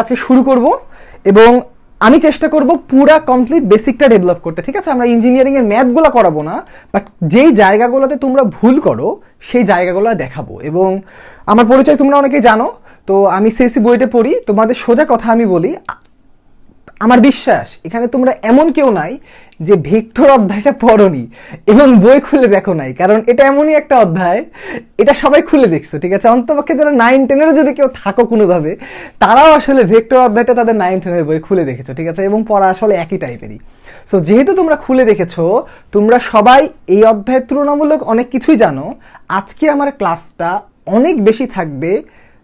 আজকে শুরু করব এবং আমি চেষ্টা করব পুরা কমপ্লিট বেসিকটা ডেভেলপ করতে। ঠিক আছে, আমরা ইঞ্জিনিয়ারিং এর ম্যাথগুলো করাবো না, বাট যেই জায়গাগুলোতে তোমরা ভুল করো সেই জায়গাগুলো দেখাবো। এবং আমার পরিচয় তোমরা অনেকেই জানো, তো আমি সিএসসি বইটা পড়ি। তোমাদের সোজা কথা আমি বলি, আমার বিশ্বাস এখানে তোমরা এমন কেউ নাই যে ভেক্টর অধ্যায়টা পড়োনি এবং বই খুলে দেখো নাই, কারণ এটা এমনই একটা অধ্যায়, এটা সবাই খুলে দেখছো। ঠিক আছে, অন্তপক্ষে যারা 9-10-এরও যদি কেউ থাকো কোনোভাবে, তারাও আসলে ভেক্টর অধ্যায়টা তাদের 9-10-এর বই খুলে দেখেছো। ঠিক আছে, এবং পড়া আসলে একই টাইপেরই। সো যেহেতু তোমরা খুলে দেখেছো, তোমরা সবাই এই অধ্যায়ের তুলনামূলক অনেক কিছুই জানো। আজকে আমার ক্লাসটা অনেক বেশি থাকবে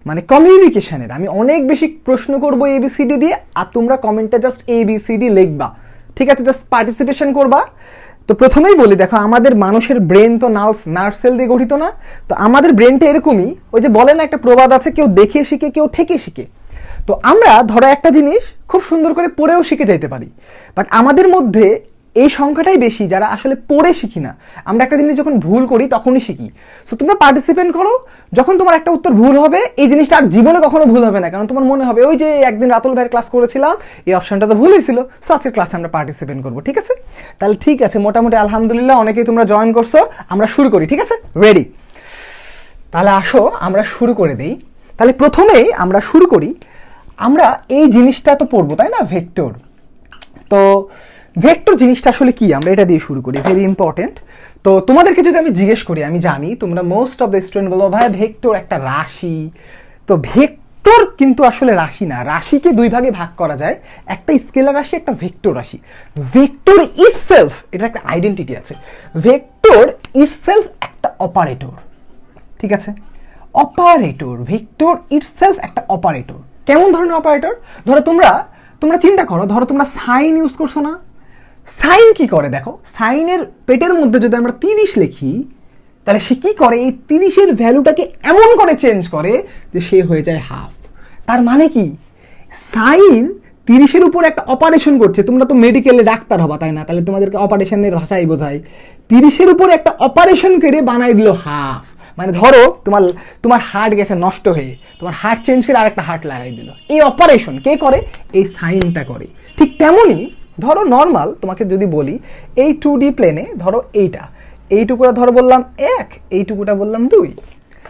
মানে কমিউনিকেশনের। আমি অনেক বেশি প্রশ্ন করবো ABCD দিয়ে, আর তোমরা কমেন্টে জাস্ট ABCD লিখবা। ঠিক আছে, জাস্ট পার্টিসিপেশন করবা। তো প্রথমেই বলি, দেখো আমাদের মানুষের ব্রেন তো নার্ভ সেল দিয়ে গঠিত না। তো আমাদের ব্রেনটা এরকমই, ওই যে বলে না একটা প্রবাদ আছে, কেউ দেখে শিখে কেউ ঠেকে শিখে। তো আমরা ধরো একটা জিনিস খুব সুন্দর করে পড়েও শিখে যাইতে পারি, বাট আমাদের মধ্যে এই সংখ্যাটাই বেশি যারা আসলে পড়ে শিখি না। আমরা একটা জিনিস যখন ভুল করি তখনই শিখি। সো তোমরা পার্টিসিপেট করো, যখন তোমার একটা উত্তর ভুল হবে এই জিনিসটা আর জীবনে কখনো ভুল হবে না, কারণ তোমার মনে হবে ওই যে একদিন রাতুল ভাইয়ের ক্লাস করেছিলাম, এই অপশনটা তো ভুল হয়েছিল। সো আজকের ক্লাসে আমরা পার্টিসিপেট করবো। ঠিক আছে, তাহলে ঠিক আছে, মোটামুটি আলহামদুলিল্লাহ অনেকেই তোমরা জয়েন করছো। আমরা শুরু করি। ঠিক আছে, রেডি? তাহলে আসো আমরা শুরু করে দিই। তাহলে প্রথমেই আমরা শুরু করি, আমরা এই জিনিসটা তো পড়বো তাই না, ভেক্টর। তো ভেক্টর জিনিসটা আসলে কি, আমরা এটা দিয়ে শুরু করি, ভেরি ইম্পর্টেন্ট। তো তোমাদেরকে যদি আমি জিজ্ঞেস করি, আমি জানি তোমরা মোস্ট অফ দ্য স্টুডেন্ট বলো ভাই ভেক্টর একটা রাশি। তো ভেক্টর কিন্তু আসলে রাশি না, রাশিকে দুই ভাগে ভাগ করা যায়, একটা স্কেলার রাশি, একটা ভেক্টর রাশি। ভেক্টর ইটসেলফ, এটা একটা আইডেন্টিটি আছে। ভেক্টর ইটসেলফ একটা অপারেটর। ঠিক আছে, অপারেটর, ভেক্টর ইটসেলফ একটা অপারেটর। কেমন ধরনের অপারেটর? ধরো তোমরা চিন্তা করো, ধরো তোমরা সাইন ইউজ করছো না। সাইন কি করে দেখো, সাইনের পেটের মধ্যে যদি আমরা 30 লিখি, তাহলে সে কি করে, এই 30-এর ভ্যালুটাকে এমন করে চেঞ্জ করে যে সে হয়ে যায় হাফ। তার মানে কি, সাইন 30-এর উপর একটা অপারেশন করছে। তোমরা তো মেডিকেলে ডাক্তার হবা তাই না, তাহলে তোমাদেরকে অপারেশনের ভাষাই বোঝায়। 30-এর উপর একটা অপারেশন করে বানাই দিল হাফ। মানে ধরো তোমার হার্ট গেছে নষ্ট হয়ে, তোমার হার্ট চেঞ্জ করে আরেকটা হার্ট লাগাই দিল। এই অপারেশন কে করে? এই সাইনটা করে। ঠিক তেমনই ধরো নর্মাল তোমাকে যদি বলি, এই 2D প্লেনে ধরো এইটুকুটা ধরো বললাম 1, এইটুকুটা বললাম 2,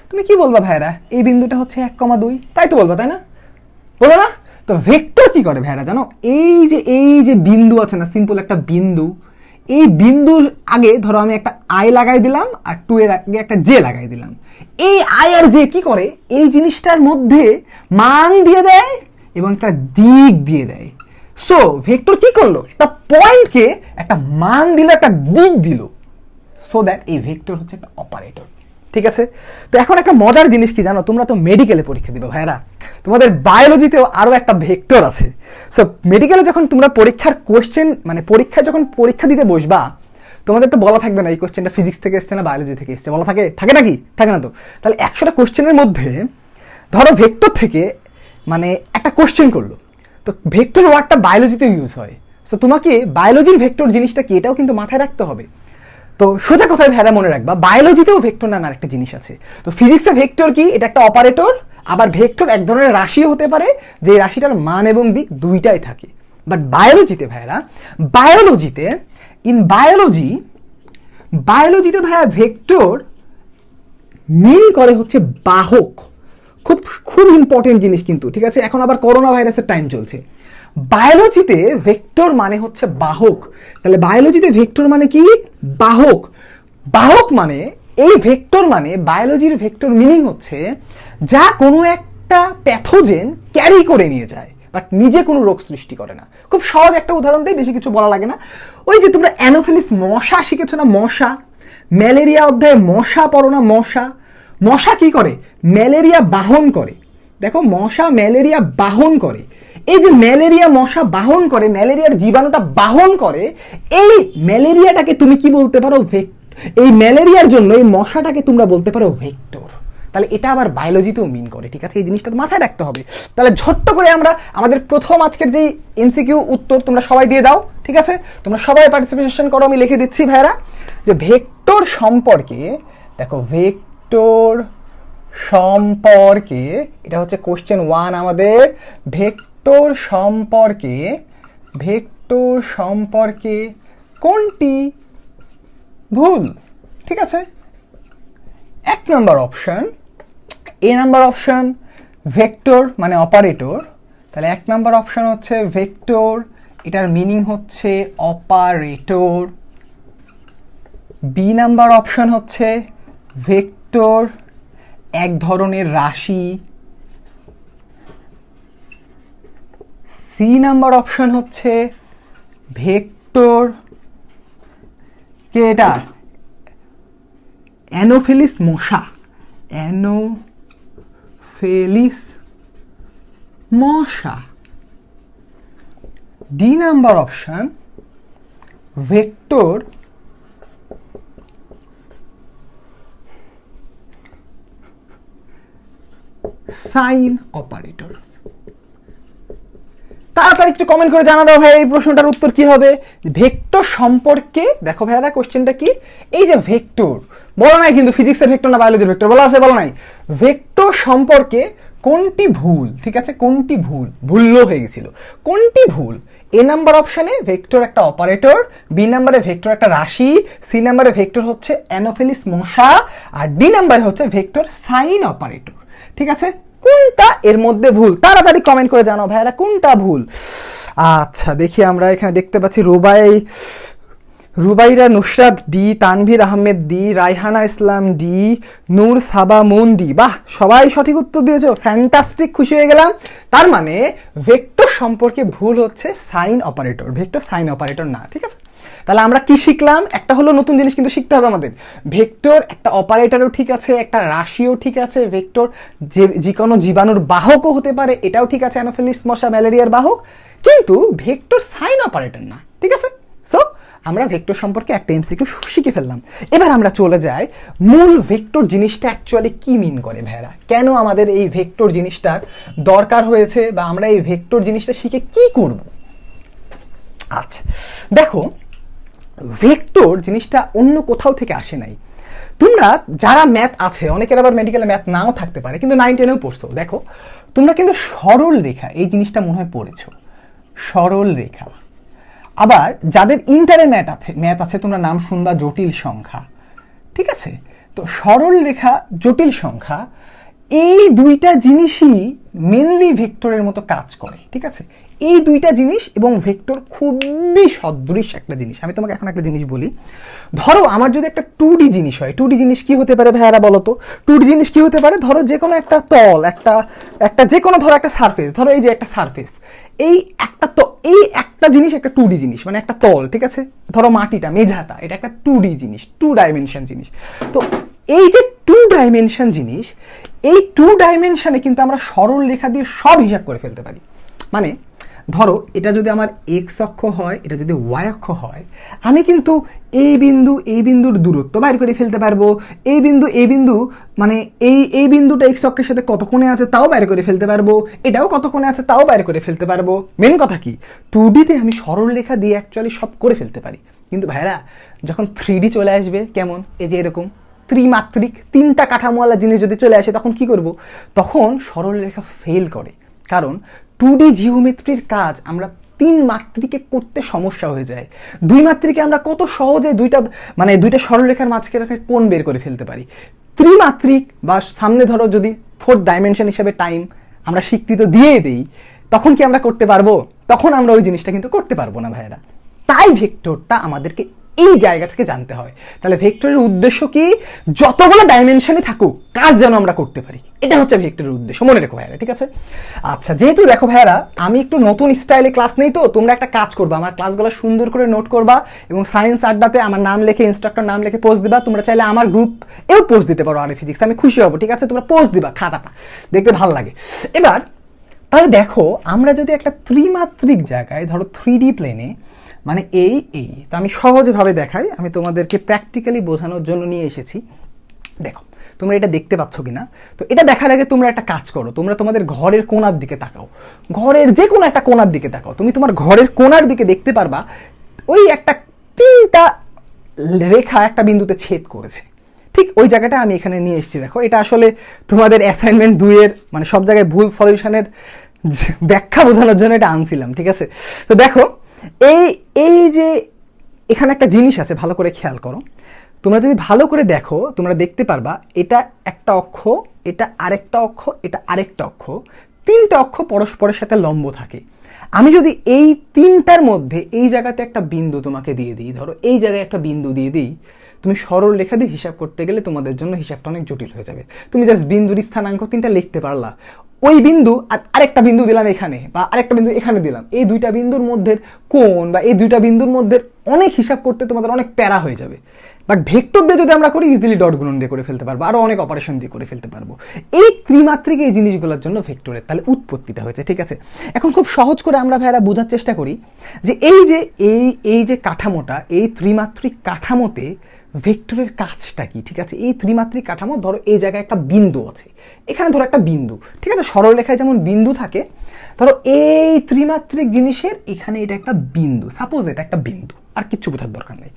তুমি কি বলবা ভাইরা? এই বিন্দুটা হচ্ছে 1,2, তাই তো বলবা তাই না, বলো না? তো ভেক্টর কি করে ভাইরা জানো, এই যে বিন্দু আছে না, সিম্পল একটা বিন্দু, এই বিন্দুর আগে ধরো আমি একটা আই লাগাই দিলাম আর 2 এর আগে একটা জে লাগাই দিলাম। এই আই আর জে কি করে, এই জিনিসটার মধ্যে মান দিয়ে দেয় এবং একটা দিক দিয়ে দেয়। সো ভেক্টর কি করলো, একটা পয়েন্টকে একটা মান দিল, একটা দিক দিল। সো দ্যাট এই ভেক্টর হচ্ছে একটা অপারেটর। ঠিক আছে, তো এখন একটা মজার জিনিস কি জানো, তোমরা তো মেডিকেলে পরীক্ষা দিবে ভাইরা, তোমাদের বায়োলজিতেও আরও একটা ভেক্টর আছে। সো মেডিকেলে যখন তোমরা পরীক্ষার কোশ্চেন মানে পরীক্ষায় যখন পরীক্ষা দিতে বসবা, তোমাদের তো বলা থাকবে না এই কোশ্চেনটা ফিজিক্স থেকে এসছে না বায়োলজি থেকে এসছে, বলা থাকে নাকি, থাকে না তো? তাহলে 100টা কোশ্চেনের মধ্যে ধরো ভেক্টর থেকে মানে একটা কোশ্চেন করলো, তো ভেক্টর ওয়ার্ডটা বায়োলজিতে ইউজ হয়। সো তোমাকে বায়োলজির ভেক্টর জিনিসটা কি, এটাও কিন্তু মাথায় রাখতে হবে। তো সোজা কথায় ভেড়া মনে রাখবা, বায়োলজিতেও ভেক্টর নামে আরেকটা জিনিস আছে। তো ফিজিক্সে ভেক্টর কি, এটা একটা অপারেটর। আবার ভেক্টর এক ধরনের রাশিও হতে পারে, যে রাশিটার মান এবং দিক দুইটাই থাকে। বাট বায়োলজিতে ভাইয়া ভাইয়া ভেক্টর মিন করে হচ্ছে বাহক। খুব ইম্পর্টেন্ট জিনিস কিন্তু। ঠিক আছে, এখন আবার করোনা ভাইরাসের টাইম চলছে। বায়োলজিতে ভেক্টর মানে হচ্ছে বাহক। তাহলে বায়োলজিতে ভেক্টর মানে কি, বাহক। বাহক মানে এই ভেক্টর মানে বায়োলজির ভেক্টর মিনিং হচ্ছে যা কোনো একটা প্যাথোজেন ক্যারি করে নিয়ে যায়, বাট নিজে কোনো রোগ সৃষ্টি করে না। খুব সহজ একটা উদাহরণ দেয়, বেশি কিছু বলা লাগে না। ওই যে তোমরা অ্যানোফিলিস মশা শিখেছো না, মশা, ম্যালেরিয়া অধ্যায়ে মশা পড়ো না, মশা কি করে, ম্যালেরিয়া বাহন করে। দেখো মশা ম্যালেরিয়া বাহন করে। এই যে ম্যালেরিয়া মশা বাহন করে, ম্যালেরিয়ার জীবাণুটা বাহন করে, এই ম্যালেরিয়াটাকে তুমি কি বলতে পারো, এই ম্যালেরিয়ার জন্য এই মশাটাকে তোমরা বলতে পারো ভেক্টর। তাহলে এটা আবার বায়োলজিতেও মিন করে। ঠিক আছে, এই জিনিসটা মাথায় রাখতে হবে। তাহলে ঝট্ট করে আমরা আমাদের প্রথম আজকের যেই এমসিকিউ উত্তর তোমরা সবাই দিয়ে দাও। ঠিক আছে, তোমরা সবাই পার্টিসিপেশন করো, আমি লিখে দিচ্ছি ভাইরা, যে ভেক্টর সম্পর্কে, দেখো ভেক্টর সম্পর্কে, এটা হচ্ছে কোশ্চেন 1 আমাদের, ভেক্টর ভেক্টর সম্পর্কে কোনটি ভুল? ঠিক আছে, 1 নম্বর option, A number option vector মানে অপারেটর, তাহলে 1 নম্বর অপশন হচ্ছে ভেক্টর, এটার মিনিং হচ্ছে অপারেটর। বি নাম্বার অপশন হচ্ছে ভেক্টর এক ধরনের রাশি। সি নাম্বার অপশন হচ্ছে ভেক্টর কে এটা অ্যানোফেলিস মশা, অ্যানোফেলিস মশা। D number option vector sign operator. তাড়াতাড়ি একটু কমেন্ট করে জানা দাও ভাই এই প্রশ্নটার উত্তর কি হবে। ভেক্টর সম্পর্কে দেখো ভাইরা কোশ্চেনটা কি, এই যে ভেক্টর বলা নাই কিন্তু ফিজিক্সের ভেক্টর না বায়োলজির ভেক্টর বলা আছে, বলা নাই। ভেক্টর সম্পর্কে কোনটি ভুল, ঠিক আছে, কোনটি ভুল, ভুল হয়ে গেছিল, কোনটি ভুল? এ নাম্বার অপশনে ভেক্টর একটা অপারেটর, বি নাম্বারে ভেক্টর একটা রাশি, সি নাম্বারে ভেক্টর হচ্ছে অ্যানোফেলিস মশা, আর ডি নাম্বারে হচ্ছে ভেক্টর সাইন অপারেটর। ঠিক আছে, কোনটা এর মধ্যে ভুল? তাড়াতাড়ি কমেন্ট করে জানাও ভাইরা কোনটা ভুল। আচ্ছা দেখি, আমরা এখানে দেখতে পাচ্ছি রুবাইরা নুসরাত ডি, তানভীর আহমেদ ডি, রায়হানা ইসলাম ডি, নূর সাবা মুন ডি। বাহ, সবাই সঠিক উত্তর দিয়েছো, ফ্যান্টাস্টিক, খুশি হয়ে গেলাম। তার মানে ভেক্টর সম্পর্কে ভুল হচ্ছে sign operator, vector sign operator না। ঠিক আছে, তাহলে আমরা কি শিখলাম? একটা হলো নতুন জিনিস কিন্তু শিখতে হবে আমাদের, ভেক্টর একটা অপারেটরও ঠিক আছে, একটা রাশিও ঠিক আছে, ভেক্টর যে কোনো জীবাণুর বাহকও হতে পারে, এটাও ঠিক আছে, অ্যানোফিলিস মশা ম্যালেরিয়ার বাহক, কিন্তু ভেক্টর সাইন অপারেটর না। ঠিক আছে, সো আমরা ভেক্টর সম্পর্কে একটা এমসিকিউ শিখে ফেললাম। এবার আমরা চলে যাই মূল ভেক্টর জিনিসটা অ্যাকচুয়ালি কি মিন করে ভাইরা, কেন আমাদের এই ভেক্টর জিনিসটার দরকার হয়েছে, বা আমরা এই ভেক্টর জিনিসটা শিখে কি করব। আচ্ছা দেখো, ভেক্টর জিনিসটা অন্য কোথাও থেকে আসে নাই। তোমরা যারা ম্যাথ আছে, অনেকের আবার মেডিকেলে ম্যাথ নাও থাকতে পারে, কিন্তু 9-10-এও পড়ছো, দেখো তোমরা কিন্তু সরল রেখা এই জিনিসটা মনে হয় পড়েছো, সরল রেখা। আবার যাদের ইন্টারে ম্যাথ আছে তোমরা নাম শুনবা জটিল সংখ্যা। ঠিক আছে, তো সরল রেখা, জটিল সংখ্যা, এই দুইটা জিনিসই মেনলি ভেক্টরের মতো কাজ করে। ঠিক আছে, এই দুইটা জিনিস এবং ভেক্টর খুবই সদৃশ একটা জিনিস। আমি তোমাকে এখন একটা জিনিস বলি, ধরো আমার যদি একটা 2D জিনিস হয়, 2D জিনিস কি হতে পারে ভাইয়ারা বলো তো? 2D জিনিস কি হতে পারে? ধরো যে কোনো একটা তল, একটা যে কোনো ধরো একটা সারফেস, ধরো এই যে একটা সারফেস, এই একটা জিনিস একটা 2D জিনিস, মানে একটা তল। ঠিক আছে, ধরো মাটিটা, মেঝাটা, এটা একটা 2D জিনিস, 2 ডাইমেনশন জিনিস। তো এই যে 2 ডাইমেনশন জিনিস, এই 2 ডাইমেনশনে কিন্তু আমরা সরল রেখা দিয়ে সব হিসাব করে ফেলতে পারি। মানে ধরো এটা যদি আমার এক্স অক্ষ হয়, এটা যদি ওয়াই অক্ষ হয়, আমি কিন্তু এই বিন্দুর দূরত্ব বাইর করে ফেলতে পারবো। এই বিন্দু মানে এই বিন্দুটা এক্স অক্ষের সাথে কত কোণে আছে তাও বাইর করে ফেলতে পারবো, এটাও কত কোণে আছে তাও বাইর করে ফেলতে পারবো। মেন কথা কি, 2Dতে আমি সরল রেখা দিয়ে অ্যাকচুয়ালি সব করে ফেলতে পারি। কিন্তু ভাইরা যখন 3D চলে আসবে, কেমন, এই যে এরকম ত্রিমাত্রিক 3টা কাঠামোওয়ালা জিনিস যদি চলে আসে, তখন কি করব? তখন সরল রেখা ফেল করে, কারণ 2D জিওমেট্রির কাজ আমরা 3 মাত্রিকে করতে সমস্যা হয়ে যায়। 2 মাত্রিকে আমরা কত সহজে দুইটা সরলরেখার মাঝখানে কোণ বের করে ফেলতে পারি। ত্রিমাত্রিক বা সামনে ধরো যদি 4th ডাইমেনশন হিসেবে টাইম আমরা স্বীকৃত দিয়ে দেই, তখন কি আমরা করতে পারবো? তখন আমরা ওই জিনিসটা কিন্তু করতে পারবো না ভাইয়েরা। তাই ভেক্টরটা আমাদেরকে এই জায়গা থেকে জানতে হয়। তাহলে ভেক্টরের উদ্দেশ্য কি? যতগুলো ডাইমেনশনে থাকুক কাজ যেন আমরা করতে পারি, এটা হচ্ছে ভেক্টরের উদ্দেশ্য, মনে রেখো ভাইয়ারা। ঠিক আছে, আচ্ছা যেহেতু দেখো ভাইয়ারা আমি একটু নতুন স্টাইলে ক্লাস নেই, তো তোমরা একটা কাজ করবা, আমার ক্লাসগুলো সুন্দর করে নোট করবা এবং সায়েন্স আড্ডাতে আমার নাম লিখে, ইনস্ট্রাক্টর নাম লিখে পোস্ট দিবা। তোমরা চাইলে আমার গ্রুপ এও পোস্ট দিতে পারো, আরে ফিজিক্স, আমি খুশি হব। ঠিক আছে, তোমরা পোস্ট দিবা, খাতাটা দেখতে ভালো লাগে। এবার তাহলে দেখো, আমরা যদি একটা ত্রিমাত্রিক জায়গায়, ধরো 3D প্লেনে, মানে এই তো আমি সহজভাবে দেখাই, আমি তোমাদেরকে প্র্যাকটিক্যালি বোঝানোর জন্য নিয়ে এসেছি। দেখো তোমরা এটা দেখতে পাচ্ছ কিনা? তো এটা দেখার আগে তোমরা একটা কাজ করো, তোমরা তোমাদের ঘরের কোণার দিকে তাকাও, ঘরের যে কোনো একটা কোণার দিকে তাকাও। তুমি তোমার ঘরের কোণার দিকে দেখতে পারবা ওই একটা 3টা রেখা একটা বিন্দুতে ছেদ করেছে। ঠিক ওই জায়গাটা আমি এখানে নিয়ে এসেছি। দেখো এটা আসলে তোমাদের অ্যাসাইনমেন্ট 2-এর মানে সব জায়গায় ভুল সলিউশনের ব্যাখ্যা বোঝানোর জন্য এটা আনছিলাম, ঠিক আছে? তো দেখো এই এই যে এখানে একটা জিনিস আছে, ভালো করে খেয়াল করো। তোমরা যদি ভালো করে দেখো তোমরা দেখতে পারবা এটা একটা অক্ষ, এটা আরেকটা অক্ষ, এটা আরেকটা অক্ষ, তিনটা অক্ষ পরস্পরের সাথে লম্ব থাকে। আমি যদি এই তিনটার মধ্যে এই জায়গাতে একটা বিন্দু তোমাকে দিয়ে দিই, ধরো এই জায়গায় একটা বিন্দু দিয়ে দিই, তুমি সরল রেখা দিয়ে হিসাব করতে গেলে তোমাদের জন্য হিসাবটা অনেক জটিল হয়ে যাবে। তুমি জাস্ট বিন্দুর স্থানাঙ্ক তিনটা লিখতে পারলা, ওই বিন্দু আর আরেকটা বিন্দু দিলাম এখানে, বা আরেকটা বিন্দু এখানে দিলাম, এই দুইটা বিন্দুর মধ্যে কোণ বা এই দুইটা বিন্দুর মধ্যে অনেক হিসাব করতে তোমাদের অনেক প্যারা হয়ে যাবে। বাট ভেক্টর দিয়ে যদি আমরা করি ইজিলি ডট গুণন দিয়ে করে ফেলতে পারবো, আরো অনেক অপারেশন দিয়ে করে ফেলতে পারবো। এই ত্রিমাত্রিক এই জিনিসগুলোর জন্য ভেক্টরের তাহলে উৎপত্তিটা হয়েছে, ঠিক আছে? এখন খুব সহজ করে আমরা ভাইরা বোঝার চেষ্টা করি যে এই যে কাঠামোটা, এই ত্রিমাত্রিক কাঠামোতে ভেক্টরের কাজটা কি, ঠিক আছে? এই ত্রিমাত্রিক কাঠামো, ধরো এই জায়গায় একটা বিন্দু আছে, এখানে ধরো একটা বিন্দু, ঠিক আছে? সরল রেখায় যেমন বিন্দু থাকে, ধরো এই ত্রিমাত্রিক জিনিসের এখানে এটা একটা বিন্দু, সাপোজ এটা একটা বিন্দু, আর কিচ্ছু বোঝার দরকার নেই।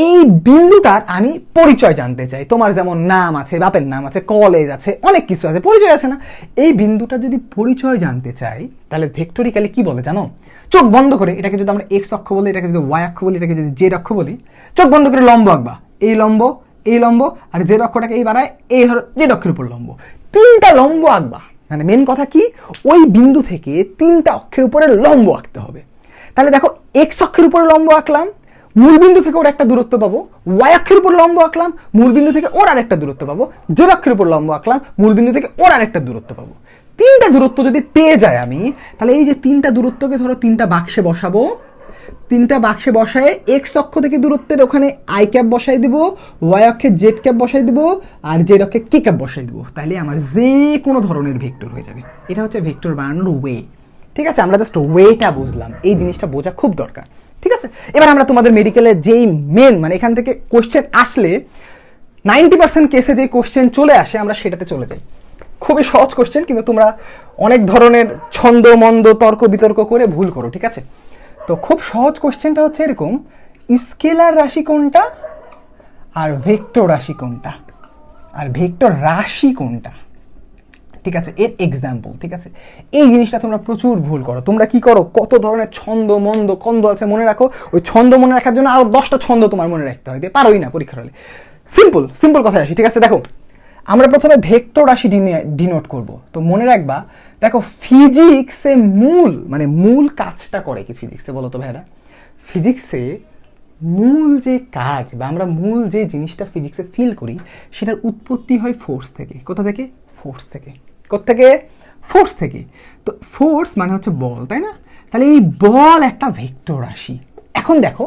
এই বিন্দুটার আমি পরিচয় জানতে চাই, তোমার যেমন নাম আছে, বাপের নাম আছে, কলেজ আছে, অনেক কিছু আছে, পরিচয় আছে না? এই বিন্দুটা যদি পরিচয় জানতে চাই তাহলে ভেক্টরিক্যালি কি বলে জানো? চোখ বন্ধ করে, এটাকে যদি আমরা এক্স অক্ষ বলি, এটাকে যদি ওয়াই অক্ষ বলি, এটাকে যদি জেড অক্ষ বলি, চোখ বন্ধ করে লম্ব আঁকবা, এই লম্ব, এই লম্ব, আর জেড অক্ষটাকে এই বাড়ায়, এই ধরো জেড অক্ষের উপর লম্ব, তিনটা লম্ব আঁকবা। মানে মেন কথা কি, ওই বিন্দু থেকে তিনটা অক্ষের উপরে লম্ব আঁকতে হবে। তাহলে দেখো এক্স অক্ষের উপরে লম্ব আঁকলাম, মূলবিন্দু থেকে ওর একটা দূরত্ব পাবো, ওয়াই অক্ষের উপর লম্ব আঁকলাম, মূলবিন্দু থেকে ওর আরেকটা দূরত্ব পাবো, জেড অক্ষের উপর লম্ব আঁকলাম, মূলবিন্দু থেকে ওর আরেকটা দূরত্ব পাবো। তিনটা দূরত্ব যদি পেয়ে যায় আমি, তাহলে এই যে তিনটা দূরত্বকে ধরো তিনটা বাক্সে বসাবো, তিনটা বাক্সে বসায় এক্স অক্ষ থেকে দূরত্বের ওখানে আই ক্যাপ বসাই দিব, ওয়াই অক্ষে জেড ক্যাপ বসাই দিব, আর জেড অক্ষে কে ক্যাপ বসাই দিব। তাহলে আমার যে কোনো ধরনের ভেক্টর হয়ে যাবে। এটা হচ্ছে ভেক্টর বানানোর ওয়ে, ঠিক আছে? আমরা জাস্ট ওয়েটা বুঝলাম, এই জিনিসটা বোঝা খুব দরকার, ঠিক আছে? এবার আমরা তোমাদের মেডিকেলের যেই মেন, মানে এখান থেকে কোশ্চেন আসলে 90% কেসে যে কোশ্চেন চলে আসে আমরা সেটাতে চলে যাই। খুবই সহজ কোশ্চেন, কিন্তু তোমরা অনেক ধরনের ছন্দ মন্দ তর্ক বিতর্ক করে ভুল করো, ঠিক আছে? তো খুব সহজ কোশ্চেনটা হচ্ছে এরকম, স্কেলার রাশি কোনটা আর ভেক্টর রাশি কোনটা, আর ভেক্টর রাশি কোনটা, ঠিক আছে? এর এক্সাম্পল, ঠিক আছে? এই জিনিসটা তোমরা প্রচুর ভুল করো। তোমরা কি করো, কত ধরনের ছন্দ মন্দ কন্দ আছে মনে রাখো, ওই ছন্দ মনে রাখার জন্য আরো 10টা ছন্দ তোমার মনে রাখতে হয়, পারোই না পরীক্ষার হলে। সিম্পল কথায় আসি, ঠিক আছে? দেখো আমরা প্রথমে ভেক্টর রাশি ডিনোট করব। তো মনে রাখবা, দেখো ফিজিক্সে মূল কাজটা করে কি ফিজিক্সে, বলো তো ভাইরা? ফিজিক্সে মূল যে কাজ বা আমরা মূল যে জিনিসটা ফিজিক্সে ফিল করি সেটার উৎপত্তি হয় ফোর্স থেকে। কোথা থেকে? ফোর্স থেকে। কোত্থেকে? ফোর্স থেকে। তো ফোর্স মানে হচ্ছে বল, তাই না? তাহলে এই বল একটা ভেক্টর রাশি। এখন দেখো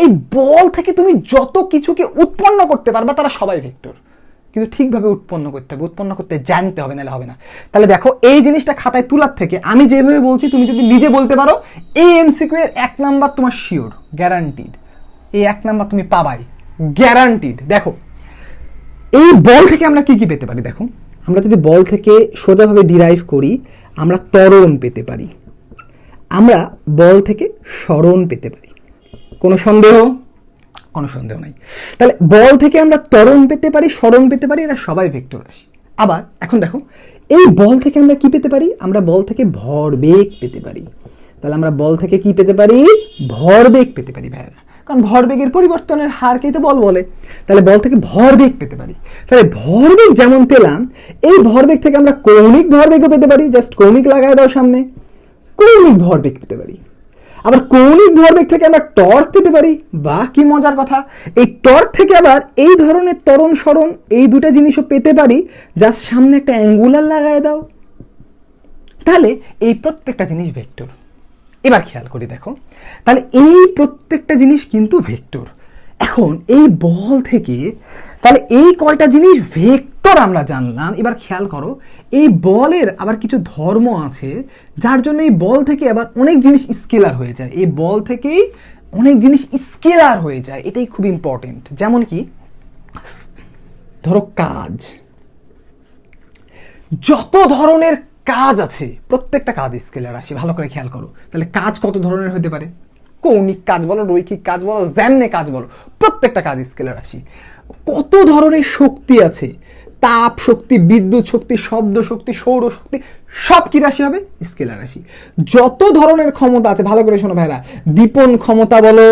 এই বল থেকে তুমি যত কিছুকে উৎপন্ন করতে পারবা তারা সবাই ভেক্টর, কিন্তু ঠিকভাবে উৎপন্ন করতে হবে, উৎপন্ন করতে জানতে হবে, নাহলে হবে না। তাহলে দেখো এই জিনিসটা খাতায় তোলার থেকে আমি যেভাবে বলছি তুমি যদি নিজে বলতে পারো, এই এমসিকিউ এর 1 নাম্বার তোমার শিওর, গ্যারান্টিড। এই 1 নাম্বার তুমি পাবাই, গ্যারান্টিড। দেখো এই বল থেকে আমরা কি কি পেতে পারি? দেখো আমরা যদি বল থেকে সোজাভাবে ডিরাইভ করি, আমরা ত্বরণ পেতে পারি, আমরা বল থেকে সরণ পেতে পারি। কোনো সন্দেহ? কোনো সন্দেহ নাই। তাহলে বল থেকে আমরা ত্বরণ পেতে পারি, সরণ পেতে পারি, এরা সবাই ভেক্টর রাশি। আবার এখন দেখো এই বল থেকে আমরা কি পেতে পারি? আমরা বল থেকে ভরবেগ পেতে পারি। তাহলে আমরা বল থেকে কি পেতে পারি? ভরবেগ পেতে পারি ভাইরা, কারণ ভরবেগের পরিবর্তনের হারকেই তো বল বলে। তাহলে বল থেকে ভরবেগ পেতে পারি। তাহলে ভরবেগ যেমন পেলাম, এই ভরবেগ থেকে আমরা কৌণিক ভরবেগও পেতে পারি, জাস্ট কৌণিক লাগায় দাও সামনে, কৌণিক ভরবেগ পেতে পারি। আবার কৌণিক ভরবেগ থেকে আমরা টর্ক পেতে পারি। বা কি মজার কথা, এই টর্ক থেকে আবার এই ধরনের ত্বরণ সরণ এই দুটো জিনিসও পেতে পারি, জাস্ট সামনে একটা অ্যাঙ্গুলার লাগায় দাও। তাহলে এই প্রত্যেকটা জিনিস ভেক্টর। এবার খেয়াল করি, দেখো তাহলে এই প্রত্যেকটা জিনিস কিন্তু ভেক্টর। এখন এই বল থেকে তাহলে এই কয়টা জিনিস ভেক্টর আমরা জানলাম। এবার খেয়াল করো এই বলের আবার কিছু ধর্ম আছে, যার জন্য এই বল থেকে আবার অনেক জিনিস স্কেলার হয়ে যায়। এই বল থেকেই অনেক জিনিস স্কেলার হয়ে যায়, এটাই খুব ইম্পর্টেন্ট। যেমন কি ধরো কাজ, যত ধরনের কাজ আছে প্রত্যেকটা কাজ স্কেলার রাশি। ভালো করে খেয়াল করো, তাহলে কাজ কত ধরনের হতে পারে? কৌণিক কাজ বলো, রৈখিক কাজ বলো, যেমনে কাজ বলো, প্রত্যেকটা কাজ স্কেলার রাশি। কত ধরনের শক্তি আছে? তাপ শক্তি, বিদ্যুৎ শক্তি, শব্দ শক্তি, সৌর শক্তি, সব কি রাশি হবে? স্কেলার রাশি। যত ধরনের ক্ষমতা আছে, ভালো করে শোনো ভাইরা, দীপন ক্ষমতা বলো,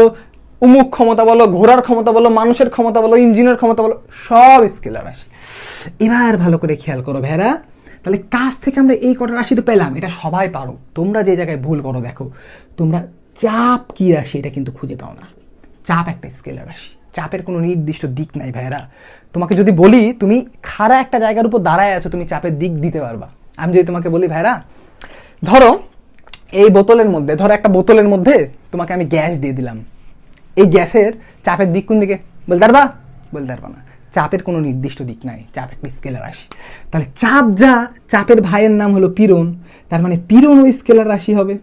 উমুক ক্ষমতা বলো, ঘোড়ার ক্ষমতা বলো, মানুষের ক্ষমতা বলো, ইঞ্জিনের ক্ষমতা বলো, সব স্কেলার রাশি। এবার ভালো করে খেয়াল করো ভাইরা, তাহলে কাজ থেকে আমরা এই কটা রাশি তো পেলাম, এটা সবাই পারো। তোমরা যে জায়গায় ভুল করো দেখো, তোমরা চাপ কি রাশি এটা কিন্তু খুঁজে পাও না। চাপ একটা স্কেলার রাশি, চাপের কোনো নির্দিষ্ট দিক নাই ভাইরা। তোমাকে যদি বলি তুমি খাড়া একটা জায়গার উপর দাঁড়ায় আছো, তুমি চাপের দিক দিতে পারবা। আমি যদি তোমাকে বলি ভাইরা, ধরো এই বোতলের মধ্যে, ধরো একটা বোতলের মধ্যে তোমাকে আমি গ্যাস দিয়ে দিলাম, এই গ্যাসের চাপের দিক কোন দিকে বলতে পারবা? বলতে পারবা না। চাপের কোনো নির্দিষ্ট দিক নাই, চাপ একটা স্কেলার রাশি। তাহলে চাপ যা, চাপের ভাইয়ের নাম হলো পীড়ন, তার মানে পীড়নও স্কেলার রাশি হবে।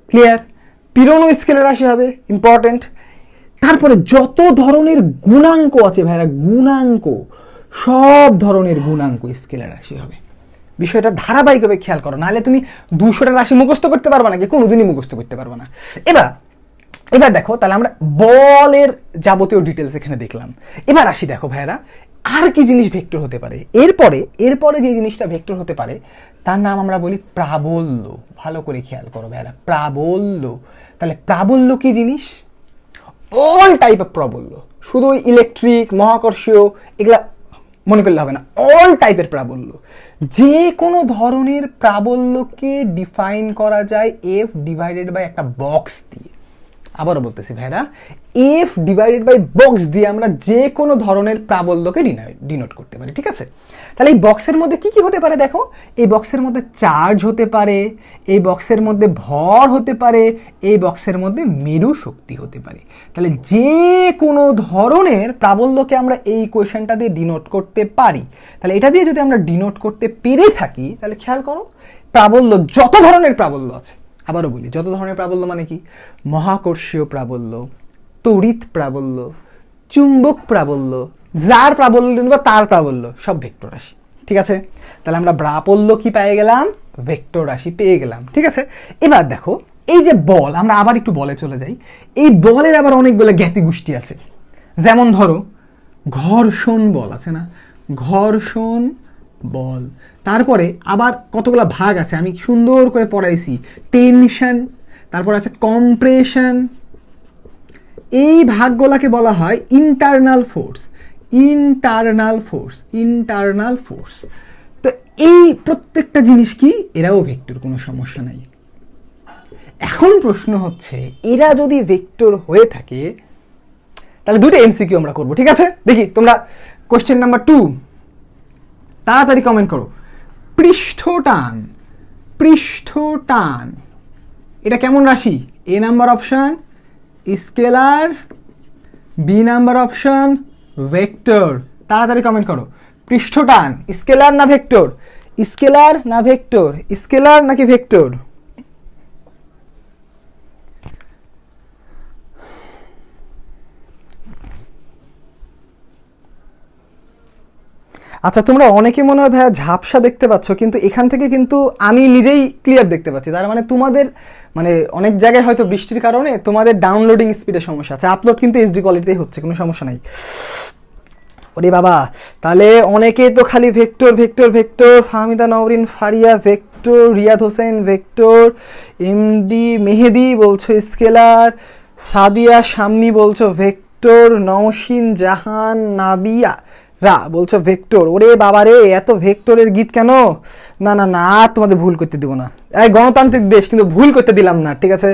ক্লিয়ার? পীড়নও স্কেলার রাশি হবে, ইম্পর্টেন্ট। তারপরে যত ধরনের গুণাঙ্ক আছে ভাইরা, গুণাঙ্ক, সব ধরনের গুণাঙ্ক স্কেলার রাশি হবে। বিষয়টা ধারাবাহিকভাবে খেয়াল করো, নাহলে তুমি 200টা রাশি মুখস্থ করতে পারবা না, কি কোনোদিনই মুখস্থ করতে পারবা না। এবার দেখো, তাহলে আমরা বলের যাবতীয় ডিটেলস এখানে দেখলাম। এবার আসি দেখো ভাইরা, আর কি জিনিস ভেক্টর হতে পারে। এরপরে যে জিনিসটা ভেক্টর হতে পারে তার নাম আমরা বলি প্রাবল্য। ভালো করে খেয়াল করো ভাইরা, প্রাবল্য। তাহলে প্রাবল্য কি জিনিস? অল টাইপ অফ প্রাবল্য, শুধু ইলেকট্রিক, মহাকর্ষীয় এগুলা মনে করলে হবে না, অল টাইপের প্রাবল্য। যে কোনো ধরনের প্রাবল্যকে ডিফাইন করা যায় এফ ডিভাইডেড বাই একটা বক্স দিয়ে। আবারও বলতেছি ভাইরা, এফ ডিভাইডেড বাই বক্স দিয়ে আমরা যে কোনো ধরনের প্রাবল্যকে ডিনোট করতে পারি। ঠিক আছে? তাহলে এই বক্সের মধ্যে কি কি হতে পারে দেখো, এই বক্সের মধ্যে চার্জ হতে পারে, এই বক্সের মধ্যে ভর হতে পারে, এই বক্সের মধ্যে মেরু শক্তি হতে পারে। তাহলে যে কোনো ধরনের প্রাবল্যকে আমরা এই ইকুয়েশনটা দিয়ে ডিনোট করতে পারি। তাহলে এটা দিয়ে যদি আমরা ডিনোট করতে পেরে থাকি, তাহলে খেয়াল করো, প্রাবল্য যত ধরনের প্রাবল্য আছে, আবারও বলি, যত ধরনের প্রাবল্য মানে কি? মহাকর্ষীয় প্রাবল্য, তড়িৎ প্রাবল্য, চুম্বক প্রাবল্য, যার প্রাবল্য বা তার প্রাবল্য, সব ভেক্টর রাশি। ঠিক আছে? তাহলে আমরা প্রাবল্য কি পেয়ে গেলাম? ভেক্টর রাশি পেয়ে গেলাম। ঠিক আছে? এবার দেখো, এই যে বল, আমরা আবার একটু বলে চলে যাই। এই বলের আবার অনেকগুলো জ্ঞাতি গোষ্ঠী আছে। যেমন ধরো ঘর্ষণ বল আছে না, ঘর্ষণ বল। তারপরে আবার কতগুলো ভাগ আছে, আমি সুন্দর করে পড়াইছি। টেনশন, তারপর আছে কম্প্রেশন। এই ভাগগুলোকে বলা হয় internal force. Internal force, internal force. তো এই প্রত্যেকটা জিনিস কি? এরাও ভেক্টর, কোনো সমস্যা নাই। এখন প্রশ্ন হচ্ছে, এরা যদি ভেক্টর হয়ে থাকে তাহলে দুটো এমসিকিউ আমরা করবো। ঠিক আছে? দেখি তোমরা কোশ্চেন নাম্বার 2 তাড়াতাড়ি কমেন্ট করো। পৃষ্ঠটান, পৃষ্ঠটান এটা কেমন রাশি? A number option scalar, B number option vector. তাড়াতাড়ি কমেন্ট করো। পৃষ্ঠটান স্কেলার না ভেক্টর? স্কেলার না ভেক্টর? স্কেলার নাকি ভেক্টর? আচ্ছা, তোমরা অনেকে মনে হয় ভাইয়া ঝাপসা দেখতে পাচ্ছ, কিন্তু এখান থেকে কিন্তু আমি নিজেই ক্লিয়ার দেখতে পাচ্ছি। তার মানে তোমাদের অনেক জায়গায় হয়তো বৃষ্টির কারণে তোমাদের ডাউনলোডিং স্পিডের সমস্যা আছে, আপলোড কিন্তু এইচডি কোয়ালিটিতেই হচ্ছে, কোনো সমস্যা নাই। ওরে বাবা, তাহলে অনেকে তো খালি vector vector vector. Fahmida Nowrin Faria vector, Riyad Hossain vector, MD Mehedi বলছো স্কেলার, সাদিয়া শাম্মি বলছো ভেক্টর, নওশিন জাহান নাবিয়া রা বলছো ভেক্টর। ওরে বাবা রে, এত ভেক্টরের গীত কেন? না না না, তোমাদের ভুল করতে দিব না। এই গণতান্ত্রিক দেশ, কিন্তু ভুল করতে দিলাম না। ঠিক আছে?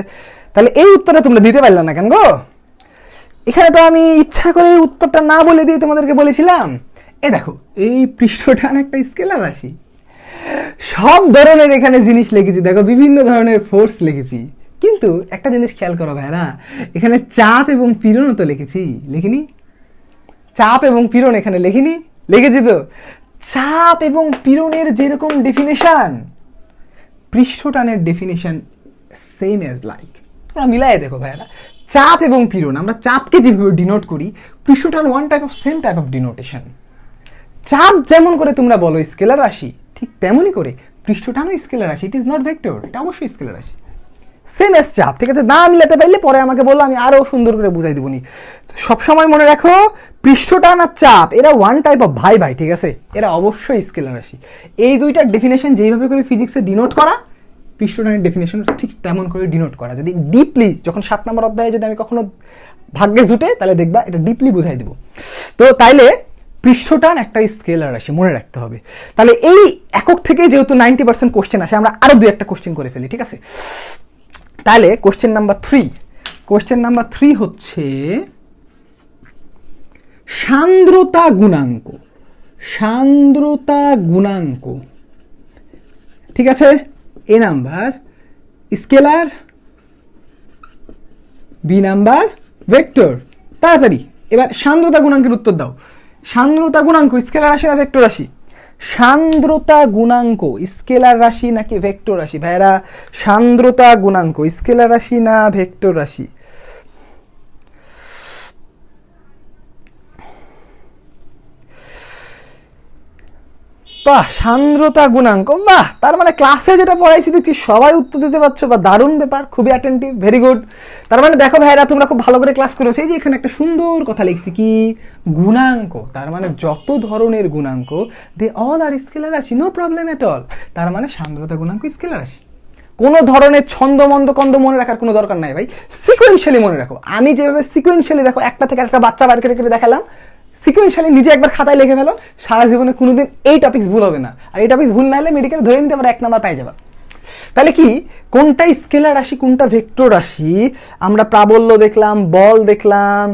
তাহলে এই উত্তরটা তোমরা দিতে পারলে না কেন গো? এখানে তো আমি ইচ্ছা করে উত্তরটা না বলে দিয়ে তোমাদেরকে বলেছিলাম। দেখো, এই পৃষ্ঠটান একটা স্কেলার রাশি। সব ধরনের এখানে জিনিস লিখেছি, দেখো বিভিন্ন ধরনের ফোর্স লিখেছি, কিন্তু একটা জিনিস খেয়াল করো ভাইরা, এখানে চাপ এবং পীড়নও তো লিখেছি, লিখিনি? চাপ এবং পীড়ন এখানে লিখিনি? লিখেছি তো। চাপ এবং পীড়নের যেরকম ডেফিনেশন, পৃষ্ঠটানের ডেফিনেশন সেম এজ লাইক। তোমরা মিলাই দেখো ভাইরা, চাপ এবং পীড়ন, আমরা চাপকে যেভাবে ডিনোট করি, পৃষ্ঠটান one type of same type of denotation. চাপ যেমন করে তোমরা বলো স্কেলার রাশি, ঠিক তেমনই করে পৃষ্ঠটানও স্কেলার রাশি। ইট ইজ নট ভেক্টর, এটা অবশ্যই স্কেলার রাশি। সেম এস চাপ, ঠিক আছে? না মিলাতে পারলে পরে আমাকে বললো, আমি আরও সুন্দর করে বুঝাই দেবনি। সবসময় মনে রাখো পৃষ্ঠটান আর চাপ এরা ওয়ান টাইপ অফ ভাই ভাই, ঠিক আছে? এরা অবশ্যই স্কেলার রাশি। এই দুইটার ডেফিনেশন যেইভাবে করে ফিজিক্সে ডিনোট করা, পৃষ্ঠটানের ডেফিনেশন ঠিক তেমন করে ডিনোট করা। যদি ডিপলি যখন 7 নম্বর অধ্যায়ে যদি আমি কখনো ভাগ্যে জুটে, তাহলে দেখবা এটা ডিপলি বুঝাই দেবো। তো তাইলে পৃষ্ঠটান একটা স্কেলার রাশি, মনে রাখতে হবে। তাহলে এই একক থেকে যেহেতু 90% কোশ্চেন আসে, আমরা আরো 2-1টা কোশ্চেন করে ফেলি, ঠিক আছে? তাহলে কোশ্চেন নাম্বার 3 হচ্ছে সান্দ্রতা গুণাঙ্ক, ঠিক আছে? A number scalar, B number vector. তাড়াতাড়ি এবার সান্দ্রতা গুণাঙ্কের উত্তর দাও। সান্দ্রতা গুণাঙ্ক স্কেলার রাশি না ভেক্টর রাশি? সান্দ্রতা গুণাঙ্ক স্কেলার রাশি নাকি ভেক্টর রাশি? ভাইরা, সান্দ্রতা গুণাঙ্ক স্কেলার রাশি না ভেক্টর রাশি? বাহ, সান্দ্রতা গুণাঙ্ক, বাহ! তার মানে ক্লাসে যেটা পড়াইছি দেখছি সবাই উত্তর দিতে পারছো, বা দারুণ ব্যাপার, খুবই অ্যাটেন্টিভ, ভেরি গুড। তার মানে দেখো ভাইরা, তোমরা খুব ভালো করে ক্লাস করেছো। এই যে এখানে একটা সুন্দর কথা লিখছি, কি গুণাঙ্ক, তার মানে যত ধরনের গুণাঙ্ক দে অল আর স্কেলার রাশি, নো প্রবলেম এট অল। তার মানে সান্দ্রতা গুণাঙ্ক স্কেলার রাশি। কোনো ধরনের ছন্দ মন্দ কন্দ মনে রাখার কোনো দরকার নাই ভাই, সিকোয়েন্সিয়ালি মনে রাখো। আমি যেভাবে সিকোয়েন্সিয়ালি দেখো একটা থেকে একটা বাচ্চা বার করে দেখালাম, সিকোয়েন্সিয়ালি নিজে একবার খাতায় লিখে ফেলো, সারা জীবনে কোনোদিন এই টপিক্স ভুল হবে না। আর এই টপিক্স ভুল না হলে মেডিকেল ধরে নিতে পারে 1 নাম্বার পাই যাবা। তাহলে কি কোনটা স্কেলার রাশি কোনটা ভেক্টর রাশি? আমরা প্রাবল্য দেখলাম, বল দেখলাম,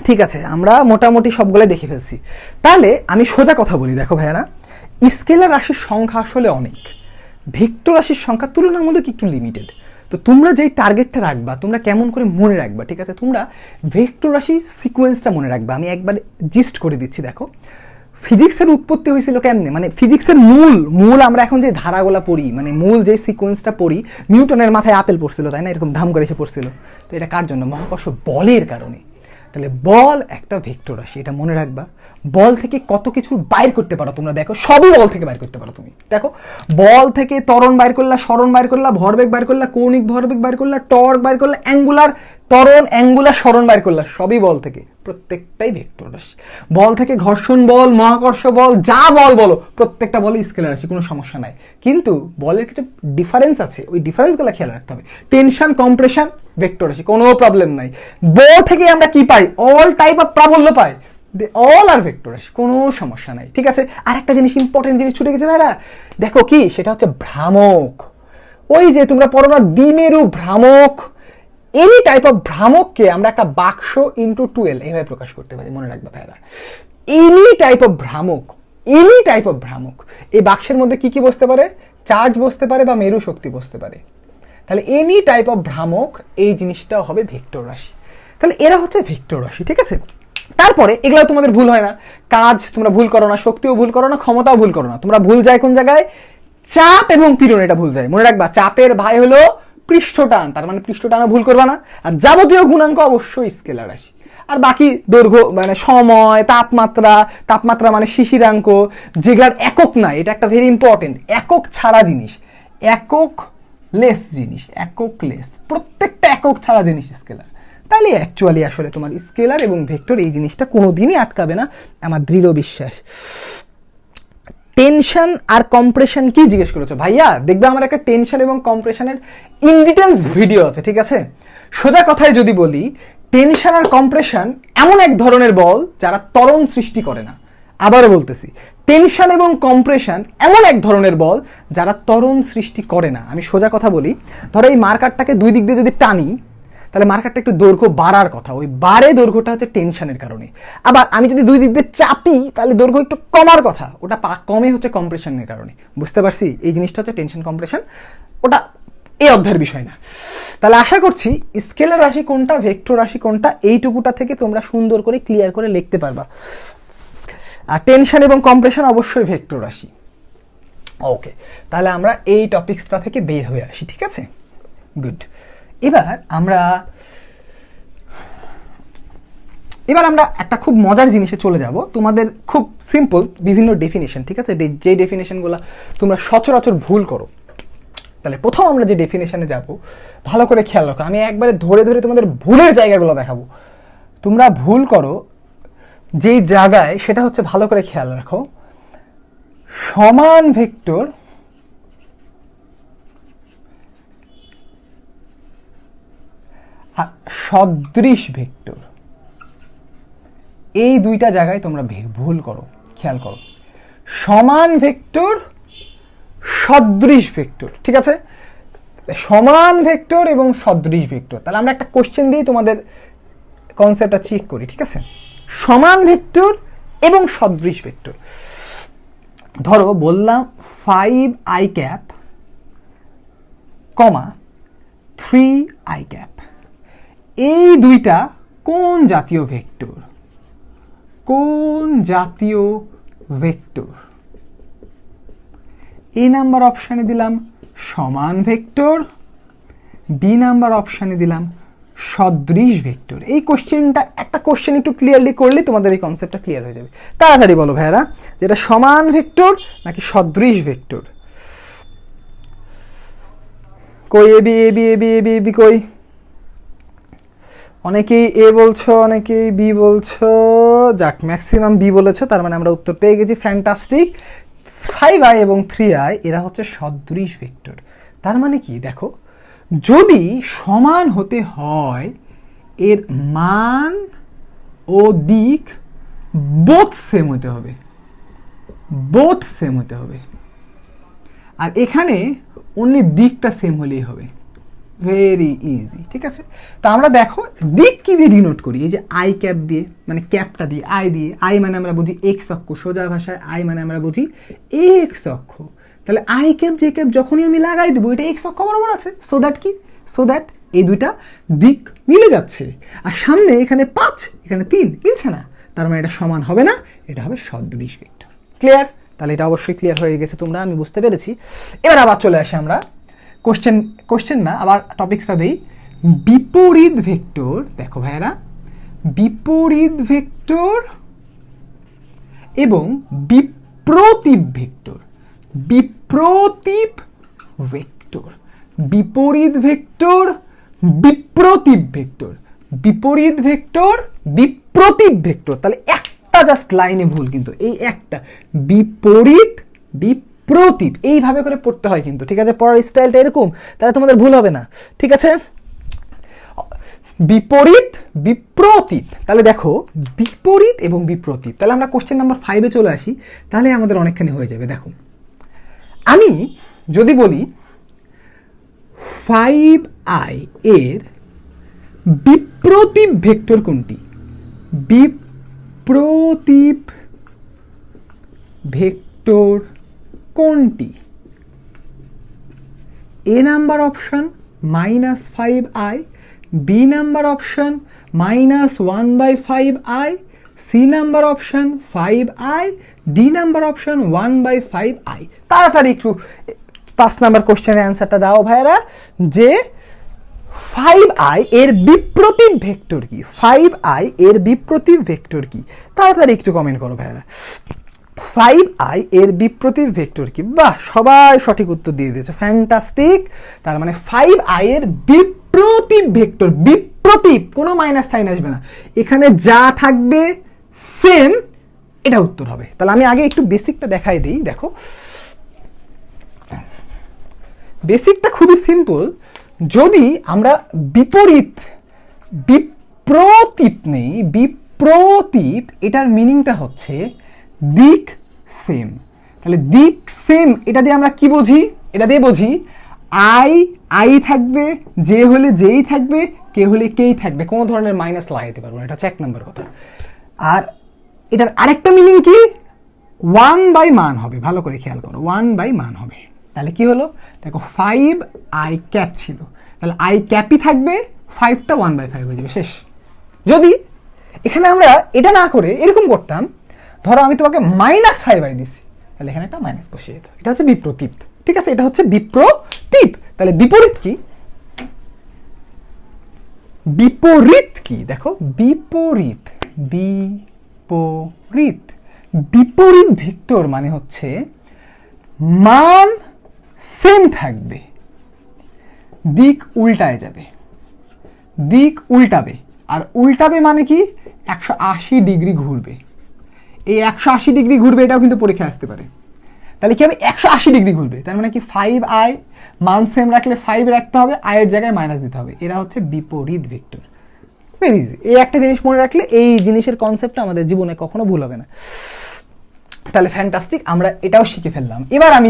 ঠিক আছে, আমরা মোটামুটি সবগুলো দেখে ফেলছি। তাহলে আমি সোজা কথা বলি, দেখো ভাইয়ারা, স্কেলার রাশির সংখ্যা আসলে অনেক, ভেক্টর রাশির সংখ্যা তুলনামূলক একটু লিমিটেড। তো তোমরা যেই টার্গেটটা রাখবা, তোমরা কেমন করে মনে রাখবা, ঠিক আছে? তোমরা ভেক্টর রাশির সিকোয়েন্সটা মনে রাখবা। আমি একবার জিস্ট করে দিচ্ছি। দেখো, ফিজিক্সের উৎপত্তি হয়েছিল কেমনে, মানে ফিজিক্সের মূল আমরা এখন যে ধারাগুলা পড়ি, মানে মূল যে সিকোয়েন্সটা পড়ি, নিউটনের মাথায় আপেল পড়ছিল, তাই না? এরকম ধাম করে এসে পড়ছিল। তো এটা কার জন্য? মহাকর্ষ বলের কারণে। তাহলে বল একটা ভেক্টর রাশি, এটা মনে রাখবা। বল থেকে কত কিছু বাইর করতে পারো তোমরা, দেখো সবই বল থেকে বাইর করতে পারো তুমি। দেখো, বল থেকে ত্বরণ বাইর করলা, সরণ বাইর করলা, ভরবেগ বাইর করলা, কৌণিক ভরবেগ বাইর করলা, টর্ক বাইর করলা, অ্যাঙ্গুলার ত্বরণ, অ্যাঙ্গুলার সরণ বাইর করলা, সবই বল থেকে, প্রত্যেকটাই ভেক্টর রাশি। বল থেকে ঘর্ষণ বল, মহাকর্ষ বল, যা বল বলো, প্রত্যেকটা বলই স্কেলার রাশি, কোনো সমস্যা নাই। কিন্তু বলের কিছু ডিফারেন্স আছে, ওই ডিফারেন্সগুলো খেয়াল রাখতে হবে। টেনশন, কম্প্রেশন, ভেক্টর রাশি, কোনো প্রবলেম নাই। বল থেকে আমরা কি পাই? অল টাইপ অফ প্রাবল্য পাই, অল আর ভেক্টর রাশি, কোনো সমস্যা নাই, ঠিক আছে? আর একটা জিনিস, ইম্পর্টেন্ট জিনিস ছুটে গেছে ভাইরা, দেখো কি, সেটা হচ্ছে ভ্রামক। ওই যে তোমরা পড়ো না দ্বিমেরু ভ্রামক, এনি টাইপ অফ ভ্রামককে আমরা একটা বাক্স ইন্টু 12 এইভাবে প্রকাশ করতে পারি, মনে রাখবা ভাইরা। এনি টাইপ অফ ভ্রামক, এই বাক্সের মধ্যে কি কি বসতে পারে? চার্জ বসতে পারে বা মেরু শক্তি বসতে পারে। তাহলে এনি টাইপ অফ ভ্রামক, এই জিনিসটা হবে ভেক্টর রাশি। তাহলে এরা হচ্ছে ভেক্টর রাশি, ঠিক আছে? তারপরে এগুলো তোমাদের ভুল হয় না, কাজ তোমরা ভুল করো না, শক্তিও ভুল করো না, ক্ষমতাও ভুল করো না। তোমরা ভুল যায় কোন জায়গায়? চাপ এবং পীড়ন, এটা ভুল যায়, মনে রাখবা। চাপের ভাই হলো পৃষ্ঠটান, তার মানে পৃষ্ঠটানও ভুল করবা না। আর যাবতীয় গুণাঙ্ক অবশ্যই স্কেলার রাশি। আর বাকি দৈর্ঘ্য মানে সময়, তাপমাত্রা মানে শিশিরাঙ্ক, যেগুলার একক নাই, এটা একটা ভেরি ইম্পর্টেন্ট, একক ছাড়া জিনিস, একক লেস, প্রত্যেকটা একক ছাড়া জিনিস স্কেলার। তাহলে অ্যাকচুয়ালি আসলে তোমার স্কেলার এবং ভেক্টর এই জিনিসটা কোনোদিনই আটকাবে না, আমার দৃঢ় বিশ্বাস। টেনশন আর কম্প্রেশন কি জিজ্ঞেস করেছো ভাইয়া? দেখবে আমার একটা টেনশন এবং কম্প্রেশনের ইন ডিটেলস ভিডিও আছে, ঠিক আছে? সোজা কথায় যদি বলি, টেনশন আর কম্প্রেশন এমন এক ধরনের বল যারা ত্বরণ সৃষ্টি করে না। আবারও বলতেছি, টেনশন এবং কম্প্রেশন এমন এক ধরনের বল যারা ত্বরণ সৃষ্টি করে না। আমি সোজা কথা বলি, ধরো এই মার্কারটাকে দুই দিক দিয়ে যদি টানি, তাহলে মার্কারটা একটু দৈর্ঘ্য বাড়ার কথা, ওই বাড়ে দৈর্ঘ্যটা হচ্ছে টেনশনের কারণে। আবার আমি যদি দুই দিক দিয়ে চাপি, তাহলে দৈর্ঘ্য একটু কমার কথা, ওটা কমে হচ্ছে কম্প্রেশনের কারণে। বুঝতে পারছি? এই জিনিসটা হচ্ছে টেনশন কম্প্রেশন, ওটা এই অধ্যায়ের বিষয় না। তাহলে আশা করছি স্কেলার রাশি কোনটা, ভেক্টর রাশি কোনটা, এইটুকুটা থেকে তোমরা সুন্দর করে ক্লিয়ার করে লিখতে পারবা। আর টেনশন এবং কম্প্রেশন অবশ্যই ভেক্টর রাশি। ওকে, তাহলে আমরা এই টপিকসটা থেকে বের হয়ে আসি, ঠিক আছে? গুড। এবার আমরা একটা খুব মজার জিনিসে চলে যাব। তোমাদের খুব সিম্পল বিভিন্ন ডেফিনেশন, ঠিক আছে? যে ডেফিনেশনগুলো তোমরা সচরাচর ভুল করো, তাহলে প্রথম আমরা যে ডেফিনেশনে যাব, ভালো করে খেয়াল রাখো, আমি একবারে ধরে ধরে তোমাদের ভুলের জায়গাগুলো দেখাবো। তোমরা ভুল করো যেই জায়গায়, সেটা হচ্ছে ভালো করে খেয়াল রাখো, সমান ভেক্টর আর সদৃশ ভেক্টর, এই দুইটা জায়গায় তোমরা ভুল করো। খেয়াল করো, সমান ভেক্টর, সদৃশ ভেক্টর, ঠিক আছে? সমান ভেক্টর এবং সদৃশ ভেক্টর। তাহলে আমরা একটা কোশ্চেন দিয়ে তোমাদের কনসেপ্টটা চেক করি, ঠিক আছে? সমান ভেক্টর এবং সদৃশ ভেক্টর, ধরো বললাম 5i ক্যাপ, 3i ক্যাপ, এই দুইটা কোন জাতীয় ভেক্টর? কোন জাতীয় ভেক্টর? এ নাম্বার অপশানে দিলাম সমান ভেক্টর, বি নাম্বার অপশানে দিলাম সদৃশ ভেক্টর। এই কোশ্চেনটা, একটা কোশ্চেন একটু ক্লিয়ারলি করলে তোমাদের এই কনসেপ্টটা ক্লিয়ার হয়ে যাবে। তাড়াতাড়ি বলো ভাইয়ারা, যেটা সমান ভেক্টর নাকি সদৃশ ভেক্টর? কই AB AB AB AB AB কই? অনেকেই এ বলছো, অনেকেই বি বলছো। যাক, ম্যাক্সিমাম বি বলেছো, তার মানে আমরা উত্তর পেয়ে গেছি। ফ্যান্টাস্টিক। 5i এবং 3i এরা হচ্ছে সদৃশ ভেক্টর। তার মানে কি দেখো, যদি সমান হতে হয় এর মান ও দিক বোথ সেম হতে হবে, বোথ সেম হতে হবে। আর এখানে অনলি দিকটা সেম হলেই হবে। ভেরি ইজি, ঠিক আছে? তা আমরা দেখো দিক কি দিয়ে ডিনোট করি? এই যে আই ক্যাপ দিয়ে, মানে ক্যাপটা দিয়ে, আই দিয়ে। আই মানে আমরা বুঝি এক্স অক্ষ, সোজা ভাষায় আই মানে আমরা বুঝি এক্স অক্ষ। তাহলে আই ক্যাপ যে ক্যাপ যখনই আমি লাগাই দেবো, এটা এক্স অক্ষ বরাবর আছে। সো দ্যাট কি, সো দ্যাট এই দুইটা দিক মিলে যাচ্ছে। আর সামনে এখানে 5, এখানে 3, মিলছে না, তার মানে এটা সমান হবে না, এটা হবে সদৃশ ভেক্টর। ক্লিয়ার? তাহলে এটা অবশ্যই ক্লিয়ার হয়ে গেছে তোমরা, আমি বুঝতে পেরেছি। এবার আবার চলে আসি আমরা কোশ্চেন না, আবার টপিকসটা দেই। বিপরীত ভেক্টর, দেখো ভাইয়ারা, বিপরীত ভেক্টর এবং বিপ্রতীপ ভেক্টর, বিপ্রতীপ ভেক্টর, বিপরীত ভেক্টর, বিপ্রতীপ ভেক্টর, বিপরীত ভেক্টর, বিপ্রতীপ ভেক্টর। তাহলে একটা জাস্ট লাইনে ভুল, কিন্তু এই একটা, বিপরীত বিপ্রতীপ, এইভাবে করে পড়তে হয় কিন্তু, ঠিক আছে? পড়ার স্টাইলটা এরকম, তাহলে তোমাদের ভুল হবে না, ঠিক আছে? বিপরীত বিপ্রতীপ। তাহলে দেখো, বিপরীত এবং বিপ্রতীপ। তাহলে আমরা কোশ্চেন নাম্বার 5-এ চলে আসি, তাহলে আমাদের অনেকখানি হয়ে যাবে। দেখো, আমি যদি বলি 5i এর বিপ্রতীপ ভেক্টর কোনটি? বিপ্রতীপ ভেক্টর কোনটি? A number option -5i, B number option -1/5i, C number option 5i, D number option 1/5i। তাড়াতাড়ি একটু 5 নাম্বার কোশ্চেনের অ্যান্সারটা দাও ভাইরা, যে 5i এর বিপ্রতীপ ভেক্টর কি? 5i এর বিপ্রতীপ ভেক্টর কি? তাড়াতাড়ি একটু কমেন্ট করো ভাইরা। 5i এর বিপ্রতীপ ভেক্টর কি? বাহ, সবাই সঠিক উত্তর দিয়ে দিয়েছে, ফ্যান্টাস্টিক। তার মানে 5i এর বিপ্রতীপ ভেক্টর, বিপ্রতীপ, কোনো মাইনাস সাইন আসবে না, এখানে যা থাকবে সেম, এটা উত্তর হবে। তাহলে আমি আগে একটু বেসিকটা দেখাই দিই। দেখো, বেসিকটা খুবই সিম্পল। যদি আমরা বিপরীত বিপ্রতীপ নেই, বিপ্রতীপ, এটার মিনিংটা হচ্ছে দিক সেম। তাহলে দিক সেম, এটা দিয়ে আমরা কি বুঝি? এটা দিয়ে বুঝি আই থাকবে, যে হলে যেই থাকবে, কে হলে কেই থাকবে, কোনো ধরনের মাইনাস লাগাইতে পারবো না, এটা হচ্ছে 1 নম্বর কথা। আর এটার আরেকটা মিনিং কি? 1/, মান হবে, ভালো করে খেয়াল করো, 1/, মান হবে। তাহলে কি হলো? দেখো, 5i ক্যাপ ছিল, তাহলে আই ক্যাপই থাকবে, 5টা 1/5 হয়ে যাবে, শেষ। যদি এখানে আমরা এটা না করে এরকম করতাম, ধরো আমি তোমাকে -5i দিছি, তাহলে এখানে একটা মাইনাস বসিয়ে যেত, এটা হচ্ছে বিপ্রতীপ, ঠিক আছে? এটা হচ্ছে বিপ্রতীপ। তাহলে বিপরীত কি? বিপরীত কি? দেখো, বিপরীত, বিপরীত, বিপরীত ভেক্টর মানে হচ্ছে মান সেম থাকবে, দিক উল্টায় যাবে, দিক উল্টাবে। আর উল্টাবে মানে কি, 180 ডিগ্রি ঘুরবে। এই 180 ডিগ্রি ঘুরবে, এটাও কিন্তু পরীক্ষায় আসতে পারে। তাহলে কি হবে, 180 ডিগ্রি ঘুরবে, তার মানে কি 5i মান সেম রাখলে 5 রাখতে হবে, i এর জায়গায় মাইনাস দিতে হবে। এরা হচ্ছে বিপরীত ভেক্টর। Very easy. এই একটা জিনিস মনে রাখলে এই জিনিসের কনসেপ্টটা আমাদের জীবনে কখনো ভুল হবে না। তাহলে ফ্যান্টাস্টিক, আমরা এটাও শিখে ফেললাম। এবার আমি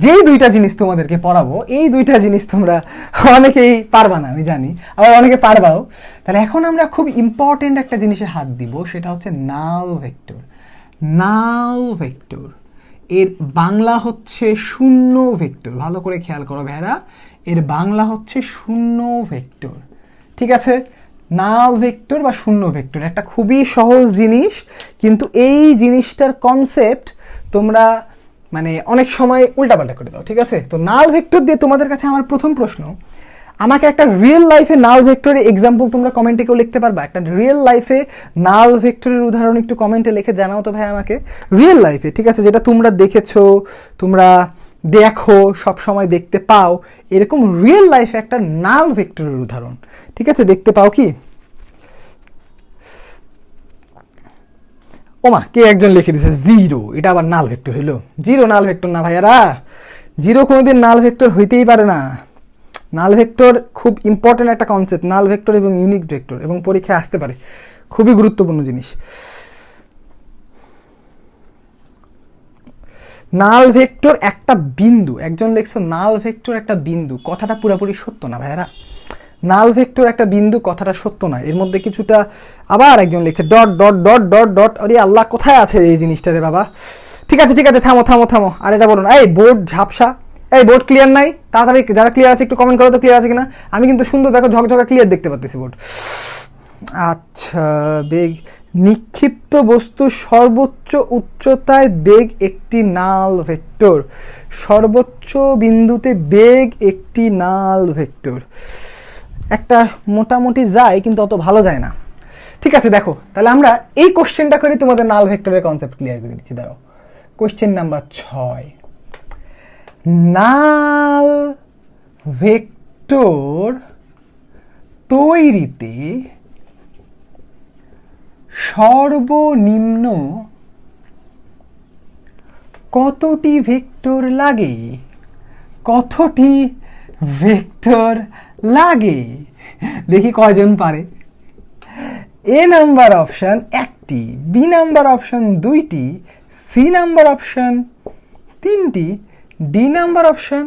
যেই দুইটা জিনিস তোমাদেরকে পড়াবো, এই দুইটা জিনিস তোমরা অনেকেই পারবা না আমি জানি, আবার অনেকে পারবাও। তাহলে এখন আমরা খুব ইম্পর্টেন্ট একটা জিনিসে হাত দিব, সেটা হচ্ছে নাল ভেক্টর। নাল ভেক্টর এর বাংলা হচ্ছে শূন্য ভেক্টর। ভালো করে খেয়াল করো ভেড়া, এর বাংলা হচ্ছে শূন্য ভেক্টর। ঠিক আছে, নাল ভেক্টর বা শূন্য ভেক্টর একটা খুবই সহজ জিনিস, কিন্তু এই জিনিসটার কনসেপ্ট তোমরা মানে অনেক সময় উল্টাপাল্টা করে দাও। ঠিক আছে, তো নাল ভেক্টর দিয়ে তোমাদের কাছে আমার প্রথম প্রশ্ন, আমাকে একটা রিয়েল লাইফে নাল ভেক্টরের এক্সাম্পল তোমরা কমেন্টে কেউ লিখতে পারবা? একটা রিয়েল লাইফে নাল ভেক্টরের উদাহরণ একটু কমেন্টে লিখে জানাও তো ভাই আমাকে। রিয়েল লাইফে, ঠিক আছে, যেটা তোমরা দেখেছো, তোমরা দেখো, সব সময় দেখতে পাও, এরকম রিয়েল লাইফে একটা নাল ভেক্টরের উদাহরণ, ঠিক আছে, দেখতে পাও কি? ওমা, কে একজন লিখে দিয়েছে 0, এটা আবার নাল ভেক্টর হইলো? 0 নাল ভেক্টর না ভাইয়ারা, 0 কোনোদিন নাল ভেক্টর হইতেই পারে না। নাল ভেক্টর খুব ইম্পর্টেন্ট একটা কনসেপ্ট, নাল ভেক্টর এবং ইউনিক ভেক্টর, এবং পরীক্ষায় আসতে পারে, খুবই গুরুত্বপূর্ণ জিনিস। নাল ভেক্টর একটা বিন্দু, একজন লিখছো নাল ভেক্টর একটা বিন্দু, কথাটা পুরোপুরি সত্য না ভাইয়ারা। নাল ভেক্টর একটা বিন্দু কথাটা সত্য না, এর মধ্যে কিছুটা। আবার একজন লিখছে dot dot dot dot dot, আরে আল্লাহ, কোথায় আছে এই জিনিসটা রে বাবা? ঠিক আছে ঠিক আছে, থামো থামো থামো, আর এটা বলো না। এই বোর্ড ঝাপসা, এই বোর্ড ক্লিয়ার নাই, তাড়াতাড়ি যারা ক্লিয়ার আছে একটু কমেন্ট করো তো ক্লিয়ার আছে কিনা। আমি কিন্তু সুন্দর, দেখো, ঝকঝকা ক্লিয়ার দেখতে পাচ্ছি বোর্ড। আচ্ছা, বেগ, নিক্ষিপ্ত বস্তু সর্বোচ্চ উচ্চতায় বেগ একটি নাল ভেক্টর। সর্বোচ্চ বিন্দুতে বেগ একটি নাল ভেক্টর। একটা মোটামুটি যায়, কিন্তু অত ভালো যায় না। ঠিক আছে, দেখো তাহলে আমরা এই কোশ্চেনটা করে তোমাদের নাল ভেক্টরের কনসেপ্ট ক্লিয়ার করে দিচ্ছি। দাঁড়াও, কোশ্চেন নাম্বার 6, নাল ভেক্টর তৈরিতে সর্বনিম্ন কতটি ভেক্টর লাগে? কতটি ভেক্টর লাগে? দেখি কয়জন পারে। এ নাম্বার অপশন 1টি, বি নাম্বার অপশন 2টি, সি নাম্বার অপশন 3টি, ডি নাম্বার অপশন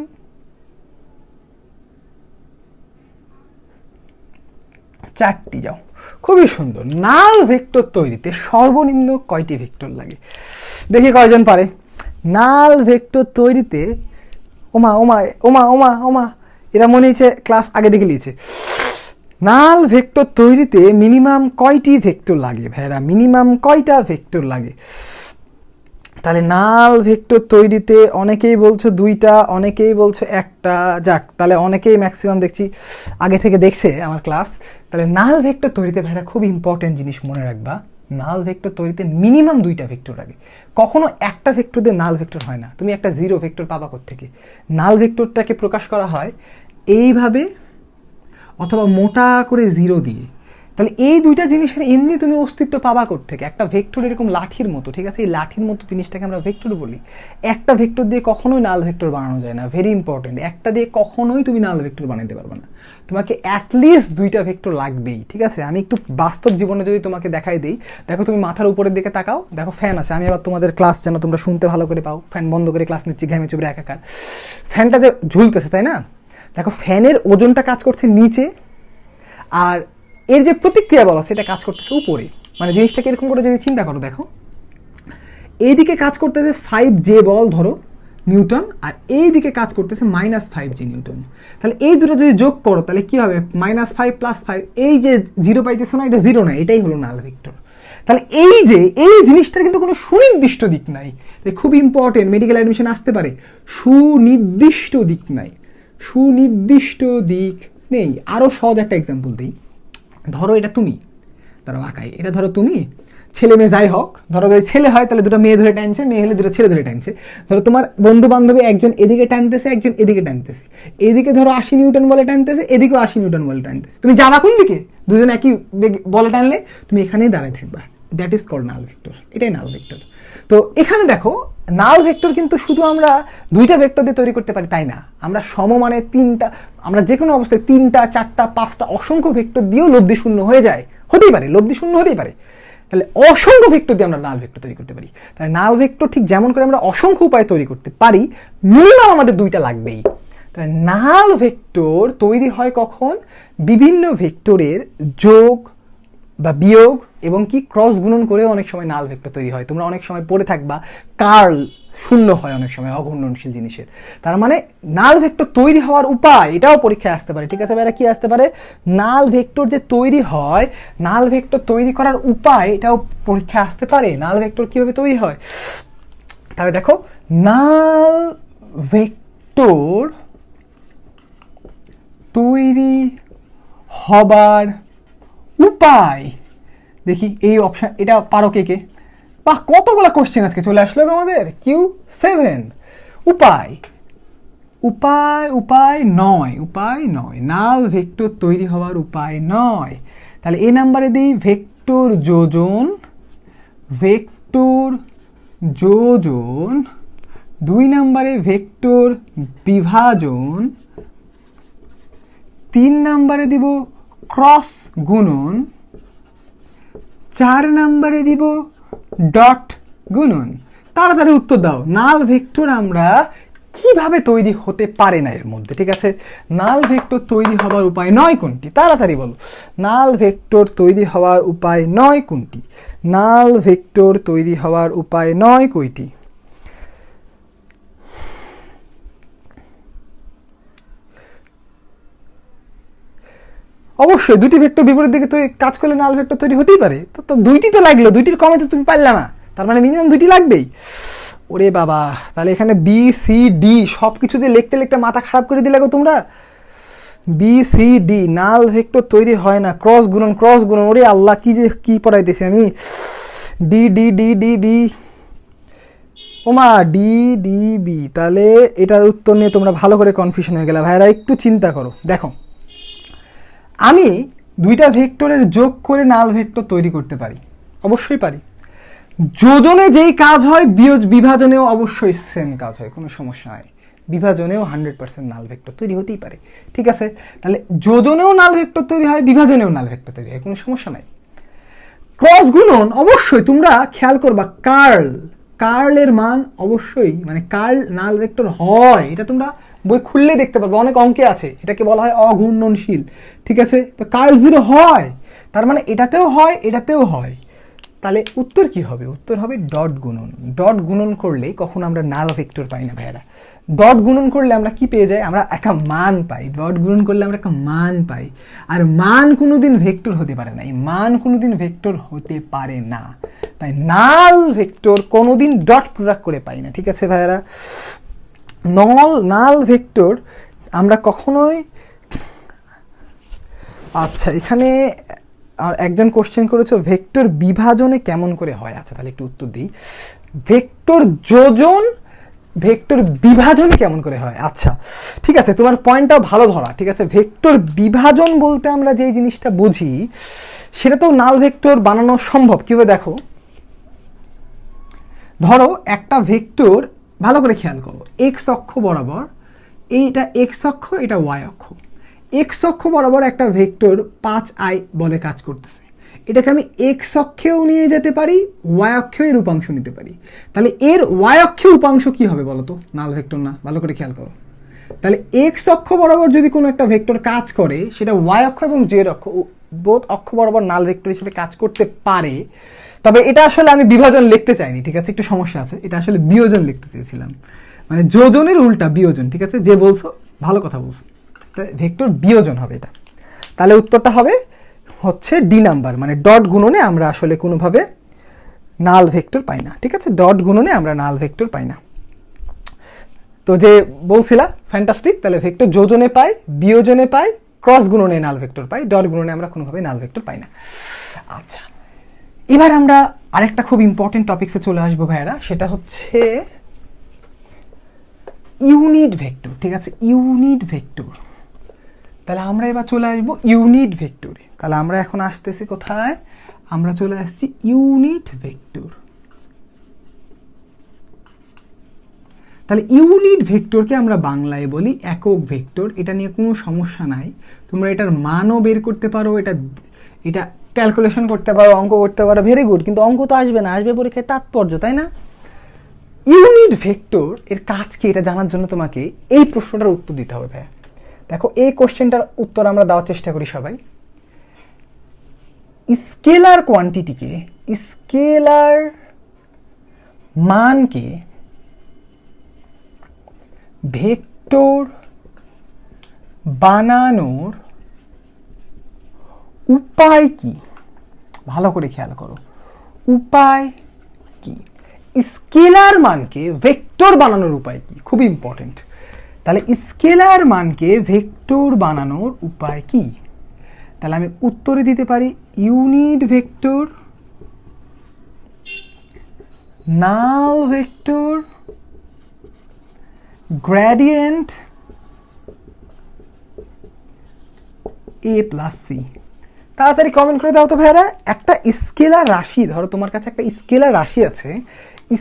4টি। যাও, খুবই সুন্দর। নাল ভেক্টর তৈরিতে সর্বনিম্ন কয়টি ভেক্টর লাগে? দেখি কয়জন পারে। নাল ভেক্টর তৈরিতে, ওমা ওমা ওমা ওমা ওমা, এরা মনে হচ্ছে ক্লাস আগে দেখে নিয়েছে। নাল ভেক্টর তৈরিতে মিনিমাম কয়টি ভেক্টর লাগে ভাইরা? মিনিমাম কয়টা ভেক্টর লাগে? তাহলে নাল ভেক্টর তৈরিতে অনেকেই বলছো 2টা, অনেকেই বলছো 1টা। যাক, তাহলে অনেকেই ম্যাক্সিমাম দেখছি আগে থেকে দেখছে আমার ক্লাস। তাহলে নাল ভেক্টর তৈরিতে ভাইরা খুব ইম্পর্টেন্ট জিনিস মনে রাখবা, নাল ভেক্টর তৈরিতে মিনিমাম 2টা ভেক্টর লাগে। কখনো একটা ভেক্টর দিয়ে নাল ভেক্টর হয় না। তুমি একটা 0 ভেক্টর পাবা কোত্থেকে? নাল ভেক্টরটাকে প্রকাশ করা হয় এইভাবে, অথবা মোটা করে 0 দিয়ে। তাহলে এই দুইটা জিনিসের এমনি তুমি অস্তিত্ব পাবা কোত্থেকে? একটা ভেক্টর এরকম লাঠির মতো, ঠিক আছে, এই লাঠির মতো জিনিসটাকে আমরা ভেক্টর বলি। একটা ভেক্টর দিয়ে কখনোই নাল ভেক্টর বানানো যায় না, ভেরি ইম্পর্টেন্ট। একটা দিয়ে কখনোই তুমি নাল ভেক্টর বানাতে পারবে না, তোমাকে অ্যাটলিস্ট 2টা ভেক্টর লাগবেই। ঠিক আছে, আমি একটু বাস্তব জীবনে যদি তোমাকে দেখাই দিই, দেখো তুমি মাথার উপরের দিকে তাকাও, দেখো ফ্যান আছে। আমি আবার তোমাদের ক্লাস যেন তোমরা শুনতে ভালো করে পাও, ফ্যান বন্ধ করে ক্লাস নিচ্ছি, ঘামে চুপড়ে একাকার। ফ্যানটা যে ঝুলতেছে, তাই না? দেখো ফ্যানের ওজনটা কাজ করছে নিচে, আর এর যে প্রতিক্রিয়া বল সেটা কাজ করতেছে উপরে। মানে জিনিসটাকে এরকম করে যদি চিন্তা করো, দেখো এইদিকে কাজ করতেছে 5J বল ধরো নিউটন, আর এই দিকে কাজ করতেছে -5J নিউটন। তাহলে এই দুটো যদি যোগ করো তাহলে কি হবে? -5 + 5। এই যে 0 পাইতেছো না, এটা 0 না, এটাই হলো নাল ভেক্টর। তাহলে এই জিনিসটার কিন্তু কোনো সুনির্দিষ্ট দিক নাই। খুব ইম্পর্টেন্ট, মেডিকেল অ্যাডমিশন আসতে পারে। সুনির্দিষ্ট দিক নাই, সুনির্দিষ্ট দিক নেই। আরও সহজ একটা এক্সাম্পল দিই। ধরো এটা তুমি, ধরো আঁকাই, এটা ধরো তুমি ছেলে মেয়ে যাই হোক, ধরো যদি ছেলে হয় তাহলে দুটো মেয়ে ধরে টানছে, মেয়ে হলে দুটো ছেলে ধরে টানছে। ধরো তোমার বন্ধু বান্ধবী একজন এদিকে টানতেছে, একজন এদিকে টানতেছে, এদিকে ধরো 80 নিউটন বলে টানতেছে, এদিকেও 80 নিউটন বলে টানতেছে, তুমি যাবা কোন দিকে? দুজন একই বলে টানলে তুমি এখানেই দাঁড়ায় থাকবা। That is called null vector, এটাই নাল ভেক্টর। তো এখানে দেখো নাল ভেক্টর কিন্তু শুধু আমরা দুইটা ভেক্টর দিয়ে তৈরি করতে পারি তাই না, আমরা সমমানে তিনটা, আমরা যে কোনো অবস্থায় 3টা 4টা 5টা অসংখ্য ভেক্টর দিয়েও লব্ধি শূন্য হয়ে যায়, হতেই পারে, লব্ধি শূন্য হতেই পারে। তাহলে অসংখ্য ভেক্টর দিয়ে আমরা নাল ভেক্টর তৈরি করতে পারি। তাহলে নাল ভেক্টর ঠিক যেমন করে আমরা অসংখ্য উপায়ে তৈরি করতে পারি, মিনিমাম আমাদের দুইটা লাগবেই। তাহলে নাল ভেক্টর তৈরি হয় কখন? বিভিন্ন ভেক্টরের যোগ বা বিয়োগ এবং কি ক্রস গুণন করে অনেক সময় নাল ভেক্টর তৈরি হয়। তোমরা অনেক সময় পড়ে থাকবা কার্ল শূন্য হয় অনেক সময় অঘূর্ণনশীল জিনিসের। তার মানে নাল ভেক্টর তৈরি হওয়ার উপায় এটাও পরীক্ষায় আসতে পারে, ঠিক আছে ভাইরা? কি আসতে পারে? নাল ভেক্টর যে তৈরি হয়, নাল ভেক্টর তৈরি করার উপায় এটাও পরীক্ষায় আসতে পারে। নাল ভেক্টর কিভাবে তৈরি হয়? তাহলে দেখো নাল ভেক্টর তৈরি হবার উপায় দেখি, এই অপশন এটা পারো কে কে? বাহ, কতগুলো কোশ্চেন আজকে চলে আসলো আমাদের। Q7 উপায়, উপায় উপায় 9, উপায় 9 নাল ভেক্টর তৈরি হওয়ার উপায় 9। তাহলে এই নাম্বারে দিই ভেক্টর যোজন, ভেক্টর যোজন। 2 নাম্বারে ভেক্টর বিভাজন। 3 নাম্বারে দিব ক্রস গুণন। 4 নাম্বারে দিব ডট গুণন। তাড়াতাড়ি উত্তর দাও, নাল ভেক্টর আমরা কিভাবে তৈরি হতে পারে না এর মধ্যে, ঠিক আছে? নাল ভেক্টর তৈরি হওয়ার উপায় 9 কোনটি? তাড়াতাড়ি বলো, নাল ভেক্টর তৈরি হওয়ার উপায় 9 কোনটি? নাল ভেক্টর তৈরি হওয়ার উপায় 9 কয়টি? অবশ্যই দুটি ভেক্টর বিপরীত দিকে কাজ করলে নাল ভেক্টর তৈরি হতেই পারে। তো দুইটি তো লাগলো, দুইটির কমে তো তুমি পারলা না, তার মানে মিনিমাম দুইটি লাগবেই। ওরে বাবা, তাহলে এখানে বি সি ডি সব কিছু যে লিখতে লিখতে মাথা খারাপ করে দিলে গো তোমরা। বি সি ডি নাল ভেক্টর তৈরি হয় না, ক্রস গুণন, ক্রস গুণন। ওরে আল্লাহ, কি যে কি পড়াইতেছি আমি। D D D D B, ওমা ডি ডি বি। তাহলে এটার উত্তর নিয়ে তোমরা ভালো করে কনফিউশন হয়ে গেলে। ভাইরা একটু চিন্তা করো, দেখো আমি দুইটা ভেক্টরের যোগ করে নাল ভেক্টর তৈরি করতে পারি, অবশ্যই পারি। যোজনে যেই কাজ হয় বিভাজনেও অবশ্যই সেম কাজ হয়, কোনো সমস্যা নাই। বিভাজনেও 100% নাল ভেক্টর তৈরি হতেই পারে, ঠিক আছে? তাহলে যোজনেও নাল ভেক্টর তৈরি হয়, বিভাজনেও নাল ভেক্টর তৈরি হয়, কোনো সমস্যা নাই। ক্রস গুণন অবশ্যই তোমরা খেয়াল করবা, কার্লের মান অবশ্যই, মানে কার্ল নাল ভেক্টর হয়, এটা তোমরা বই খুললে দেখতে পারবে, অনেক অঙ্কে আছে, এটাকে বলা হয় অঘূর্ণনশীল, ঠিক আছে? তো কার্ল 0 হয়, তার মানে এটাতেও হয়, এটাতেও হয়। তাহলে উত্তর কি হবে? উত্তর হবে ডট গুণন। ডট গুণন করলে কখন আমরা নাল ভেক্টর পাই না ভাইয়ারা। ডট গুণন করলে আমরা কি পেয়ে যাই? আমরা একটা মান পাই। ডট গুণন করলে আমরা একটা মান পাই, আর মান কোনোদিন ভেক্টর হতে পারে না, এই মান কোনোদিন ভেক্টর হতে পারে না। তাই নাল ভেক্টর কোনোদিন ডট প্রোডাক্ট করে পাই না, ঠিক আছে ভাইয়ারা? নাল ভেক্টর আমরা কখনোই, আচ্ছা এখানে আর একজন কোশ্চেন করেছো ভেক্টর বিভাজনে কেমন করে হয়। আচ্ছা তাহলে একটু উত্তর দিই, ভেক্টর যোজন ভেক্টর বিভাজন কেমন করে হয়। আচ্ছা ঠিক আছে, তোমার পয়েন্টটাও ভালো ধরা, ঠিক আছে? ভেক্টর বিভাজন বলতে আমরা যেই জিনিসটা বুঝি সেটা তো নাল ভেক্টর বানানো সম্ভব। কিভাবে দেখো, ধরো একটা ভেক্টর, ভালো করে খেয়াল করো, এক্স অক্ষ বরাবর, এইটা এক্স অক্ষ, এটা ওয়াই অক্ষ। এক্স অক্ষ বরাবর একটা ভেক্টর 5i বলে কাজ করতেছে, এটাকে আমি এক্স অক্ষেও নিয়ে যেতে পারি, ওয়াই অক্ষেও এর উপাংশ নিতে পারি। তাহলে এর ওয়াই অক্ষে উপাংশ কি হবে বলো তো? নাল ভেক্টর না? ভালো করে খেয়াল করো। তাহলে এক্স অক্ষ বরাবর যদি কোনো একটা ভেক্টর কাজ করে, সেটা ওয়াই অক্ষ এবং জেড অক্ষ বোথ অক্ষ বরাবর নাল ভেক্টর হিসেবে কাজ করতে পারে। তবে এটা আসলে আমি বিভাজন লিখতে চাইনি, ঠিক আছে? একটু সমস্যা আছে, এটা আসলে বিয়োজন লিখতে চেয়েছিলাম, মানে যোজনের উল্টা বিয়োজন, ঠিক আছে? যে বলছো ভালো কথা বলছো, ভেক্টর বিয়োজন হবে এটা। তাহলে উত্তরটা হবে হচ্ছে ডি নাম্বার, মানে ডট গুণনে আমরা আসলে কোনোভাবে নাল ভেক্টর পাই না, ঠিক আছে? ডট গুণনে আমরা নাল ভেক্টর পাই না। তো যে বলছিলা ফ্যান্টাস্টিক, তাহলে ভেক্টর যোজনে পাই, বিয়োজনে পাই, ক্রস গুণনে নাল ভেক্টর পাই, ডট গুণনে আমরা কোনোভাবে নাল ভেক্টর পাই না। আচ্ছা এবার আমরা আরেকটা খুব ইম্পর্টেন্ট টপিকসে চলে আসবো ভাইয়ারা, সেটা হচ্ছে ইউনিট ভেক্টর। ঠিক আছে, ইউনিট ভেক্টর। তাহলে আমরা এবার চলে আসবো ইউনিট ভেক্টরে। তাহলে আমরা এখন আসতেছি কোথায়, আমরা চলে আসছি ইউনিট ভেক্টর। তাহলে ইউনিট ভেক্টরকে আমরা বাংলায় বলি একক ভেক্টর। এটা নিয়ে কোনো সমস্যা নাই, তোমরা এটার মানও বের করতে পারো, এটা এটা ক্যালকুলেশন করতে পারো, অঙ্ক করতে পারো, ভেরি গুড। কিন্তু অঙ্ক তো আসবে না, আসবে পরীক্ষায় তাৎপর্য, তাই না? ইউনিট ভেক্টর এর কাজ কি এটা জানার জন্য তোমাকে এই প্রশ্নটার উত্তর দিতে হবে ভাইয়া। দেখো, এই কোশ্চেনটার উত্তর আমরা দেওয়ার চেষ্টা করি সবাই। স্কেলার কোয়ান্টিটিকে, স্কেলার মানকে ভেক্টর বানানোর উপায় কি? ভালো করে খেয়াল করো, উপায় কি? স্কেলার মানকে ভেক্টর বানানোর উপায় কি? খুব ইম্পর্টেন্ট। তাহলে স্কেলার মানকে ভেক্টর বানানোর উপায় কি? তাহলে আমি উত্তরে দিতে পারি unit vector, null vector, gradient a plus C. তাড়াতাড়ি কমেন্ট করে দাও তো ভাইরা। একটা স্কেলার রাশি, ধরো তোমার কাছে একটা স্কেলার রাশি আছে,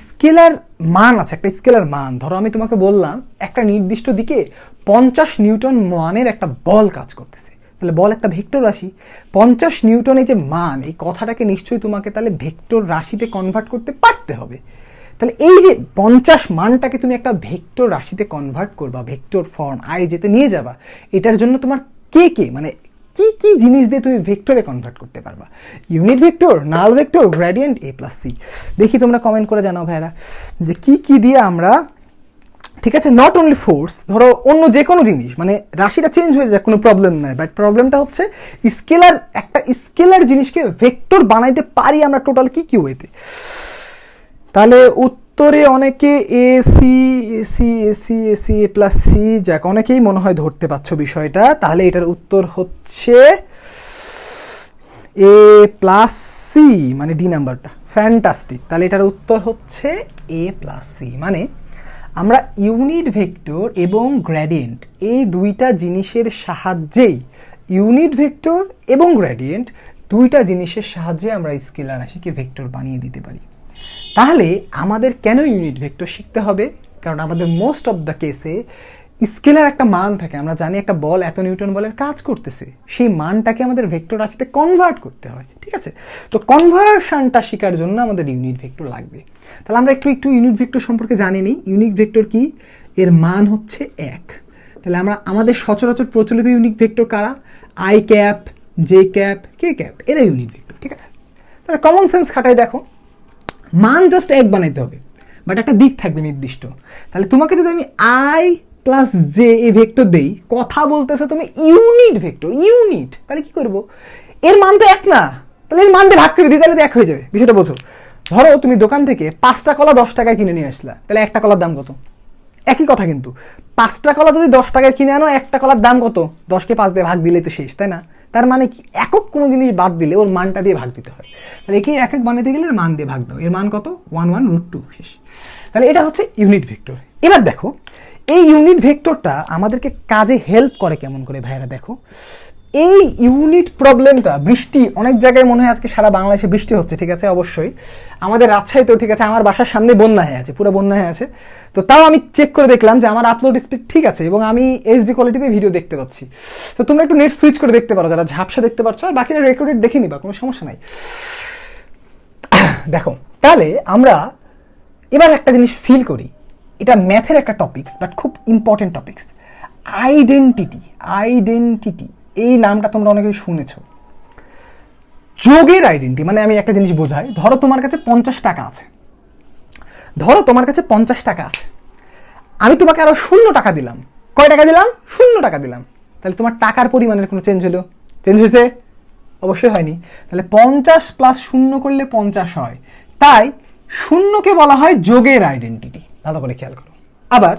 স্কেলার মান আছে, একটা স্কেলার মান। ধরো আমি তোমাকে বললাম একটা নির্দিষ্ট দিকে 50 নিউটন মানের একটা বল কাজ করতেছে, তাহলে বল একটা ভেক্টর রাশি। 50 নিউটন এই যে মান, এই কথাটাকে নিশ্চয়ই তোমাকে তাহলে ভেক্টর রাশিতে কনভার্ট করতে পারতে হবে। তাহলে এই যে 50 মানটাকে তুমি একটা ভেক্টর রাশিতে কনভার্ট করবা, ভেক্টর ফর্ম আই যেতে নিয়ে যাবা, এটার জন্য তোমার কে মানে কি কি জিনিস দিয়ে তুমি ভেক্টরে কনভার্ট করতে পারবা? Unit vector, null vector, gradient a plus C. দেখি তোমরা কমেন্ট করে জানাও ভাইরা যে কি কি দিয়ে আমরা, ঠিক আছে, নট অনলি ফোর্স, ধরো অন্য যে কোনো জিনিস, মানে রাশিটা চেঞ্জ হয়ে যায়, কোনো প্রবলেম নাই, বাট প্রবলেমটা হচ্ছে স্কেলার, একটা স্কেলার জিনিসকে ভেক্টর বানাইতে পারি আমরা টোটাল কি কি ওয়েতে। তাহলে উত্তরে অনেকে A C AC AC AC A plus C, যাক অনেকেই মনে হয় ধরতে পারছো বিষয়টা। তাহলে এটার উত্তর হচ্ছে এ প্লাস সি, মানে ডি নাম্বারটা। ফ্যান্টাস্টিক। তাহলে এটার উত্তর হচ্ছে এ প্লাস সি। মানে আমরা ইউনিট ভেক্টর এবং গ্রেডিয়েন্ট এই দুইটা জিনিসের সাহায্যেই, ইউনিট ভেক্টর এবং গ্রেডিয়েন্ট দুইটা জিনিসের সাহায্যে আমরা স্কেলার রাশিকে ভেক্টর বানিয়ে দিতে পারি। তাহলে আমাদের কেন ইউনিট ভেক্টর শিখতে হবে? কারণ আমাদের মোস্ট অফ দ্য কেসে স্কেলার একটা মান থাকে, আমরা জানি একটা বল এত নিউটন বলের কাজ করতেছে, সেই মানটাকে আমাদের ভেক্টর রাশিতে কনভার্ট করতে হয়। ঠিক আছে, তো কনভার্সনটা শেখার জন্য আমাদের ইউনিট ভেক্টর লাগবে। তাহলে আমরা একটু ইউনিট ভেক্টর সম্পর্কে জানি নিই। ইউনিট ভেক্টর কি? এর মান হচ্ছে 1। তাহলে আমরা আমাদের সচরাচর প্রচলিত ইউনিট ভেক্টর কারা? I cap, J cap, K cap, এরা ইউনিট ভেক্টর। ঠিক আছে, তাহলে কমন সেন্স খাটাই দেখো, মান জাস্ট 1 বানাইতে হবে, বাট একটা দিক থাকবে নির্দিষ্ট। তাহলে তোমাকে যদি আমি আই প্লাস জে এই ভেক্টর দেই, কথা বলতেছো তুমি ইউনিট ভেক্টর, ইউনিট। তাহলে কি করবো? এর মান তো 1 না, তাহলে এর মান দিয়ে ভাগ করে দিই, তাহলে 1 হয়ে যাবে। বিষয়টা বোঝো। ধরো তুমি দোকান থেকে 5টা কলা 10 টাকায় কিনে নিয়ে আসলা, তাহলে একটা কলার দাম কত? একই কথা, কিন্তু 5টা কলা যদি 10 টাকায় কিনে আনো, একটা কলার দাম কত? 10কে 5 দিয়ে ভাগ দিলেই তো শেষ, তাই না? তার মানে কি, একক কোনো জিনিস বাদ দিলে ওর মানটা দিয়ে ভাগ দিতে হয়। তাহলে একে একক বানাতে গেলে এর মান দিয়ে ভাগ দাও, এর মান কত? 1/√2, শেষ। তাহলে এটা হচ্ছে ইউনিট ভেক্টর। এবার দেখো এই ইউনিট ভেক্টরটা আমাদেরকে কাজে হেল্প করে কেমন করে ভাইরা। দেখো এই ইউনিট প্রবলেমটা, বৃষ্টি অনেক জায়গায় মনে হয় আজকে সারা বাংলাদেশে বৃষ্টি হচ্ছে, ঠিক আছে, অবশ্যই আমাদের রাজশাহীতেও, ঠিক আছে, আমার বাসার সামনে বন্যা হয়ে আছে, পুরো বন্যা হয়ে আছে। তো তাও আমি চেক করে দেখলাম যে আমার আপলোড স্পিড ঠিক আছে এবং আমি এইচডি কোয়ালিটিতে ভিডিও দেখতে পাচ্ছি। তো তোমরা একটু নেট সুইচ করে দেখতে পারো, যারা ঝাপসা দেখতে পারছো, আর বাকিরা রেকর্ডেড দেখে নিবা, কোনো সমস্যা নাই। দেখো তাহলে আমরা এবার একটা জিনিস ফিল করি, এটা ম্যাথের একটা টপিকস, বাট খুব ইম্পর্টেন্ট টপিকস। আইডেন্টিটি, আইডেন্টিটি এই নামটা তোমরা অনেকেই শুনেছো। যোগের আইডেন্টিটি মানে আমি একটা জিনিস বোঝাই। ধরো তোমার কাছে 50 টাকা আছে, ধরো তোমার কাছে 50 টাকা আছে, আমি তোমাকে আরো 0 টাকা দিলাম। কয় টাকা দিলাম? 0 টাকা দিলাম। তাহলে তোমার টাকার পরিমাণের কোনো চেঞ্জ হলো? চেঞ্জ হয়েছে? অবশ্যই হয়নি। তাহলে 50 প্লাস 0 করলে 50 হয়, তাই 0কে বলা হয় যোগের আইডেন্টিটি। ভালো করে খেয়াল করো। আবার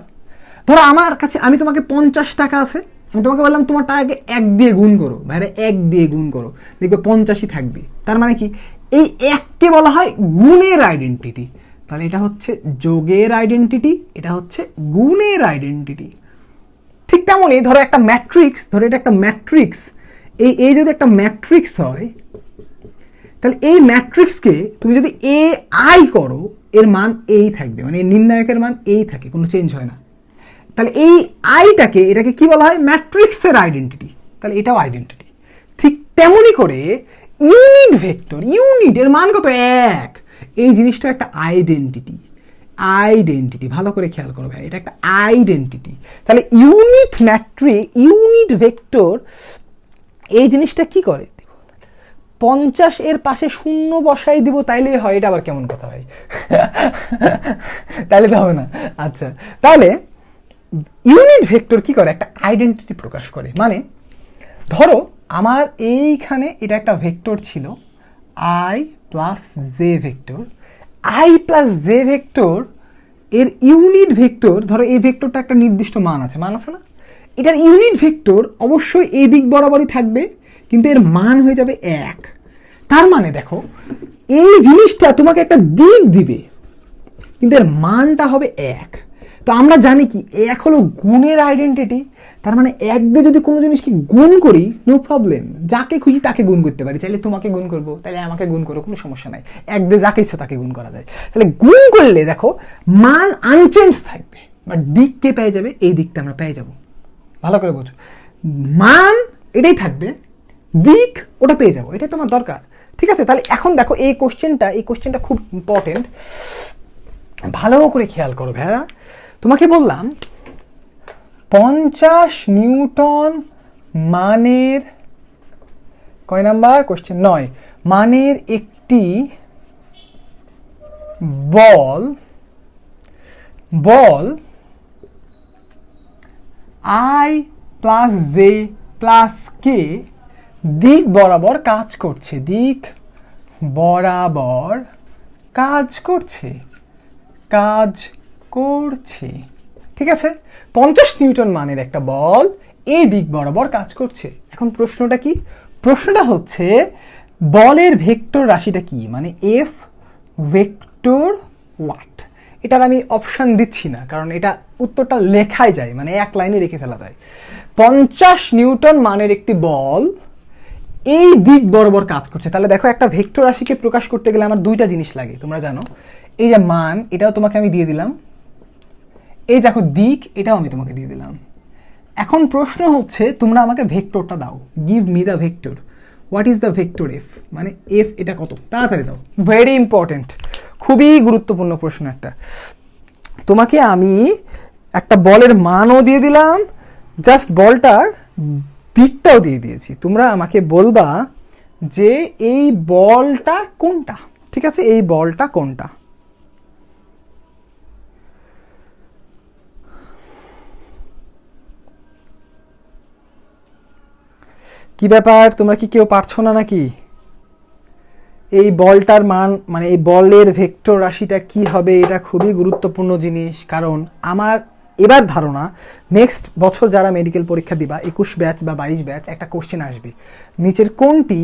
ধরো আমার কাছে, আমি তোমাকে 50 টাকা আছে, আমি তোমাকে বললাম তোমার টাকাকে 1 দিয়ে গুণ করো, ভাইরা 1 দিয়ে গুণ করো, দেখবে 50ই থাকবে। তার মানে কি, এই 1কে বলা হয় গুণের আইডেন্টিটি। তাহলে এটা হচ্ছে যোগের আইডেন্টিটি, এটা হচ্ছে গুণের আইডেন্টিটি। ঠিক তেমনই ধরো একটা ম্যাট্রিক্স, ধরো এটা একটা ম্যাট্রিক্স, এই যদি একটা ম্যাট্রিক্স হয়, তাহলে এই ম্যাট্রিক্সকে তুমি যদি এ আই করো, এর মান এই থাকবে, মানে নির্ণায়কের মান এই থাকে, কোনো চেঞ্জ হয় না। তাহলে এই আইটাকে, এটাকে কি বলা হয়, ম্যাট্রিক্সের আইডেন্টিটি। তাহলে এটাও আইডেন্টিটি। ঠিক তেমনই করে ইউনিট ভেক্টর, ইউনিটের মান কত, 1, এই জিনিসটা একটা আইডেন্টিটি। আইডেন্টিটি ভালো করে খেয়াল করো ভাই, এটা একটা আইডেন্টিটি। তাহলে ইউনিট ম্যাট্রিক্স, ইউনিট ভেক্টর এই জিনিসটা কি করে, 50 এর পাশে 0 বসাই দিব তাইলেই হয়, এটা আবার কেমন কথা ভাই? তাইলে তো হবে না। আচ্ছা, তাহলে ইউনিট ভেক্টর কি করে, একটা আইডেন্টিটি প্রকাশ করে। মানে ধরো আমার এইখানে এটা একটা ভেক্টর ছিল, I plus J vector. I plus J vector এর ইউনিট ভেক্টর, ধরো এই ভেক্টরটা একটা নির্দিষ্ট মান আছে না, এটার ইউনিট ভেক্টর অবশ্যই এই দিক বরাবরই থাকবে, কিন্তু এর মান হয়ে যাবে 1। তার মানে দেখো, এই জিনিসটা তোমাকে একটা দিক দিবে, কিন্তু এর মানটা হবে 1। তো আমরা জানি কি 1 হলো গুণের আইডেন্টিটি। তার মানে 1 দিয়ে যদি কোনো জিনিসকে গুণ করি, নো প্রবলেম, যাকে খুশি তাকে গুণ করতে পারি। চাইলে তোমাকে গুণ করবো, তাহলে আমাকে গুণ করো, কোনো সমস্যা নাই। 1 দিয়ে যাকে ইচ্ছা তাকে গুণ করা যায়। তাহলে গুণ করলে দেখো মান আনচেঞ্জ থাকবে, বাট দিক কে পেয়ে যাবে, এই দিকটা আমরা পেয়ে যাব। ভালো করে বোঝো, মান এটাই থাকবে, দিক ওটা পেয়ে যাবো, এটাই তোমার দরকার। ঠিক আছে, তাহলে এখন দেখো এই কোশ্চেনটা খুব ইম্পর্টেন্ট, ভালো করে খেয়াল করো ভাইয়া। তোমাকে বললাম 50 নিউটন মানের, কয় নাম্বার কোশ্চেন, 9, মানের একটি বল আই প্লাস জে প্লাস কে দিক বরাবর কাজ করছে, দিক বরাবর কাজ করছে। ঠিক আছে, 50 নিউটন মানের একটা বল এই দিক বরাবর কাজ করছে। এখন প্রশ্নটা কি, প্রশ্নটা হচ্ছে বলের ভেক্টর রাশিটা কি, মানে এফ ভেক্টর হোয়াট। এটার আমি অপশান দিচ্ছি না, কারণ এটা উত্তরটা লেখাই যায়, মানে এক লাইনে রেখে ফেলা যায়। 50 নিউটন মানের একটি বল এই দিক বরাবর কাজ করছে। তাহলে দেখো, একটা ভেক্টর রাশিকে প্রকাশ করতে গেলে আমার 2টা জিনিস লাগে, তোমরা জানো। এই যে মান, এটাও তোমাকে আমি দিয়ে দিলাম, এই দেখো দিক, এটাও আমি তোমাকে দিয়ে দিলাম। এখন প্রশ্ন হচ্ছে তোমরা আমাকে ভেক্টরটা দাও, give me the vector. What is the vector F, মানে এফ এটা কত, তাড়াতাড়ি দাও। ভেরি ইম্পর্টেন্ট, খুবই গুরুত্বপূর্ণ প্রশ্ন একটা। তোমাকে আমি একটা বলের মানও দিয়ে দিলাম, জাস্ট বলটার দিকটাও দিয়ে দিয়েছি। তোমরা আমাকে বলবা যে এই বলটা কোনটা, ঠিক আছে, এই বলটা কোনটা। কি ব্যাপার, তোমরা কি কেউ পারছো না নাকি? এই বলটার মান, মানে এই বলের ভেক্টর রাশিটা কি হবে, এটা খুবই গুরুত্বপূর্ণ জিনিস। কারণ আমার এবার ধারণা, নেক্সট বছর যারা মেডিকেল পরীক্ষা দিবা, 21 ব্যাচ বা 22 ব্যাচ, একটা কোশ্চেন আসবে, নিচের কোনটি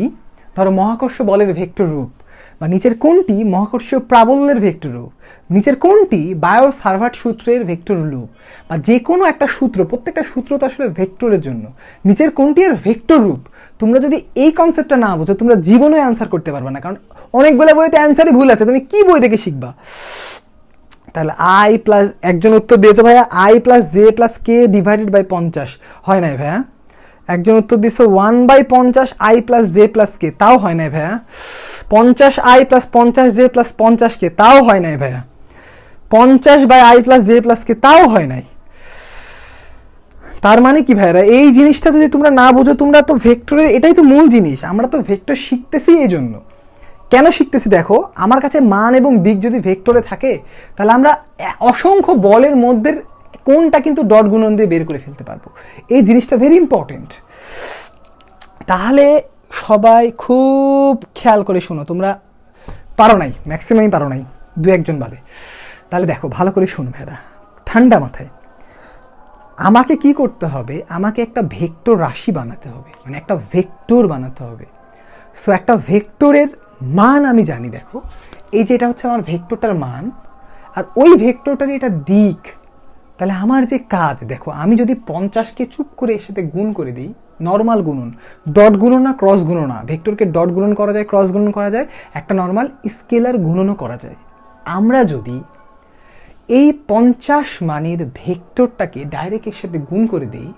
ধরো মহাকর্ষ বলের ভেক্টর রূপ, বা নিচের কোনটি মহাকর্ষীয় প্রাবল্যের ভেক্টর রূপ, নিচের কোনটি বায়ো সার্ভার্ট সূত্রের ভেক্টর রূপ, বা যে কোনো একটা সূত্র, প্রত্যেকটা সূত্র তো আসলে ভেক্টরের জন্য, নিচের কোনটি এর ভেক্টর রূপ। তোমরা যদি এই কনসেপ্টটা না বোঝো, তোমরা জীবনে অ্যান্সার করতে পারবে না, কারণ অনেকগুলো বইতে অ্যান্সারই ভুল আছে, তুমি কি বই থেকে শিখবা। তাহলে আই প্লাস, একজন উত্তর দিয়েছো ভাইয়া i plus j plus k divided by 50, হয় নাই ভাইয়া। একজন উত্তর দিচ্ছ 1/50 i plus j plus k, তাও হয় নাই ভাইয়া। 50 i plus 50 j plus 50 k, তাও হয় নাই ভাইয়া। 50/i plus j plus k, তাও হয় নাই। তার মানে কি ভাইরা, এই জিনিসটা যদি তোমরা না বোঝো, তোমরা তো ভেক্টরের, এটাই তো মূল জিনিস, আমরা তো ভেক্টর শিখতেছি। এই জন্য কেন শিখতেছি দেখো, আমার কাছে মান এবং দিক যদি ভেক্টরে থাকে, তাহলে আমরা অসংখ্য বলের মধ্যে কোনটা কিন্তু ডট গুণন দিয়ে বের করে ফেলতে পারবো। এই জিনিসটা ভেরি ইম্পর্টেন্ট। তাহলে সবাই খুব খেয়াল করে শোনো, তোমরা পারো নাই, ম্যাক্সিমামই পারো নাই, 2-1 জন বাদে। তাহলে দেখো ভালো করে শোনো ভাইরা, ঠান্ডা মাথায়। আমাকে কি করতে হবে, আমাকে একটা ভেক্টর রাশি বানাতে হবে, মানে একটা ভেক্টর বানাতে হবে। সো একটা ভেক্টরের মান আমি জানি, দেখো এই যে এটা হচ্ছে আমার ভেক্টরটার মান, আর ওই ভেক্টরটারই এটা দিক। তাহলে আমার যে কাজ, দেখো আমি যদি 50কে চুপ করে এর সাথে গুণ করে দিই, নর্মাল গুণন, ডট গুণন না ক্রস গুণন না, ভেক্টরকে ডট গুণন করা যায়, ক্রস গুণন করা যায়, একটা নর্মাল স্কেলার গুণনও করা যায়। আমরা যদি এই 50 মানের ভেক্টরটাকে ডাইরেক্ট এর সাথে গুণ করে দিই,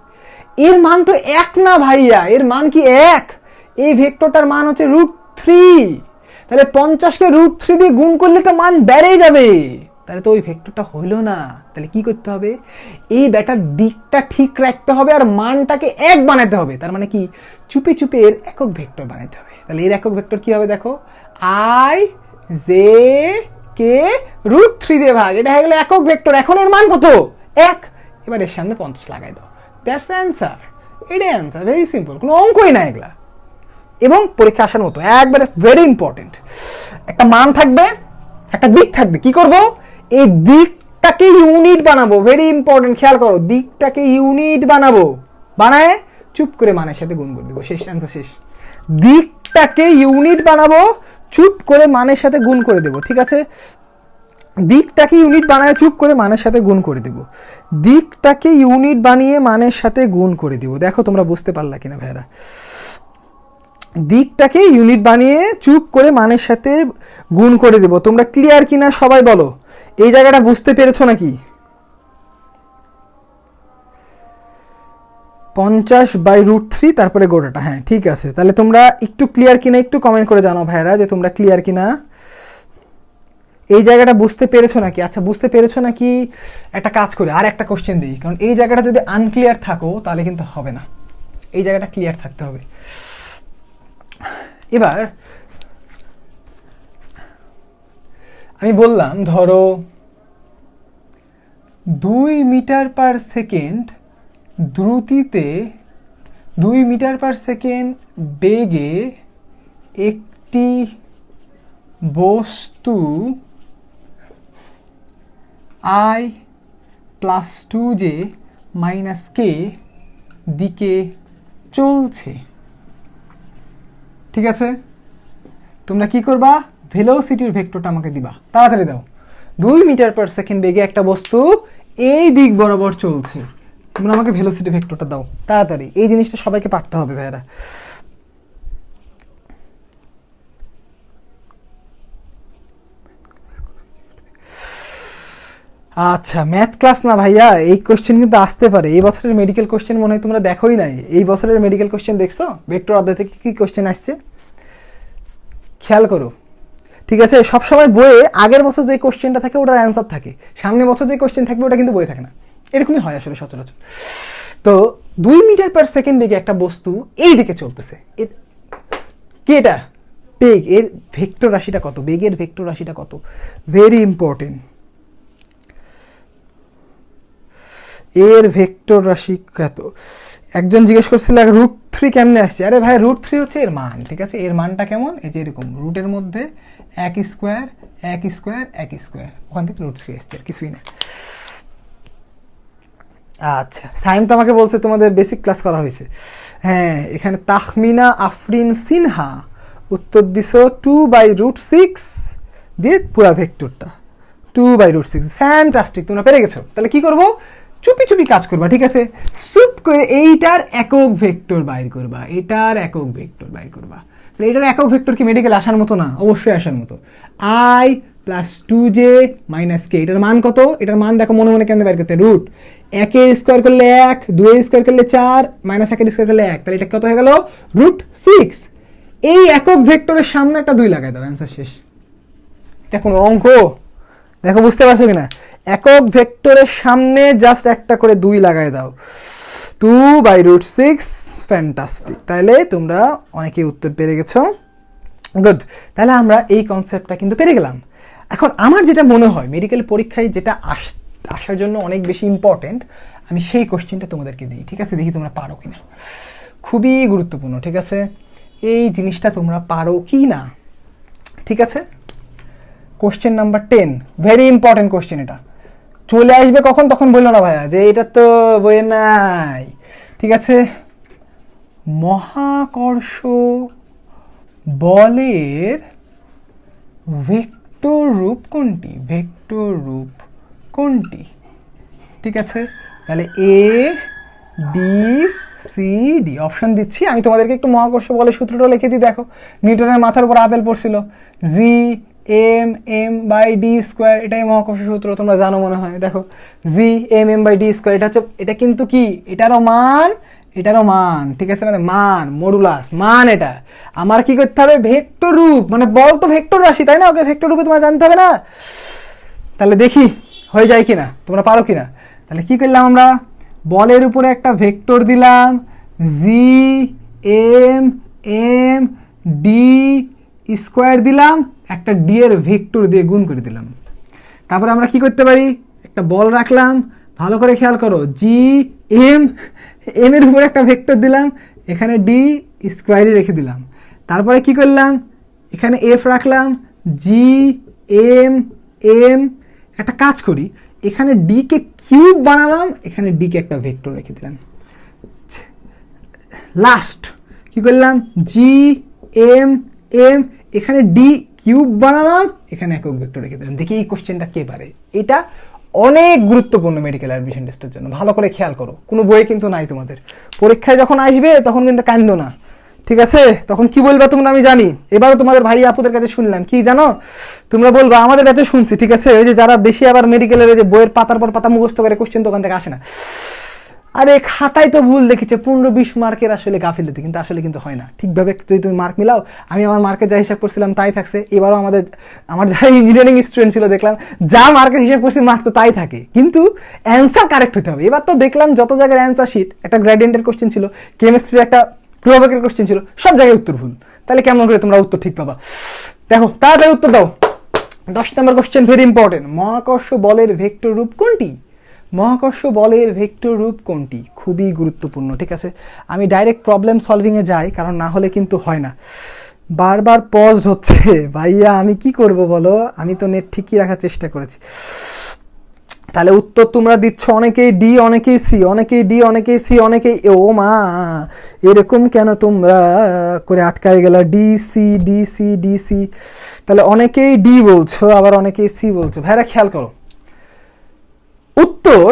এর মান তো 1 না ভাইয়া, এর মান কি 1? এই ভেক্টরটার মান হচ্ছে √3। তাহলে 50কে √3 দিয়ে গুণ করলে তো মান বেড়েই যাবে, তাহলে তো ওই ভেক্টরটা হইলো না। তাহলে কি করতে হবে, এই ব্যাটার দিকটা ঠিক রাখতে হবে আর মানটাকে 1 বানাতে হবে। তার মানে কি, চুপে চুপে এর একক ভেক্টর বানাতে হবে। তাহলে এর একক ভেক্টর কি হবে, দেখো i j k √3 দিয়ে ভাগ, এটা হয়ে গেল একক ভেক্টর। এখন এর মান কত, 1। এবার এর সামনে 50 লাগাই দাও, দ্যাটস অ্যান্সার। এটাই অ্যান্সার, ভেরি সিম্পল, কোনো অঙ্কই না এগুলা, এবং পরীক্ষা আসার মতো একবারে ভেরি ইম্পর্টেন্ট। একটা মান থাকবে, একটা দিক থাকবে, কি করব, এই দিকটাকে ইউনিট বানাবো, ভেরি ইম্পর্টেন্ট, খেয়াল করো, দিকটাকে ইউনিট বানাবো, বানায় চুপ করে মানের সাথে গুণ করে দেবো, শেষ, অ্যান্সার শেষ। দিকটাকে ইউনিট বানাবো, চুপ করে মানের সাথে গুণ করে দেবো, ঠিক আছে। দিকটাকে ইউনিট বানায় চুপ করে মানের সাথে গুণ করে দেব, দিকটাকে ইউনিট বানিয়ে মানের সাথে গুণ করে দেব। দেখো তোমরা বুঝতে পারলা কিনা ভাইরা, দিকটাকে ইউনিট বানিয়ে চুপ করে মানের সাথে গুণ করে দেব। তোমরা ক্লিয়ার কিনা সবাই বলো, এই জায়গাটা বুঝতে পেরেছো নাকি? 50/√3 তারপরে গোটাটা, হ্যাঁ ঠিক আছে। তাহলে তোমরা একটু ক্লিয়ার কিনা একটু কমেন্ট করে জানাও ভাইরা যে তোমরা ক্লিয়ার কিনা, এই জায়গাটা বুঝতে পেরেছো নাকি? আচ্ছা বুঝতে পেরেছো নাকি? একটা কাজ করে আর একটা কোশ্চেন দিই, কারণ এই জায়গাটা যদি আনক্লিয়ার থাকো তাহলে কিন্তু হবে না, এই জায়গাটা ক্লিয়ার থাকতে হবে। এবার আমি বললাম ধরো 2 মিটার/সেকেন্ড দ্রুতিতে, 2 মিটার/সেকেন্ড বেগে একটি বস্তু i + 2j - k দিকে চলছে, ঠিক আছে। তোমরা কি করবা, ভেলোসিটির ভেক্টরটা আমাকে দিবা, তাড়াতাড়ি দাও। 2 মিটার/সেকেন্ড বেগে একটা বস্তু এই দিক বরাবর চলছে, তোমরা আমাকে ভেলোসিটি ভেক্টরটা দাও তাড়াতাড়ি। এই জিনিসটা সবাইকে পারতে হবে ভাইরা। আচ্ছা ম্যাথ ক্লাস না ভাইয়া, এই কোশ্চেন কিন্তু আসতে পারে। এই বছরের মেডিকেল কোশ্চেন মনে হয় তোমরা দেখোই নাই। এই বছরের মেডিকেল কোশ্চেন দেখছো, ভেক্টর অধ্যায় থেকে কি কোশ্চেন আসছে খেয়াল করো, ঠিক আছে। সবসময় বইয়ে আগের বছর যে কোশ্চেনটা থাকে ওটার অ্যান্সার থাকে, সামনের বছর যে কোশ্চেন থাকবে ওটা কিন্তু বইয়ে থাকে না, এরকমই হয় আসলে সচরাচর। তো 2 মিটার/সেকেন্ড বেগে একটা বস্তু এই দিকে চলতেছে, কি এটা বেগ, এর ভেক্টর রাশিটা কত, বেগের ভেক্টর রাশিটা কত, ভেরি ইম্পর্টেন্ট। এর ভেক্টর রাশি কত, একজন জিজ্ঞেস করছিল √3 কেমনে আসছে। আরে ভাই √3 হচ্ছে এর মান, ঠিক আছে। এর মানটা কেমন, এই যে এরকম রুটের মধ্যে 1 স্কোয়ার 1 স্কোয়ার 1 স্কোয়ার, ওখান থেকে √3 আসছে, আর কিছুই না। আচ্ছা সাইম তো আমাকে বলছে তোমাদের বেসিক ক্লাস করা হয়েছে, হ্যাঁ। এখানে তাহমিনা আফরিন সিনহা উত্তর দিছো 2/√6 দিয়ে পুরা ভেক্টরটা 2/√6, ফ্যান্টাস্টিক, তোমরা পেরে গেছো। তাহলে কি করবো, চুপি চুপি কাজ করবা, ঠিক আছে। সুপ করে এইটার একক ভেক্টর বাইর করবা, এটার একক ভেক্টর বাইর করবা। তাহলে এটার একক ভেক্টর কি মেডিকেল আসার মতো না? অবশ্যই আসার মতো। i + 2j - k, এটার মান কত, এটার মান দেখো মনে মনে কেন বাইর করতে, রুট 1 স্কোয়ার করলে 1, 2 স্কোয়ার করলে 4, -1 স্কোয়ার করলে 1, তাহলে এটা কত হয়ে গেল √6। এই একক ভেক্টরের সামনে একটা 2 লাগাই দাও, অ্যান্সার শেষ। এটা কোনো অঙ্ক? দেখো বুঝতে পারছো কিনা, একক ভেক্টরের সামনে জাস্ট একটা করে 2 লাগাই দাও, 2/√6, ফ্যান্টাস্টিক। তাহলে তোমরা অনেকে উত্তর পেরে গেছো, গুড। তাহলে আমরা এই কনসেপ্টটা কিন্তু পেরে গেলাম। এখন আমার যেটা মনে হয় মেডিকেল পরীক্ষায় যেটা আসার জন্য অনেক বেশি ইম্পর্টেন্ট, আমি সেই কোশ্চেনটা তোমাদেরকে দিই, ঠিক আছে। দেখি তোমরা পারো কিনা, খুবই গুরুত্বপূর্ণ, ঠিক আছে। এই জিনিসটা তোমরা পারো কি না, ঠিক আছে। Question number 10, very important question এটা। চলে আসবে কখন, তখন বললো না ভাইয়া যে এটা তো বইয়ে নাই। ঠিক আছে, মহাকর্ষ বলের ভেক্টর রূপ কোনটি? ভেক্টর রূপ কোনটি? ঠিক আছে, তাহলে A B C D option দিচ্ছি। আমি তোমাদেরকে একটু মহাকর্ষ বলের সূত্রটা লিখে দিই। দেখো, নিউটনের মাথার উপর আপেল পড়ছিল, G m m by d square, এটাই মহাকর্ষ সূত্র, তোমরা জানো মনে হয়। দেখো, G m m by d square, এটা হচ্ছে, এটা কিন্তু কি, এটারও মান এটারও মান। ঠিক আছে, মানে মান মডুলাস মান। এটা আমার কি করতে হবে? ভেক্টর রূপ, মানে বল তো ভেক্টর রাশি, তাই না? ওকে ভেক্টর রূপে তোমার জানতে হবে না? তাহলে দেখি হয়ে যায় কিনা, তোমরা পারো কিনা। তাহলে কি করলাম আমরা? বলের উপরে একটা ভেক্টর দিলাম, G m m d square দিলাম, একটা ডি এর ভেক্টর দিয়ে গুণ করে দিলাম। তারপরে আমরা কি করতে পারি? একটা বল রাখলাম, ভালো করে খেয়াল করো, জি এম এম এর উপরে একটা ভেক্টর দিলাম, এখানে ডি স্কোয়ারই রেখে দিলাম। তারপরে কি করলাম? এখানে এফ রাখলাম, জি এম এম, একটা কাজ করি, এখানে ডি কে কিউব বানালাম, এখানে ডি কে একটা ভেক্টর রেখে দিলাম। লাস্ট কি করলাম? জি এম এম, এখানে ডি কিউব বানালাম, এখানে একক ভেক্টর রেখে দিলাম। দেখি এই কোশ্চেনটা কে পারে। এটা অনেক গুরুত্বপূর্ণ মেডিকেল অ্যাডমিশন টেস্টের জন্য, ভালো করে খেয়াল করো। কোনো বইয়ে কিন্তু নাই তোমাদের, পরীক্ষায় যখন আসবে তখন কিন্তু কান্দো না, ঠিক আছে? তখন কি বলবা তোমরা আমি জানি। এবারও তোমাদের ভাই আপুদের কাছে শুনলাম, কি জানো? তোমরা বলবা আমাদের এত শুনছি, ঠিক আছে, ওই যে যারা বেশি আবার মেডিকেলের যে বইয়ের পাতার পর পাতা মুখস্থ করে কোশ্চেন তো ওখান থেকে আসে না। আরে খাতায় তো ভুল দেখেছে, 15-20 মার্কের আসলে গাফিলতি, কিন্তু আসলে কিন্তু হয় না ঠিকভাবে। যদি তুমি মার্ক মিলাও, আমি আমার মার্কের যা হিসাব করছিলাম তাই থাকছে। এবারও আমার যারা ইঞ্জিনিয়ারিং স্টুডেন্ট ছিল দেখলাম যা মার্কের হিসাব করছি মার্ক তো তাই থাকে, কিন্তু অ্যান্সার কারেক্ট হতে হবে। এবার তো দেখলাম যত জায়গায় অ্যান্সার শিট, একটা গ্রেডিয়েন্টের কোশ্চেন ছিল, কেমিস্ট্রির একটা প্রভাবের কোশ্চেন ছিল, সব জায়গায় উত্তর ভুল। তাহলে কেমন করে তোমরা উত্তর ঠিক পাবা? দেখো, তাড়াতাড়ি উত্তর দাও। 10 নম্বর কোশ্চেন, ভেরি ইম্পর্টেন্ট। মহাকর্ষ বলের ভেক্টর রূপ কোনটি? মহাকর্ষ বলের ভেক্টর রূপ কোনটি? খুবই গুরুত্বপূর্ণ, ঠিক আছে? আমি ডাইরেক্ট প্রবলেম সলভিংয়ে যাই, কারণ না হলে কিন্তু হয় না। বারবার পজড হচ্ছে ভাইয়া, আমি কি করব বলো? আমি তো নেট ঠিকই রাখার চেষ্টা করেছি। তাহলে উত্তর তোমরা দিচ্ছ অনেকেই ডি, অনেকেই সি, অনেকেই ডি, অনেকেই সি, অনেকেই, ও মা এরকম কেন তোমরা করে আটকায় গেল? D C D C D C, তাহলে অনেকেই ডি বলছো, আবার অনেকেই সি বলছো। ভাইরা খেয়াল করো, উত্তর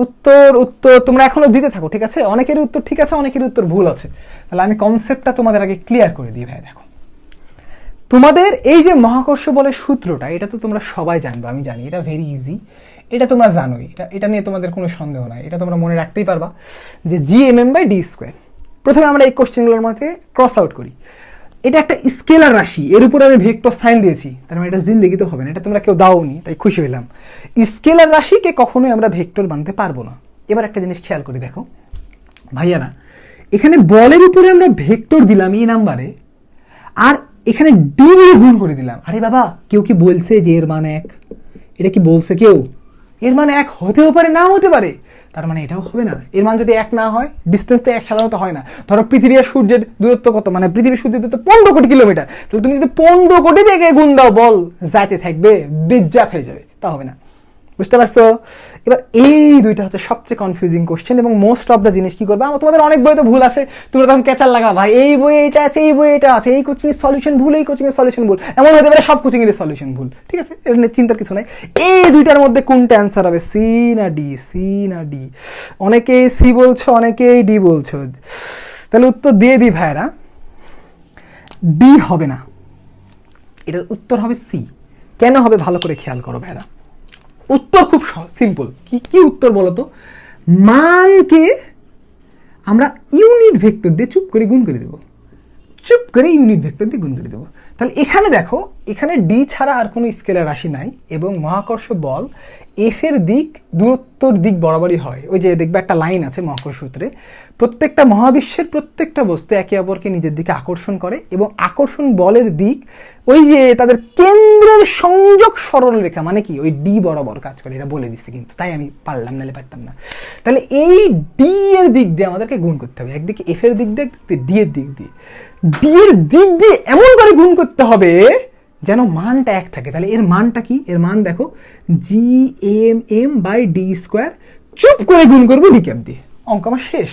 উত্তর উত্তর তোমরা এখনো দিতে থাকো, ঠিক আছে? অনেকের উত্তর ঠিক আছে, অনেকের উত্তর ভুল আছে। তাহলে আমি কনসেপ্টটা তোমাদের আগে ক্লিয়ার করে দিই। ভাই দেখো, তোমাদের এই যে মহাকর্ষ বলের সূত্রটা, এটা তো তোমরা সবাই জানবে, আমি জানি, এটা ভেরি ইজি, এটা তোমরা জানোই, এটা নিয়ে তোমাদের কোনো সন্দেহ নাই, এটা তোমরা মনে রাখতেই পারবা যে G m m by d square. প্রথমে আমরা এই কোশ্চেনগুলোর মধ্যে ক্রস আউট করি। এটা একটা স্কেলার রাশি, এর উপরে আমি ভেক্টর সাইন দিয়েছি, তার মানে এটা জিন্দেগিতে হবে না, এটা তোমরা কেউ দাওনি, তাই খুশি হইলাম। স্কেলার রাশিকে কখনোই আমরা ভেক্টর বানাতে পারবো না। এবার একটা জিনিস খেয়াল করি, দেখো ভাইয়ারা, এখানে বলের উপরে আমরা ভেক্টর দিলাম এই নাম্বারে, আর এখানে ডি দিয়ে গুণ করে দিলাম। আরে বাবা, কেউ কি বলছে যে এর মান 1? এটা কি বলছে কেউ? এর মান 1 হতেও পারে, নাও হতে পারে, তার মানে এটাও হবে না। এর মান যদি 1 না হয়, ডিস্টেন্স তো 1 সাধারণত হয় না। ধরো পৃথিবী আর সূর্যের দূরত্ব কত, মানে পৃথিবীর সূর্যের দূরত্ব 15 কোটি কিলোমিটার, তাহলে তুমি যদি 15 কোটি থেকে গুণ দাও, বল যাতে থাকবে, বেজ্জাত হয়ে যাবে, তা হবে না। বুঝতে পারছো? এবার এই দুইটা হচ্ছে সবচেয়ে কনফিউজিং কোশ্চেন, এবং মোস্ট অফ দ্য জিনিস কি করবে, তোমাদের অনেক বইতে ভুল আছে, তোমরা তখন ক্যাচার লাগা, ভাই এই বই এটা আছে, এই বই এটা আছে, এই কোচিং এর সলিউশন ভুল, এই কোচিং এর সলিউশন ভুল, এমন হতে পারে সব কোচিং এর সলিউশন ভুল, ঠিক আছে? এর নিয়ে চিন্তার কিছু নাই। এই দুইটার মধ্যে কোনটা অ্যান্সার হবে, সি না ডি? সি না ডি? অনেকেই সি বলছো, অনেকেই ডি বলছো, তাহলে উত্তর দিয়ে দিই ভাইরা, ডি হবে না, এটার উত্তর হবে সি। কেন হবে ভালো করে খেয়াল করো ভাইরা। উত্তর খুব সিম্পল। কি উত্তর বলো তো? মানকে আমরা ইউনিট ভেক্টর দিয়ে চুপ করে গুণ করে দেবো, চুপ করে ইউনিট ভেক্টর দিয়ে গুণ করে দেবো। তাহলে এখানে দেখো, এখানে ডি ছাড়া আর কোনো স্কেলার রাশি নাই, এবং মহাকর্ষ বল এফ এর দিক দূরত্বর দিক বরাবরই হয়। ওই যে দেখবে একটা লাইন আছে মহাকর্ষ সূত্রে, প্রত্যেকটা মহাবিশ্বের প্রত্যেকটা বস্তু একে অপরকে নিজের দিকে আকর্ষণ করে, এবং আকর্ষণ বলের দিক ওই যে তাদের কেন্দ্রের সংযোগ সরলরেখা, মানে কি ওই ডি বরাবর কাজ করে, এটা বলে দিচ্ছে, কিন্তু তাই আমি পারলাম, নাহলে পারতাম না। তাহলে এই ডি এর দিক দিয়ে আমাদেরকে গুণ করতে হবে, একদিকে এফ এর দিক দিয়ে, একদিকে ডি এর দিক দিয়ে। ডি এর দিক দিয়ে এমন করে গুণ করতে হবে যেন মানটা এক থাকে। তাহলে এর মানটা কি? এর মান দেখো GMM/d², চুপ করে গুণ করবো ডি ক্যাপ দিয়ে, অঙ্ক আমার শেষ।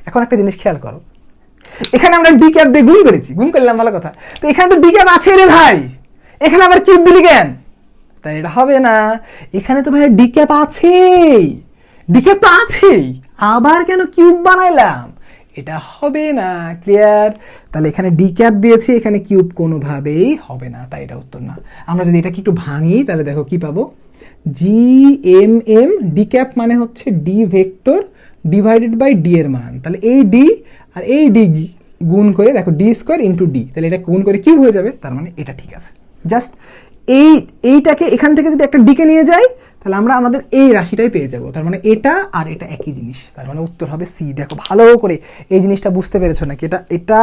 এখন একটা জিনিস খেয়াল করো, এখানে আমরা ডি ক্যাপ দিয়ে গুণ করেছি, গুণ করলাম ভালো কথা, তো এখানে তো ডি ক্যাপ আছে রে ভাই, এখানে আবার কিউব দিলি কেন? তাই এটা হবে না, এখানে তো ভাই ডি ক্যাপ আছেই, ডি ক্যাপ তো আছেই, আবার কেন কিউব বানাইলাম? এটা হবে না। ক্লিয়ার? তাহলে এখানে ডি ক্যাপ দিয়েছি, এখানে কিউব কোনোভাবেই হবে না, তাই এটা উত্তর না। আমরা যদি এটাকে একটু ভাঙি তাহলে দেখো কি পাবো, GMM ডি ক্যাপ মানে হচ্ছে d vector divided by d এর মান। তাহলে এই ডি আর এই ডি গুণ করে দেখো d² ইন্টু ডি, তাহলে এটা গুণ করে কিউব হয়ে যাবে, তার মানে এটা ঠিক আছে। জাস্ট এইটাকে এখান থেকে যদি একটা ডিকে নিয়ে যাই তাহলে আমরা আমাদের এই রাশিটাই পেয়ে যাব, তার মানে এটা আর এটা একই জিনিস, তার মানে উত্তর হবে সি। দেখো ভালো করে এই জিনিসটা বুঝতে পেরেছো নাকি? এটা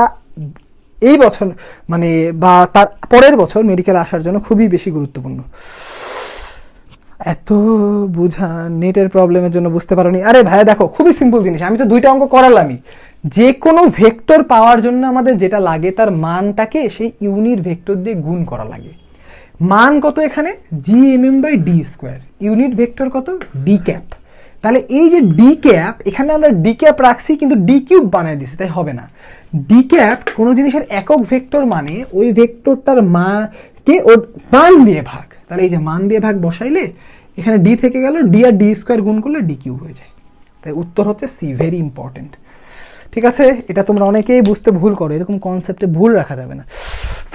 এই বছর মানে বা তার পরের বছর মেডিকেল আসার জন্য খুবই বেশি গুরুত্বপূর্ণ। এত বুঝা নেটের প্রবলেমের জন্য বুঝতে পারোনি? আরে ভাই দেখো খুবই সিম্পল জিনিস, আমি তো দুইটা অঙ্ক করালামই। যে কোনো ভেক্টর পাওয়ার জন্য আমাদের যেটা লাগে তার মানটাকে সেই ইউনিট ভেক্টর দিয়ে গুণ করা লাগে। মান কত এখানে? GMM/d², ইউনিট ভেক্টর কত? D cap. তাহলে এই যে ডি ক্যাপ, এখানে আমরা ডি ক্যাপ রাখছি কিন্তু ডি কিউব বানায় দিছি, তাই হবে না। ডি ক্যাপ কোনো জিনিসের একক ভেক্টর মানে ওই ভেক্টরটার মানকে ওর মান দিয়ে ভাগ, তাহলে এই যে মান দিয়ে ভাগ বসাইলে এখানে ডি থেকে গেল, ডি আর d² গুণ করলে ডি কিউব হয়ে যায়, তাই উত্তর হচ্ছে সি। ভেরি ইম্পর্টেন্ট, ঠিক আছে? এটা তোমরা অনেকেই বুঝতে ভুল করো, এরকম কনসেপ্টে ভুল রাখা যাবে না।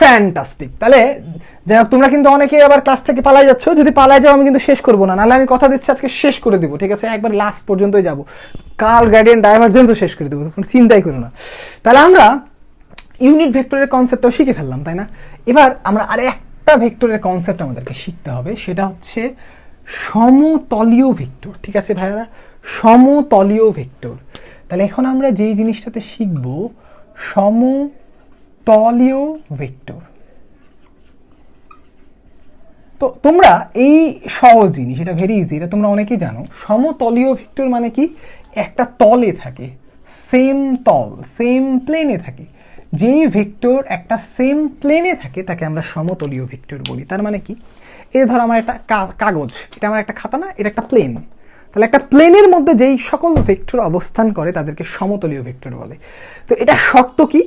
ফ্যান্টাস্টিক। তাহলে যাই হোক, তোমরা কিন্তু অনেকেই আবার ক্লাস থেকে পালাই যাচ্ছ, যদি পালাই যাও আমি কিন্তু শেষ করবো না, নাহলে আমি কথা দিচ্ছি আজকে শেষ করে দেবো, ঠিক আছে? একবার লাস্ট পর্যন্তই যাবো, কার্ল গ্রেডিয়েন্ট ডাইভারজেন্সও শেষ করে দেবো, চিন্তাই করো না। তাহলে আমরা ইউনিট ভেক্টরের কনসেপ্টটাও শিখে ফেললাম, তাই না? এবার আমরা আর একটা ভেক্টরের কনসেপ্ট আমাদেরকে শিখতে হবে, সেটা হচ্ছে সমতলীয় ভেক্টর। ঠিক আছে ভাইয়ারা, সমতলীয় ভেক্টর। তাহলে এখন আমরা যেই জিনিসটাতে শিখব সমতলীয় ভেক্টর, তো তোমরা এই সহজ জিনিস, এটা ভেরি ইজি, এটা তোমরা অনেকেই জানো। সমতলীয় ভেক্টর মানে কি? একটা তলে থাকে, সেম তল, সেম প্লেনে থাকে। যেই ভেক্টর একটা সেম প্লেনে থাকে তাকে আমরা সমতলীয় ভেক্টর বলি। তার মানে কি? এই ধর আমার একটা কাগজ, এটা আমার একটা খাতা না, এটা একটা প্লেন। তাহলে একটা প্লেনের মধ্যে যেই সকল ভেক্টর অবস্থান করে তাদেরকে সমতলীয় ভেক্টর বলে। তো এটা শর্ত কি?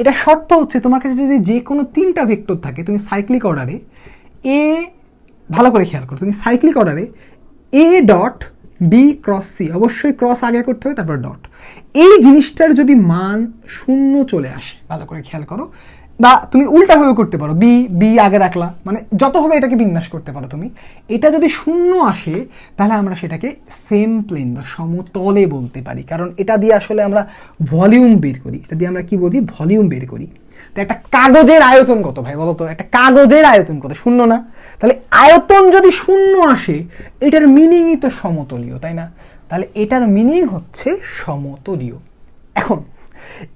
এটা শর্ত হচ্ছে তোমার কাছে যদি যে কোনো তিনটা ভেক্টর থাকে, তুমি সাইক্লিক অর্ডারে এ, ভালো করে খেয়াল করো, তুমি সাইক্লিক অর্ডারে A dot B cross C, অবশ্যই ক্রস আগে করতে হবে তারপর ডট, এই জিনিসটার যদি মান শূন্য চলে আসে, ভালো করে খেয়াল করো, বা তুমি উল্টাভাবে করতে পারো, বি বি আগে রাখলা, মানে যতভাবে এটাকে বিন্যাস করতে পারো তুমি, এটা যদি শূন্য আসে তাহলে আমরা সেটাকে সেম প্লেন বা সমতলে বলতে পারি, কারণ এটা দিয়ে আসলে আমরা ভলিউম বের করি, এটা দিয়ে আমরা কি বলি? ভলিউম বের করি। তো একটা কাগজের আয়তন কত ভাই বলো তো? একটা কাগজের আয়তন কত? শূন্য না? তাহলে আয়তন যদি শূন্য আসে এটার মিনিংই তো সমতলীয়, তাই না? তাহলে এটার মিনিং হচ্ছে সমতলীয়। এখন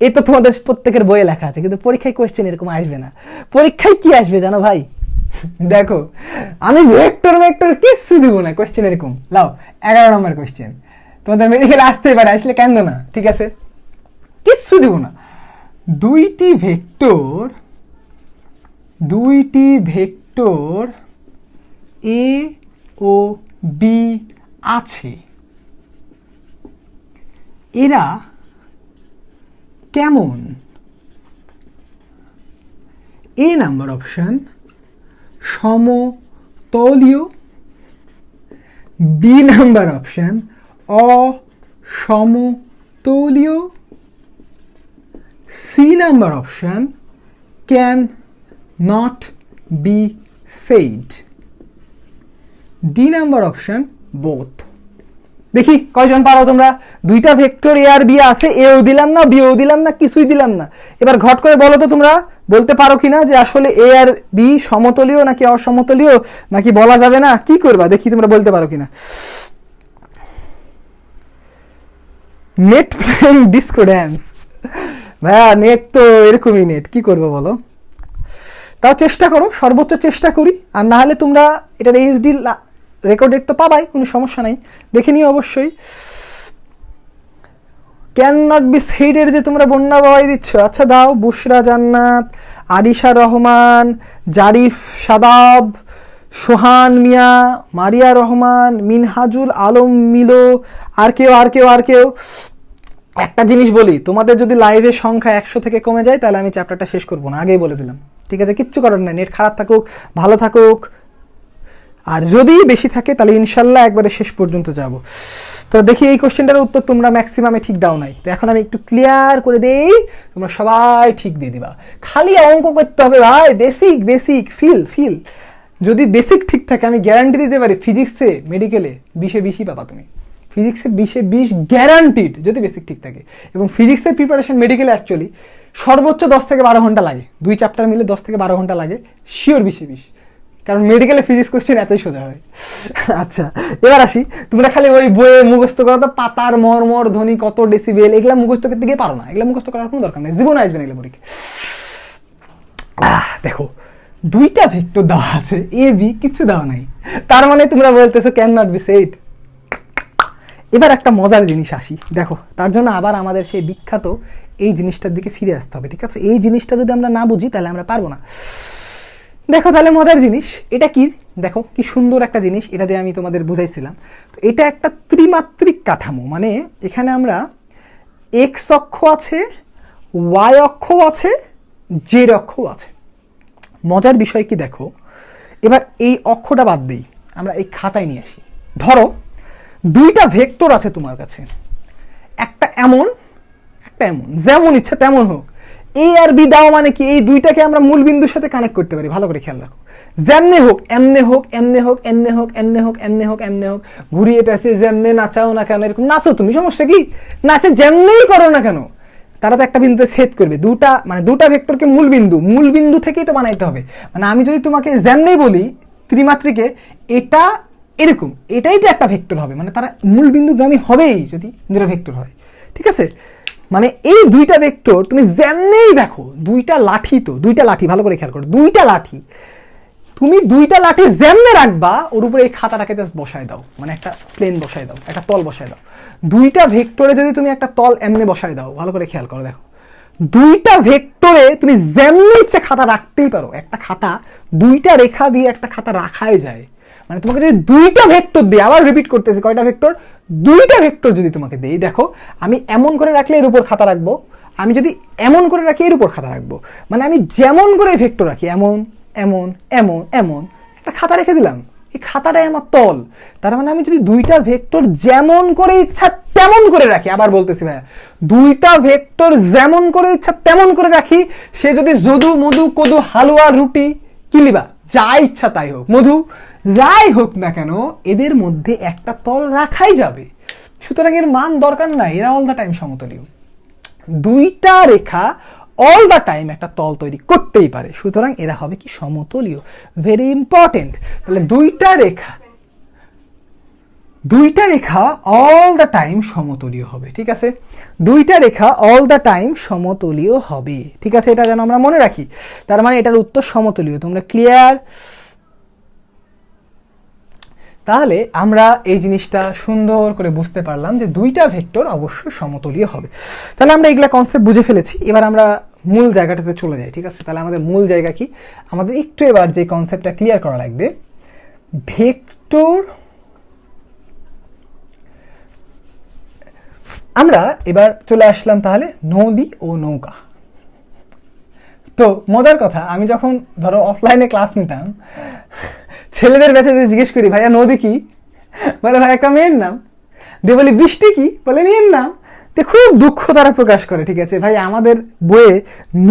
এ তো তোমাদের প্রত্যেকের বইয়ে লেখা আছে, কিন্তু পরীক্ষায় কোয়েশ্চেন এরকম আসবে না। পরীক্ষায় কি আসবে জানো ভাই? দেখো আমি ভেক্টর কিচ্ছু দিব না, কোয়েশ্চেন এরকম লাও 11 নম্বর কোয়েশ্চেন, তোমাদের মেডিকেল আসতেই পারে, আসলে কেন না, ঠিক আছে? কিচ্ছু দিব না। দুইটি ভেক্টর এ ও বি আছে, এরা কেমন? এ নাম্বার অপশন সমতলীয়, বি নাম্বার অপশন অসমতলীয়, C number option can not be said, D number option both. দেখি কয়জন পারো তোমরা? দুইটা ভেক্টর এ আর বি আছে, এও দিলাম না বিও দিলাম না, কিছুই দিলাম না। এবার ঘট করে বলো তো তোমরা বলতে পারো কিনা যে আসলে এ আর বি সমতলীয় নাকি অসমতলীয়, নাকি বলা যাবে না? কি করবা দেখি তোমরা বলতে পারো কিনা। নেট প্লেইং ডিস্কো ড্যান্স, ভাইয়া নেট তো এরকমই নেট, কি করবো বলো? তাও চেষ্টা করো, সর্বোচ্চ চেষ্টা করি, আর না হলে তোমরা এটার এইচডি রেকর্ডেড তো পাবাই, কোনো সমস্যা নাই, দেখে নিও অবশ্যই। ক্যান নট বি সেইডের যে তোমরা বন্যা বাবাই দিচ্ছ, আচ্ছা দাও। বুশরা জান্নাত, আরিশা রহমান, জারিফ সাদাব, সোহান মিয়া, মারিয়া রহমান, মিনহাজুল আলম মিলো, আর কেউ। একটা জিনিস বলি, তোমাদের যদি লাইভের সংখ্যা 100 থেকে কমে যায় তাহলে আমি চ্যাপ্টারটা শেষ করবো না, আগেই বলে দিলাম, ঠিক আছে? কিচ্ছু করার নাই, নেট খারাপ থাকুক ভালো থাকুক, আর যদি বেশি থাকে তাহলে ইনশাল্লাহ একবারে শেষ পর্যন্ত যাব। তো দেখি এই কোশ্চেনটার উত্তর তোমরা ম্যাক্সিমামে ঠিক দাও নাই, তো এখন আমি একটু ক্লিয়ার করে দেই, তোমরা সবাই ঠিক দিয়ে দিবা। খালি অঙ্ক করতে হবে ভাই, বেসিক ফিল। যদি বেসিক ঠিক থাকে আমি গ্যারান্টি দিতে পারি ফিজিক্সে মেডিকেলে 20-এ 20ই পাবা তুমি, ফিজিক্সে 20-এ 20 গ্যারান্টিড, যদি বেসিক ঠিক থাকে। এবং ফিজিক্সের প্রিপারেশন মেডিকেলে অ্যাকচুয়ালি সর্বোচ্চ 10 থেকে 12 ঘন্টা লাগে, 2 চ্যাপ্টার মিলে 10 থেকে 12 ঘন্টা লাগে শিওর 20-এ 20, কারণ মেডিকেলে ফিজিক্স কোশ্চেন এতই সোজা হয়। আচ্ছা এবার আসি, তোমরা খালি ওই বইয়ে মুখস্থ করো তো পাতার মর্মর ধ্বনি কত ডেসিবেল, এগুলা মুখস্থ করতে গিয়ে পারো না, এগুলা মুখস্থ করার কোনো দরকার নেই, জীবনে আসবে না এগুলো পরীক্ষা। দেখো 2টা ভেক্টর দেওয়া আছে, এ বি, কিছু দেওয়া নাই, তার মানে তোমরা বলতেছো ক্যান নট বি সেড। এবার একটা মজার জিনিস আসি, দেখো তার জন্য আবার আমাদের সেই বিখ্যাত এই জিনিসটার দিকে ফিরে আসতে হবে, ঠিক আছে? এই জিনিসটা যদি আমরা না বুঝি তাহলে আমরা পারবো না। দেখো তাহলে মজার জিনিস এটা কি, দেখো কি সুন্দর একটা জিনিস, এটা দিয়ে আমি তোমাদের বুঝাইছিলাম। তো এটা একটা ত্রিমাত্রিক কাঠামো, মানে এখানে আমরা এক্স অক্ষ আছে, ওয়াই অক্ষ আছে, জেড অক্ষ আছে। মজার বিষয় কি দেখো, এবার এই অক্ষটা বাদ দিই, আমরা এই খাতায় নিয়ে আসি। ধরো 2টা ভেক্টর আছে তোমার কাছে, একটা এমন একটা এমন, যেমন ইচ্ছা তেমন হোক। এ আর বি দাও মানে কি, এই 2টাকে আমরা মূল বিন্দুর সাথে কানেক্ট করতে পারি, ভালো করে খেয়াল রাখো। যেমনে হোক, এমনে হোক, ঘুরিয়ে পেঁচিয়ে যেমনে নাচাও না কেন, এরকম নাচো তুমি, সমস্যা কি? নাচে যেমনেই করো না কেন, তারা তো একটা বিন্দুতে ছেদ করবে। 2টা ভেক্টরকে মূল বিন্দু থেকেই তো বানাইতে হবে। মানে আমি যদি তোমাকে যেমনেই বলি ত্রিমাত্রিকে, এটা এরকম, এটাই তো একটা ভেক্টর হবে, মানে তারা মূল বিন্দুগামী হবেই যদি 2টা ভেক্টর হয়, ঠিক আছে? মানে এই 2টা ভেক্টর তুমি যেমনেই দেখো, 2টা লাঠি, তো 2টা লাঠি, ভালো করে খেয়াল করো, 2টা লাঠি, তুমি 2টা লাঠি যেমনে রাখবা ওর উপরে এই খাতাটাকে জাস্ট বসায় দাও, মানে একটা প্লেন বসায় দাও, একটা তল বসায় দাও। 2টা ভেক্টরে যদি তুমি একটা তল এমনে বসায় দাও, ভালো করে খেয়াল করো, দেখো 2টা ভেক্টরে তুমি যেমনি ইচ্ছে খাতা রাখতেই পারো। একটা খাতা 2টা রেখা দিয়ে একটা খাতা রাখাই যায়। মানে তোমাকে যদি 2টা ভেক্টর দিই, আবার রিপিট করতেছি, কয়টা ভেক্টর? 2টা ভেক্টর যদি তোমাকে দেই, দেখো আমি এমন করে রাখলে এর উপর খাতা রাখবো, আমি যদি এমন করে রাখি এর উপর খাতা রাখবো, মানে আমি যেমন করে ভেক্টর রাখি, এমন এমন এমন এমন, একটা খাতা রেখে দিলাম, এই খাতাটাই আমার তল। তার মানে আমি যদি 2টা ভেক্টর যেমন করে ইচ্ছা তেমন করে রাখি, আবার বলতেছি ভাইয়া, 2টা ভেক্টর যেমন করে ইচ্ছা তেমন করে রাখি, সে যদি যদু মধু কদু হালুয়া রুটি কিলিবা যা ইচ্ছা তাই হোক, মধু যাই হোক না কেন, এদের মধ্যে একটা তল রাখাই যাবে। সুতরাং এর মান দরকার নাই, এরা অল দ্য টাইম সমতলীয়। 2টা রেখা অল দ্য টাইম একটা তল তৈরি করতেই পারে, সুতরাং এরা হবে কি সমতলীয়। Very important. তাহলে 2টা রেখা অল দ্য টাইম সমতলীয় হবে, ঠিক আছে? 2টা রেখা অল দ্য টাইম সমতলীয় হবে, ঠিক আছে? এটা যেন আমরা মনে রাখি। তার মানে এটার উত্তর সমতলীয়। তোমরা ক্লিয়ার? তাহলে আমরা এই জিনিসটা সুন্দর করে বুঝতে পারলাম যে 2টা ভেক্টর অবশ্যই সমতলীয় হবে। তাহলে আমরা এগুলা কনসেপ্ট বুঝে ফেলেছি, এবার আমরা মূল জায়গাটাতে চলে যাই, ঠিক আছে? তাহলে আমাদের মূল জায়গা কি? আমাদের একটু এবার যে কনসেপ্টটা ক্লিয়ার করা লাগবে, ভেক্টর। আমরা এবার চলে আসলাম তাহলে নদী ও নৌকা। তো মজার কথা, আমি যখন ধরো অফলাইনে ক্লাস নিতাম, ছেলেদের ব্যাচে জিজ্ঞেস করি ভাইয়া নদী কি, বলে ভাই একটা মেয়ের নাম। দিয়ে বলি বৃষ্টি কি, বলে মেয়ের নাম। তো খুব দুঃখ তারা প্রকাশ করে, ঠিক আছে ভাই, আমাদের বইয়ে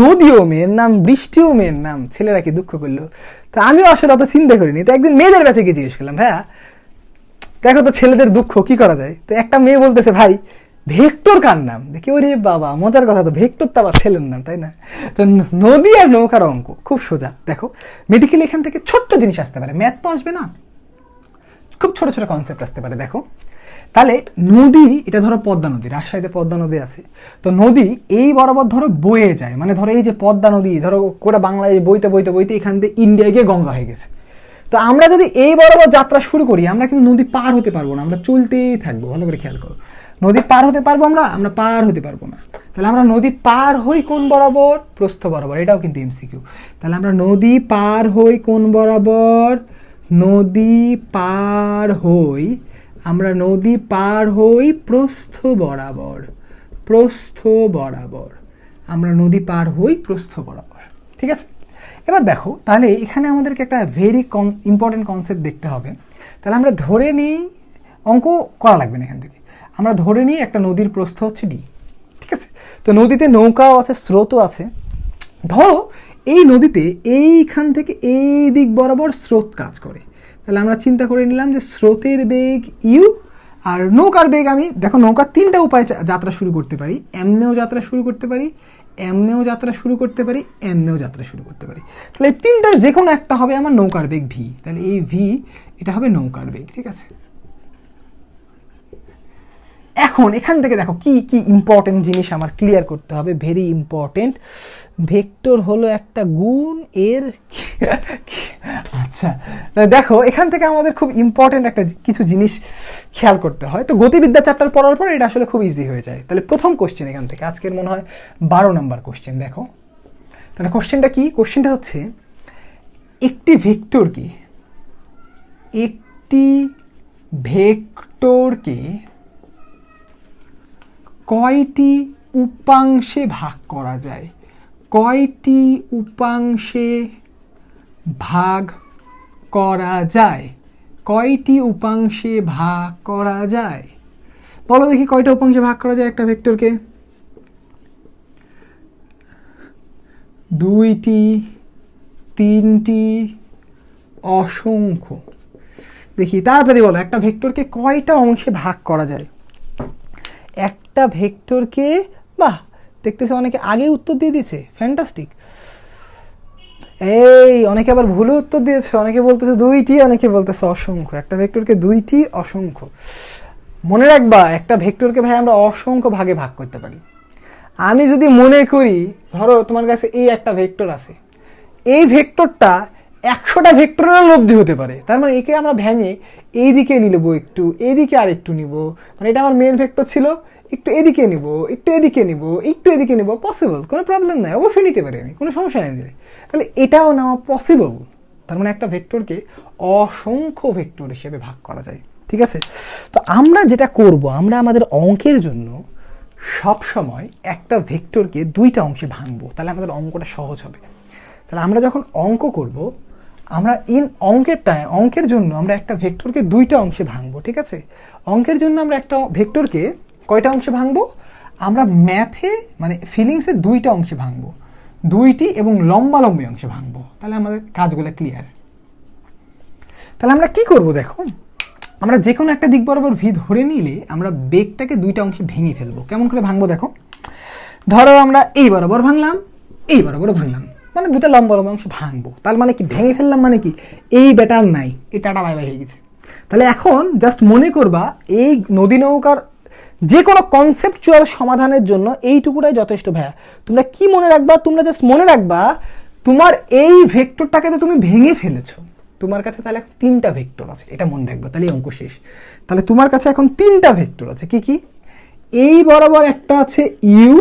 নদীও মেয়ের নাম, বৃষ্টিও মেয়ের নাম, ছেলেরা কি দুঃখ করলো? তো আমিও আসলে অত চিন্তা করিনি। তো একদিন মেয়েদের ব্যাচে গিয়ে জিজ্ঞেস করলাম, ভাইয়া দেখো তো ছেলেদের দুঃখ কি করা যায়? তো একটা মেয়ে বলতেছে, ভাই ভেক্টর কার নাম? দেখি ওরে বাবা, মজার কথা, তো ভেক্টর তো আবার ছেলের নাম, তাই না? তো নদী আর নৌকার অঙ্ক খুব সোজা। দেখো মেডিকেল এখান থেকে ছোট্ট জিনিস আসতে পারে, ম্যাথ তো আসবে না, খুব ছোট ছোট কনসেপ্ট আসতে পারে। দেখো তাহলে নদী, এটা ধরো পদ্মা নদী, রাজশাহীতে পদ্মা নদী আছে, তো নদী এই বরাবর ধরো বয়ে যায়, মানে ধরো এই যে পদ্মা নদী ধরো গোটা বাংলাদেশ বইতে বইতে বইতে এখান থেকে ইন্ডিয়ায় গিয়ে গঙ্গা হয়ে গেছে। তো আমরা যদি এই বরাবর যাত্রা শুরু করি, আমরা কিন্তু নদী পার হতে পারবো না, আমরা চলতেই থাকবো। ভালো করে খেয়াল করো, নদী পার হতে পারবো আমরা? আমরা পার হতে পারবো না। তাহলে আমরা নদী পার হই কোন বরাবর? প্রস্থ বরাবর। এটাও কিন্তু এমসিকিউ। তাহলে আমরা নদী পার হই কোন বরাবর? নদী পার হই, আমরা নদী পার হই প্রস্থ বরাবর। প্রস্থ বরাবর আমরা নদী পার হই প্রস্থ বরাবর। ঠিক আছে, এবার দেখো তাহলে এখানে আমাদেরকে একটা ভেরি ইম্পর্টেন্ট কনসেপ্ট দেখতে হবে। তাহলে আমরা ধরে নিই, অঙ্ক করা লাগবে না এখান থেকে, আমরা ধরে নিই একটা নদীর প্রস্থ হচ্ছে ডি। ঠিক আছে, তো নদীতে নৌকাও আছে, স্রোতও আছে। ধরো এই নদীতে এইখান থেকে এই দিক বরাবর স্রোত কাজ করে। তাহলে আমরা চিন্তা করে নিলাম যে স্রোতের বেগ ইউ, আর নৌকার বেগ আমি, দেখো নৌকা তিনটা উপায়ে যাত্রা শুরু করতে পারি। এমনেও যাত্রা শুরু করতে পারি, এমনেও যাত্রা শুরু করতে পারি, এমনেও যাত্রা শুরু করতে পারি। তাহলে এই তিনটার যে কোনো একটা হবে আমার নৌকার বেগ ভি। তাহলে এই ভি এটা হবে নৌকার বেগ। ঠিক আছে, এখন এখান থেকে দেখো কি কি ইম্পর্টেন্ট জিনিস আমার ক্লিয়ার করতে হবে, ভেরি ইম্পর্টেন্ট। ভেক্টর হলো একটা গুণ, এর আচ্ছা দেখো এখান থেকে আমাদের খুব ইম্পর্টেন্ট একটা কিছু জিনিস খেয়াল করতে হয়। তো গতিবিদ্যা চ্যাপ্টার পড়ার পর এটা আসলে খুব ইজি হয়ে যায়। তাহলে প্রথম কোশ্চেন এখান থেকে, আজকের মনে হয় 12 নম্বর কোশ্চেন। দেখো তাহলে কোশ্চেনটা কি? কোশ্চেনটা হচ্ছে একটি ভেক্টরকে, একটি ভেক্টরকে কয়টি উপাংশে ভাগ করা যায়? কয়টি উপাংশে ভাগ করা যায়? কয়টি উপাংশে ভাগ করা যায়? বলো দেখি কয়টা উপাংশে ভাগ করা যায় একটা ভেক্টরকে? 2টি, 3টি, অসংখ্য। দেখি তাড়াতাড়ি বলো, একটা ভেক্টরকে কয়টা অংশে ভাগ করা যায়? একটা ভেক্টরকে, বাহ দেখতেছে অনেকে আগে উত্তর দিয়ে দিয়েছে, ফ্যান্টাস্টিক। এই অনেকে আবার ভুলে উত্তর দিয়েছে, অনেকে বলতেছে 2টি, অনেকে বলতেছে অসংখ্য। একটা ভেক্টরকে 2টি, অসংখ্য। মনে রাখবা একটা ভেক্টরকে ভাই আমরা অসংখ্য ভাগে ভাগ করতে পারি। আমি যদি মনে করি, ধরো তোমার কাছে এই একটা ভেক্টর আছে, এই ভেক্টরটা 100টা ভেক্টরেরও লব্ধি হতে পারে। তার মানে একে আমরা ভেঙে এই দিকে নিব, একটু এইদিকে আর একটু নিব, মানে এটা আমার মেন ভেক্টর ছিল, একটু এদিকে নিব, একটু এদিকে নিব, একটু এদিকে নিব, পসিবল, কোনো প্রবলেম নাই, অবশ্যই নিতে পারি আমি, কোনো সমস্যা নেই দিলে। তাহলে এটাও নেওয়া পসিবল। তার মানে একটা ভেক্টরকে অসংখ্য ভেক্টর হিসেবে ভাগ করা যায়। ঠিক আছে, তো আমরা যেটা করব, আমরা আমাদের অঙ্কের জন্য সব সময় একটা ভেক্টরকে 2টা অংশে ভাঙবো, তাহলে আমাদের অঙ্কটা সহজ হবে। তাহলে আমরা যখন অঙ্ক করব, আমরা অঙ্কের জন্য আমরা একটা ভেক্টরকে 2টা অংশে ভাঙবো। ঠিক আছে, অঙ্কের জন্য আমরা একটা ভেক্টরকে কয়টা অংশে ভাঙবো? আমরা ম্যাথে মানে ফিলিংসে 2টা অংশে ভাঙবো, 2টি এবং লম্বালম্বি অংশে ভাঙবো। তাহলে আমাদের কাজগুলো ক্লিয়ার। তাহলে আমরা কি করব দেখো, আমরা যে কোনো একটা দিক বরাবর ভি ধরে নিলে আমরা বেগটাকে 2টা অংশে ভেঙে ফেলবো। কেমন করে ভাঙবো দেখো, ধরো আমরা এই বরাবর ভাঙলাম, এই বরাবর ভাঙলাম, মানে 2টা লম্বালম্বি অংশ ভাঙবো। তার মানে কি ভেঙে ফেললাম, মানে কি এই বেটার নাই, এই টাটা বাই বাই হয়ে গেছে। তাহলে এখন জাস্ট মনে করবা এই নদী নৌকার যে কোনো কনসেপচুয়াল সমাধানের জন্য এইটুকুটাই যথেষ্ট ভাইয়া। তোমরা কি মনে রাখবা? তোমরা জাস্ট মনে রাখবা তোমার এই ভেক্টরটাকে তো তুমি ভেঙে ফেলেছো, তোমার কাছে তাহলে এখন 3টা ভেক্টর আছে, এটা মনে রাখবা, তাহলে অঙ্ক শেষ। তাহলে তোমার কাছে এখন 3টা ভেক্টর আছে। কি কি? এই বরাবর একটা আছে ইউ,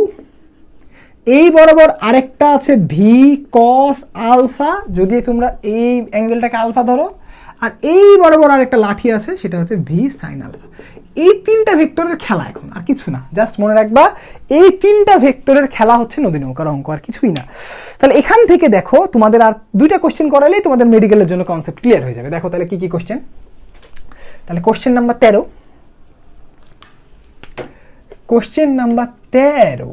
এই বরাবর আরেকটা আছে ভি কস আলফা, যদি তোমরা এই অ্যাঙ্গেলটাকে আলফা ধরো, আর এই বরাবর আরেকটা লাঠি আছে, সেটা হচ্ছে ভি সাইন আলফা। এই 3টা ভেক্টরের খেলা এখন, আর কিছু না। জাস্ট মনে রাখবা এই 3টা ভেক্টরের খেলা হচ্ছে নদী নৌকার অঙ্ক, আর কিছুই না। তাহলে এখান থেকে দেখো তোমাদের আর 2টা কোশ্চেন করালেই তোমাদের মেডিকেলের জন্য কনসেপ্ট ক্লিয়ার হয়ে যাবে। দেখো তাহলে কি কি কোশ্চেন। তাহলে কোশ্চেন নাম্বার 13, কোশ্চেন নাম্বার 13,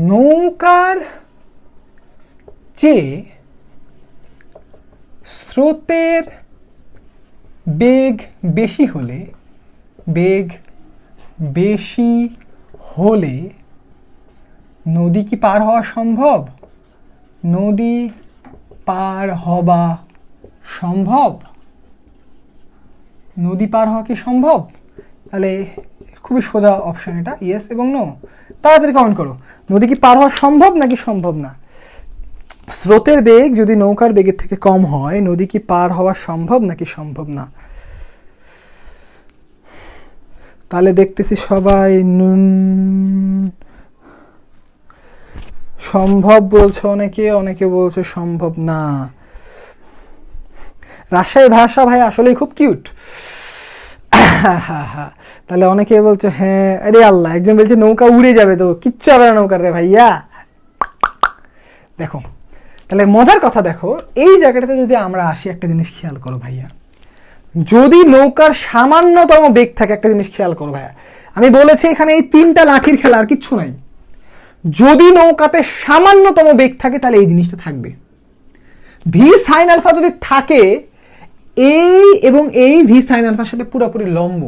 নৌকার চেয়ে স্রোতের বেগ বেশি হলে, বেগ বেশি হলে নদী কি পার হওয়া সম্ভব? নদী পার হওয়া সম্ভব? নদী পার হওয়া কি সম্ভব? তাহলে খুবই সোজা অপশন এটা, ইয়েস এবং নো। তাড়াতাড়ি কমেন্ট করো, নদী কি পার হওয়া সম্ভব নাকি সম্ভব না? স্রোতের বেগ যদি নৌকার বেগের থেকে কম হয়, নদী কি পার হওয়া সম্ভব নাকি সম্ভব না? তাহলে দেখতেছি সবাই সম্ভব বলছো, অনেকে অনেকে বলছো সম্ভব না। রাজশাহী ভাষা ভাই আসলেই খুব কিউট। তাহলে অনেকে বলছো হ্যাঁ, আরে আল্লাহ, একজন বলছে নৌকা উড়ে যাবে, তো কিচ্ছু হবে না নৌকার রে ভাইয়া। দেখো তাহলে মজার কথা, দেখো এই জায়গাটাতে যদি আমরা আসি, একটা জিনিস খেয়াল করো ভাইয়া, যদি নৌকার সামান্যতম বেগ থাকে, একটা জিনিস খেয়াল করো ভাইয়া, আমি বলেছি এখানে এই 3টা লাঠির খেলা, আর কিচ্ছু নাই। যদি নৌকাতে সামান্যতম বেগ থাকে তাহলে এই জিনিসটা থাকবে। ভি সাইন আলফা যদি থাকে, এই এবং এই ভি সাইন আলফার সাথে পুরোপুরি লম্ব,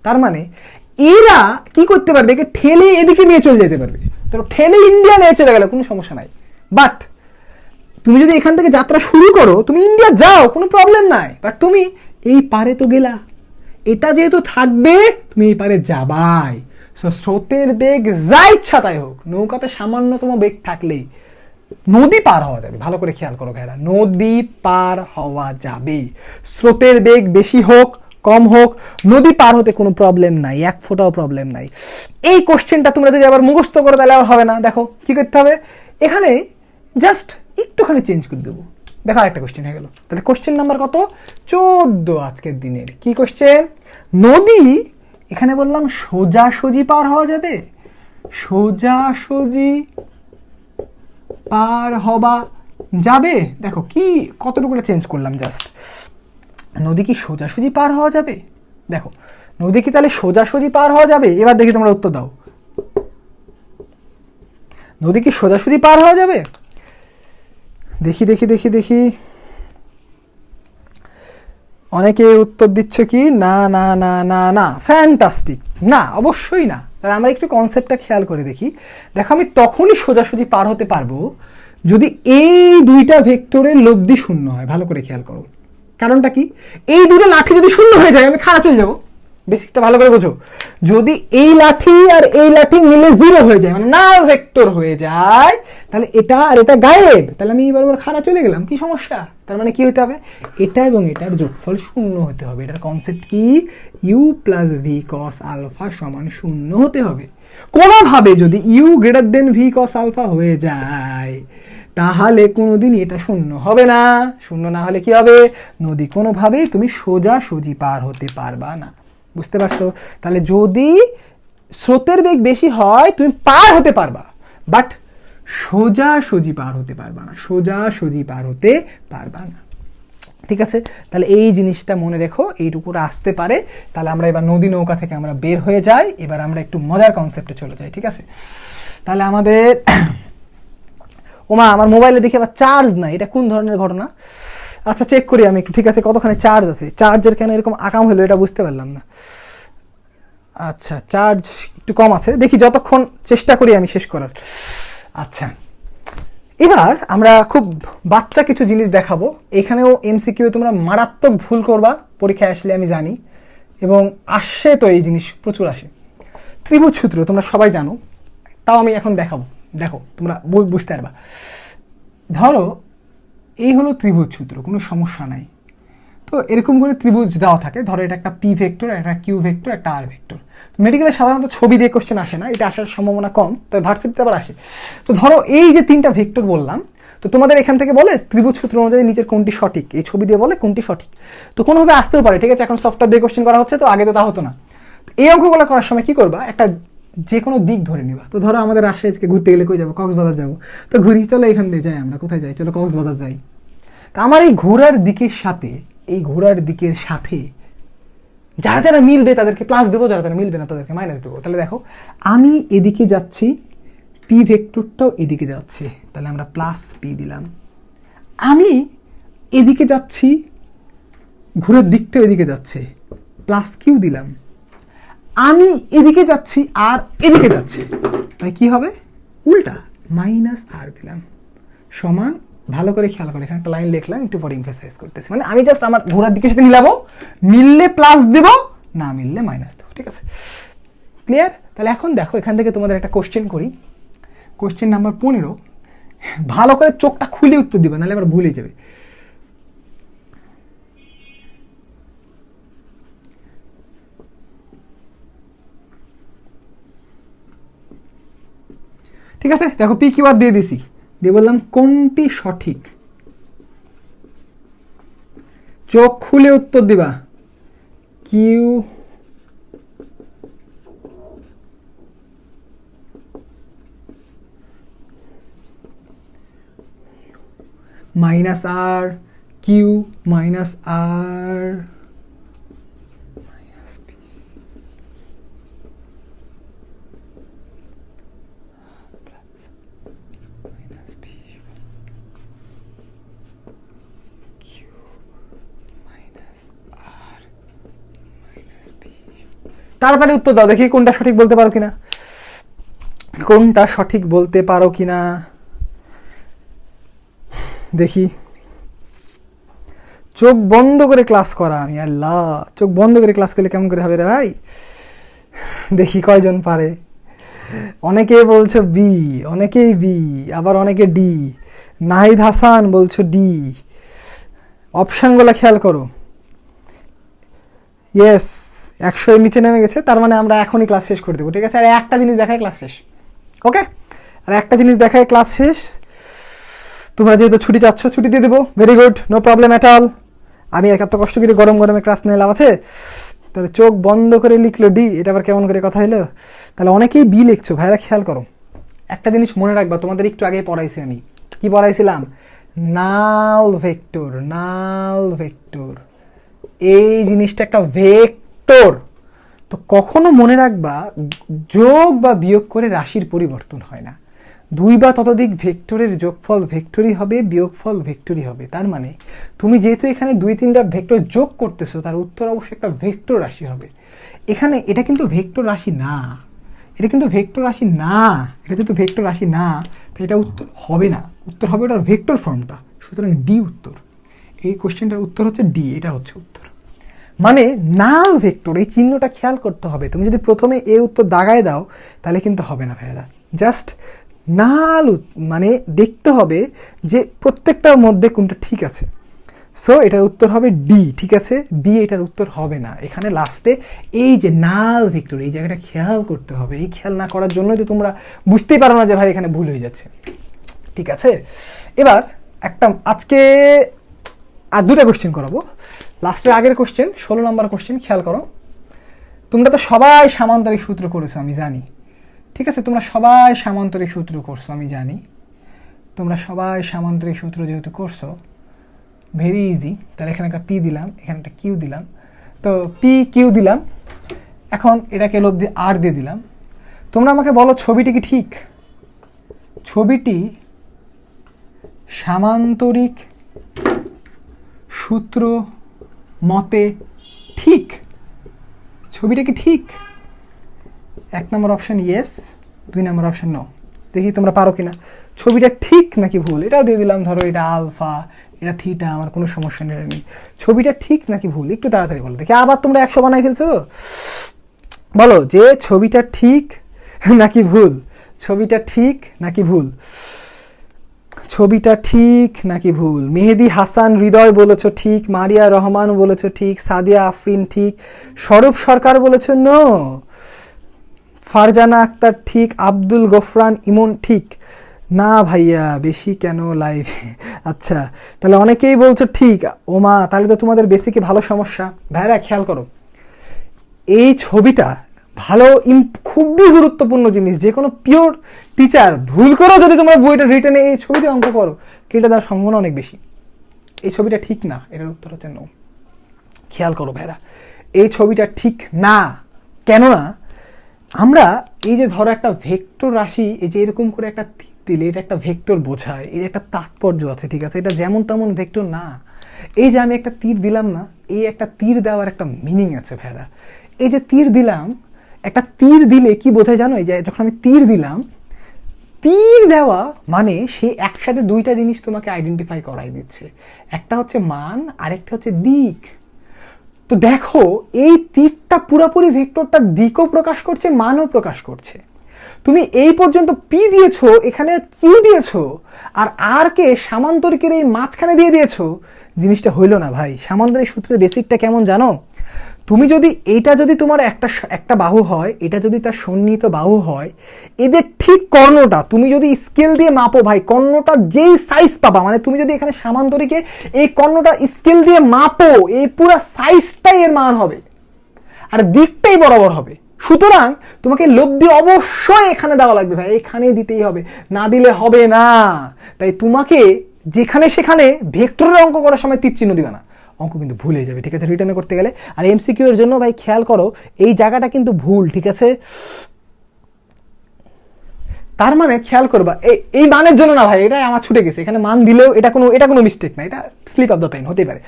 তার মানে এরা কি করতে পারবে, একে ঠেলে এদিকে নিয়ে চলে যেতে পারবে। তো ঠেলে ইন্ডিয়া নিয়ে চলে গেল, কোনো সমস্যা নাই। বাট তুমি যদি এখান থেকে যাত্রা শুরু করো, তুমি ইন্ডিয়া যাও, কোনো প্রবলেম নাই। বাট তুমি এই পারে তো গেলা, এটা যেহেতু থাকবে, তুমি এই পারে যাবাই। স্রোতের বেগ যা ইচ্ছা তাই হোক, নৌকাতে সামান্যতম বেগ থাকলেই নদী পার হওয়া যাবে। ভালো করে খেয়াল করো ভাইরা, নদী পার হওয়া যাবে। স্রোতের বেগ বেশি হোক কম হোক, নদী পার হতে কোনো প্রবলেম নাই, এক ফোঁটাও প্রবলেম নাই। এই কোশ্চেনটা তোমরা যদি আবার মুখস্থ করো তাহলে আবার হবে না। দেখো কি করতে হবে, এখানে জাস্ট একটুখানি চেঞ্জ করে দেবো। দেখো একটা কোশ্চেন হয়ে গেল। তাহলে কোশ্চেন নাম্বার কত, 14 আজকের দিনের। কি কোশ্চেন, নদী এখানে বললাম সোজাসুজি পার হওয়া যাবে, সোজাসুজি পার হবা যাবে। দেখো কি কতটুকু চেঞ্জ করলাম, জাস্ট নদী কি সোজাসুজি পার হওয়া যাবে। দেখো নদী কি তাহলে সোজাসুজি পার হওয়া যাবে, এবার দেখি তোমরা উত্তর দাও। নদী কি সোজাসুজি পার হওয়া যাবে, দেখি দেখি দেখি দেখি। অনেকে উত্তর দিচ্ছ কি না না না না না, ফ্যান্টাস্টিক, না অবশ্যই না। তাহলে আমরা একটু কনসেপ্টটা খেয়াল করে দেখি। দেখো আমি তখনই সোজাসুজি পার হতে পারবো যদি এই দুইটা ভেক্টরের লব্ধি শূন্য হয়। ভালো করে খেয়াল করো, কারণটা কি, এই দুটো লাঠি যদি শূন্য হয়ে যায় আমি খাড়া চলে যাবো। বেসিকটা ভালো করে বোঝো, যদি এই লাঠি আর এই লাঠি মিলে 0 হয়ে যায়, মানে না ভেক্টর হয়ে যায়, তাহলে এটা আর এটা গায়েব, তাহলে আমি বরাবর খাড়া চলে গেলাম। কি সমস্যা, তার মানে কি হতে হবে, এটা এবং এটার যোগফল শূন্য হতে হবে। এটার কনসেপ্ট কি, u plus v cos alpha সমান শূন্য হতে হবে। কোনোভাবে যদি u greater than v cos alpha হয়ে যায়, তাহলে কোনোদিন এটা শূন্য হবে না। শূন্য না হলে কি হবে, নদী কোনোভাবেই তুমি সোজাসুজি পার হতে পারবা না। বুঝতে পারছো, তাহলে যদি স্রোতের বেগ বেশি হয় তুমি পার হতে পারবা, বাট সোজাসুজি পার হতে পারবা না, সোজাসুজি পার হতে পারবা না। ঠিক আছে, তাহলে এই জিনিসটা মনে রেখো, এইটুকুটা আসতে পারে। তাহলে আমরা এবার নদী নৌকা থেকে আমরা বের হয়ে যাই, এবার আমরা একটু মজার কনসেপ্টে চলে যাই। ঠিক আছে, তাহলে আমাদের ওমা আমার মোবাইলে দেখে আবার চার্জ নাই, এটা কোন ধরনের ঘটনা। আচ্ছা চেক করি আমি একটু, ঠিক আছে কতখানি চার্জ আছে, চার্জের কেন এরকম আকাম হলো এটা বুঝতে পারলাম না। আচ্ছা চার্জ একটু কম আছে, দেখি যতক্ষণ চেষ্টা করি আমি শেষ করার। আচ্ছা এবার আমরা খুব বাচ্চা কিছু জিনিস দেখাবো। এখানেও এমসিকিউ তোমরা মারাত্মক ভুল করবা পরীক্ষায় আসলে আমি জানি, এবং আসে তো এই জিনিস প্রচুর আসে। ত্রিভুজ সূত্র তোমরা সবাই জানো, তাও আমি এখন দেখাবো, দেখো তোমরা বুঝতে পারবা। ধরো এই হলো ত্রিভুজ সূত্র, কোনো সমস্যা নাই। তো এরকম করে ত্রিভুজ দেওয়া থাকে, ধরো এটা একটা পি ভেক্টর, একটা কিউ ভেক্টর, একটা আর ভেক্টর। মেডিকেলে সাধারণত ছবি দিয়ে কোশ্চেন আসে না, এটা আসার সম্ভাবনা কম, তবে ভার্সিটিতে আবার আসে। তো ধরো এই যে 3টা ভেক্টর বললাম, তো তোমাদের এখান থেকে বলে ত্রিভুজ সূত্র অনুযায়ী নিচের কোনটি সঠিক, এই ছবি দিয়ে বলে কোনটি সঠিক। তো কোনোভাবে আসতেও পারে, ঠিক আছে, এখন সফটওয়্যার দিয়ে কোশ্চেন করা হচ্ছে, তো আগে তো তা হতো না। এই অঙ্কগুলো করার সময় কি করবা, একটা যে কোনো দিক ধরে নিবা। তো ধরো আমাদের রাজশাহী থেকে ঘুরতে গেলে কই যাবো, কক্সবাজার যাবো, তো ঘুরি, চলো এখান দিয়ে যাই, আমরা কোথায় যাই, চলো কক্সবাজার যাই। তা আমার এই ঘোরার দিকের সাথে, এই ঘোরার দিকের সাথে যারা যারা মিলবে তাদেরকে প্লাস দেবো, যারা যারা মিলবে না তাদেরকে মাইনাস দেবো। তাহলে দেখো আমি এদিকে যাচ্ছি, পি ভেক্টরটাও এদিকে যাচ্ছে, তাহলে আমরা প্লাস পি দিলাম। আমি এদিকে যাচ্ছি, ঘোরার দিকটাও এদিকে যাচ্ছে, প্লাস কিউ দিলাম। আমি এদিকে যাচ্ছি আর এদিকে যাচ্ছি, তাই কি হবে উল্টা, মাইনাস আর দিলাম, সমান। ভালো করে খেয়াল করে এখানে একটা লাইন লিখলাম, একটু পরে এমফাসাইজ করতেছি, মানে আমি জাস্ট আমার ঘোরার দিকের সাথে মিলাবো, মিললে প্লাস দেবো, না মিললে মাইনাস দেবো। ঠিক আছে, ক্লিয়ার? তাহলে এখন দেখো এখান থেকে তোমাদের একটা কোশ্চেন করি, কোশ্চেন নাম্বার 15। ভালো করে চোখটা খুলে উত্তর দিবে, নাহলে আবার ভুলে যাবে। ঠিক আছে, দেখো পি কিউ আর দিয়ে দিছি, দিয়ে বললাম কোনটি সঠিক, চোখ খুলে উত্তর দিবা। কিউ মাইনাস আর, কিউ মাইনাস আর তাড়াতাড়ি উত্তর দাও, দেখি কোনটা সঠিক বলতে পারো কিনা, কোনটা সঠিক বলতে পারো কিনা দেখি। চোখ বন্ধ করে ক্লাস করা, আমি আল্লাহ, চোখ বন্ধ করে ক্লাস করলে কেমন করে হবে রে ভাই, দেখি কয়জন পারে। অনেকে বলছো বি, অনেকেই বি, আবার অনেকে ডি। নাহিদ হাসান বলছো ডি। অপশানগুলো খেয়াল করো। ইয়েস, 100-এর নিচে নেমে গেছে, তার মানে আমরা এখনই ক্লাস শেষ করে দেবো, ঠিক আছে। আর একটা জিনিস দেখায় ক্লাস শেষ, ওকে, আর একটা জিনিস দেখায় ক্লাস শেষ। তোমরা যেহেতু ছুটি চাচ্ছ, ছুটি দিয়ে দেবো, very good, no problem at all. আমি এত কষ্ট করে গরম গরমে ক্লাস নিয়ে লাভ আছে? তাহলে চোখ বন্ধ করে লিখলো ডি, এটা আবার কেমন করে কথা হলো? তাহলে অনেকেই বি লিখছো। ভাইরা খেয়াল করো, একটা জিনিস মনে রাখবা, তোমাদের একটু আগে পড়াইছি আমি, কি পড়াইছিলাম? নাল ভেক্টর, নাল ভেক্টর, এই জিনিসটা একটা ভেক্টর। তো কখনো মনে রাখবা, যোগ বা বিয়োগ করে রাশির পরিবর্তন হয় না। দুই বা ততোধিক ভেক্টরের যোগফল ভেক্টরই হবে, বিয়োগফল ভেক্টরই হবে। তার মানে তুমি যেহেতু এখানে 2-3টা ভেক্টর যোগ করতেছো, তার উত্তর অবশ্যই একটা ভেক্টর রাশি হবে। এখানে এটা কিন্তু ভেক্টর রাশি না, এটা কিন্তু ভেক্টর রাশি না, এটা যেহেতু ভেক্টর রাশি না, তো এটা উত্তর হবে না, উত্তর হবে ওটার ভেক্টর ফর্মটা। সুতরাং ডি উত্তর, এই কোশ্চেনটার উত্তর হচ্ছে ডি, এটা হচ্ছে উত্তর। মানে নাল ভেক্টর, এই চিহ্নটা খেয়াল করতে হবে। তুমি যদি প্রথমে এ উত্তর দাগায় দাও তাহলে কিন্তু হবে না ভাইয়েরা। জাস্ট নাল মানে দেখতে হবে যে প্রত্যেকটার মধ্যে কোনটা ঠিক আছে। সো এটার উত্তর হবে ডি, ঠিক আছে। বি এটার উত্তর হবে না। এখানে লাস্টে এই যে নাল ভেক্টর, এই জায়গাটা খেয়াল করতে হবে। এই খেয়াল না করার জন্যই তো তোমরা বুঝতেই পারো না যে ভাই এখানে ভুল হয়ে যাচ্ছে, ঠিক আছে। এবার একটা আজকে আর 2টা কোশ্চেন করাবো। লাস্টের আগের কোশ্চেন 16 নম্বর কোশ্চেন, খেয়াল করো। তোমরা তো সবাই সামান্তরিক সূত্র করেছো আমি জানি, ঠিক আছে। তোমরা সবাই সামান্তরিক সূত্র করছো আমি জানি, তোমরা সবাই সামান্তরিক সূত্র যেহেতু করছো, ভেরি ইজি। তাহলে এখানে একটা পি দিলাম, এখানে একটা কিউ দিলাম, তো পি কিউ দিলাম। এখন এটাকে লোভ দিয়ে আর দিয়ে দিলাম। তোমরা আমাকে বলো ছবিটি কি ঠিক? ছবিটি সামান্তরিক সূত্র মতে ঠিক, ছবিটা কি ঠিক? 1 নম্বর অপশন ইয়েস, 2 নম্বর অপশন নো। দেখি তোমরা পারো কিনা। ছবিটা ঠিক নাকি ভুল, এটাও দিয়ে দিলাম। ধরো এটা আলফা, এটা থিটা, আমার কোনো সমস্যা নেই। ছবিটা ঠিক নাকি ভুল, একটু তাড়াতাড়ি বলো দেখি। আবার তোমরা 100 বানাই ফেলছো। বলো যে ছবিটা ঠিক নাকি ভুল, ছবিটা ঠিক নাকি ভুল, ছবিটা ঠিক নাকি ভুল। মেহেদি হাসান হৃদয় বলেছো ঠিক, মারিয়া রহমান বলেছো ঠিক, সাদিয়া আফরিন ঠিক, স্বরূপ সরকার বলেছো নো, ফারজানা আক্তার ঠিক, আব্দুল গফরান ইমন ঠিক। না ভাইয়া বেশি কেন লাইভ? আচ্ছা, তাহলে অনেকেই বলছো ঠিক। ওমা, তাহলে তো তোমাদের বেসিকে ভালো সমস্যা। ভাইরা খেয়াল করো, এই ছবিটা ভালো খুবই গুরুত্বপূর্ণ জিনিস। যে কোনো পিওর টিচার ভুল করো যদি তোমরা বইটা রিটেনে এই ছবিটা অঙ্ক করো, কেটে দেওয়ার সম্ভাবনা অনেক বেশি। এই ছবিটা ঠিক না, এটার উত্তর হচ্ছে নো। খেয়াল করো ভাইরা, এই ছবিটা ঠিক না। কেননা আমরা এই যে ধরো একটা ভেক্টর রাশি, এই যে এরকম করে একটা তীর দিলে এটা একটা ভেক্টর বোঝায়, এর একটা তাৎপর্য আছে, ঠিক আছে। এটা যেমন তেমন ভেক্টর না। এই যে আমি একটা তীর দিলাম না, এই একটা তীর দেওয়ার একটা মিনিং আছে ভাইরা। এই যে তীর দিলাম, একটা তীর দিলে কি বোঝায় জানো? এই যে যখন আমি তীর দিলাম, তীর দেওয়া মানে সে একসাথে 2টা জিনিস তোমাকে আইডেন্টিফাই করাই দিচ্ছে। একটা হচ্ছে মান, আরেকটা হচ্ছে দিক। তো দেখো, এই তীরটা পুরোপুরি ভেক্টরটা দিকও প্রকাশ করছে, মানও প্রকাশ করছে। তুমি এই পর্যন্ত পি দিয়েছো, এখানে কিউ দিয়েছো, আর আর কে সামান্তরিকের এই মাঝখানে দিয়ে দিয়েছো। জিনিসটা হইল না ভাই। সামান্তরিক সূত্রের বেসিকটা কেমন জানো? তুমি যদি এইটা যদি তোমার একটা বাহু হয়, এটা যদি তার সন্নিহিত বাহু হয়, এদের ঠিক কর্ণটা তুমি যদি স্কেল দিয়ে মাপো ভাই, কর্ণটা যেই সাইজ পাবা, মানে তুমি যদি এখানে সামান্তরিকে এই কর্ণটা স্কেল দিয়ে মাপো, এই পুরো সাইজটাই এর মান হবে আর দিকটাই বরাবর হবে। সুতরাং তোমাকে লব্ধি অবশ্যই এখানে দেওয়া লাগবে ভাই, এখানেই দিতেই হবে, না দিলে হবে না। তাই তোমাকে যেখানে সেখানে ভেক্টরের অঙ্ক করার সময় তীর চিহ্ন দিবে না, অঙ্ক কিন্তু ভুল হয়ে যাবে, ঠিক আছে, রিটার্নে করতে গেলে। আর এমসিকিউ এর জন্য ভাই খেয়াল করো, এই জায়গাটা কিন্তু ভুল, ঠিক আছে। তার মানে খেয়াল করবা এই মানের জন্য না ভাই, এটা আমার ছুটে গেছে, এখানে মান দিলেও এটা কোনো মিস্টেক না, এটা স্লিপ অফ দ্য পেন হতেই পারে।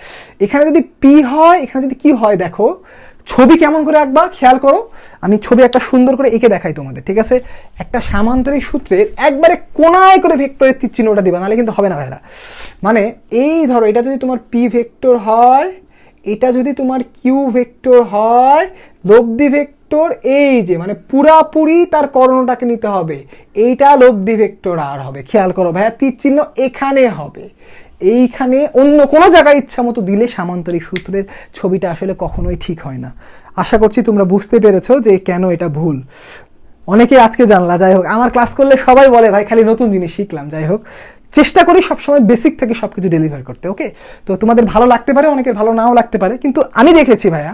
এখানে যদি পি হয়, এখানে যদি কি হয়, দেখো ছবি কেমন করে আঁকবা খেয়াল করো। আমি ছবি একটা সুন্দর করে এঁকে দেখাই তোমাদের, ঠিক আছে। একটা সামান্তরিক সূত্রের একবারে কোনায় করে ভেক্টরের তীর চিহ্নটা দিবা, নাহলে কিন্তু হবে না ভাইরা। মানে এই ধরো, এটা যদি তোমার পি ভেক্টর হয়, এটা যদি তোমার কিউ ভেক্টর হয়, লব্ধি ভেক্টর এই যে মানে পুরাপুরি তার কর্ণটাকে নিতে হবে, এইটা লব্ধি ভেক্টর আর হবে। খেয়াল করো ভাইয়া, তীর চিহ্ন এখানে হবে, এইখানে অন্য কোনো জায়গায় ইচ্ছা মতো দিলে সামান্তরিক সূত্রের ছবিটা আসলে কখনোই ঠিক হয় না। আশা করছি তোমরা বুঝতে পেরেছো যে কেন এটা ভুল। অনেকে আজকে জানলা, যাই হোক, আমার ক্লাস করলে সবাই বলে ভাই খালি নতুন জিনিস শিখলাম। যাই হোক, চেষ্টা করি সবসময় বেসিক থেকে সব কিছু ডেলিভার করতে, ওকে। তো তোমাদের ভালো লাগতে পারে, অনেকের ভালো নাও লাগতে পারে, কিন্তু আমি দেখেছি ভাইয়া,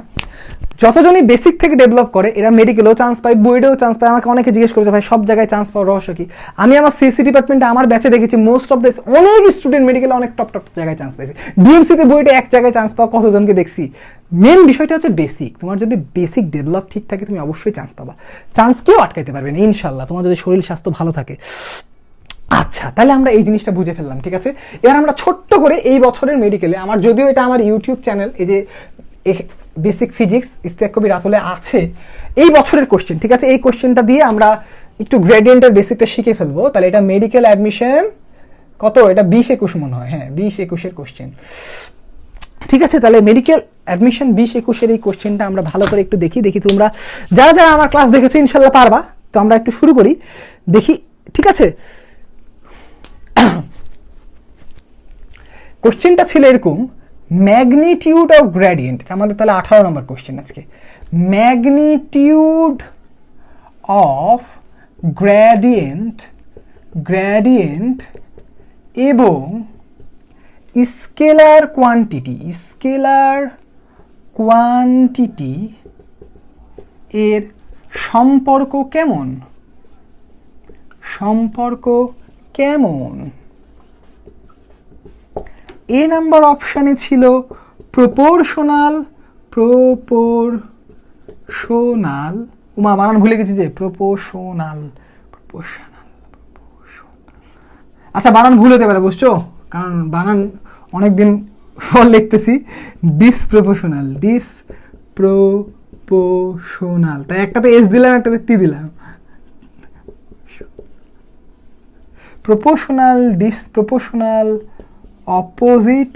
যতজনই বেসিক থেকে ডেভেলপ করে এরা মেডিকেলেও চান্স পায়, বুয়েটেও চান্স পায়। আমাকে অনেকে জিজ্ঞেস করেছে ভাই সব জায়গায় চান্স পাওয়ার রহস্য কি। আমি আমার সিএসসি ডিপার্টমেন্টে আমার ব্যাচে দেখেছি মোস্ট অফ দিস অনেক স্টুডেন্ট মেডিকেলে অনেক টপ জায়গায় চান্স পাইছে। ডিএমসিতে বুয়েটে এক জায়গায় চান্স পাওয়া কতজনকে দেখছি। মেন বিষয়টা হচ্ছে বেসিক। তোমার যদি বেসিক ডেভেলপ ঠিক থাকে তুমি অবশ্যই চান্স পাবা, চান্স কেউ আটকাইতে পারবে না ইনশাল্লাহ, তোমার যদি শরীর স্বাস্থ্য ভালো থাকে। আচ্ছা, তাহলে আমরা এই জিনিসটা বুঝে ফেললাম, ঠিক আছে। এবার আমরা ছোট্ট করে এই বছরের মেডিকেলে, আমার যদিও এটা আমার ইউটিউব চ্যানেল, এই যে বেসিক ফিজিক্স ইস্তিয়াক কবির রাতুলে আছে, এই বছরের কোশ্চেন, ঠিক আছে। এই কোশ্চেনটা দিয়ে আমরা একটু গ্রেডিয়েন্টের বেসিকটা শিখে ফেলবো। তাহলে এটা মেডিকেল অ্যাডমিশন কত, এটা 20-21 মনে হয়, হ্যাঁ 20-21-এর কোশ্চেন, ঠিক আছে। তাহলে মেডিকেল অ্যাডমিশন 20-21-এর এই কোশ্চেনটা আমরা ভালো করে একটু দেখি তোমরা যারা যারা আমার ক্লাস দেখেছো ইনশাল্লাহ পারবা। তো আমরা একটু শুরু করি, দেখি, ঠিক আছে। কোশ্চেনটা ছিল এরকম, ম্যাগনিটিউড অফ গ্রেডিয়েন্ট, আমাদের তাহলে 18 নম্বর কোশ্চেন আজকে। ম্যাগনিটিউড অফ গ্রেডিয়েন্ট এবং স্কেলার কোয়ান্টিটি এর সম্পর্ক কেমন। এ নাম্বার অপশানে ছিল প্রপোর্শনাল, বানান ভুলে গেছি যে প্রপোর্শনাল। আচ্ছা, বানান ভুল হতে পারে বুঝছো, কারণ বানান অনেকদিন পর লিখতেছি। ডিসপ্রপোর্শনাল, তাই একটাতে এস দিলাম, একটাতে টি দিলাম। Proportional, disproportional, opposite,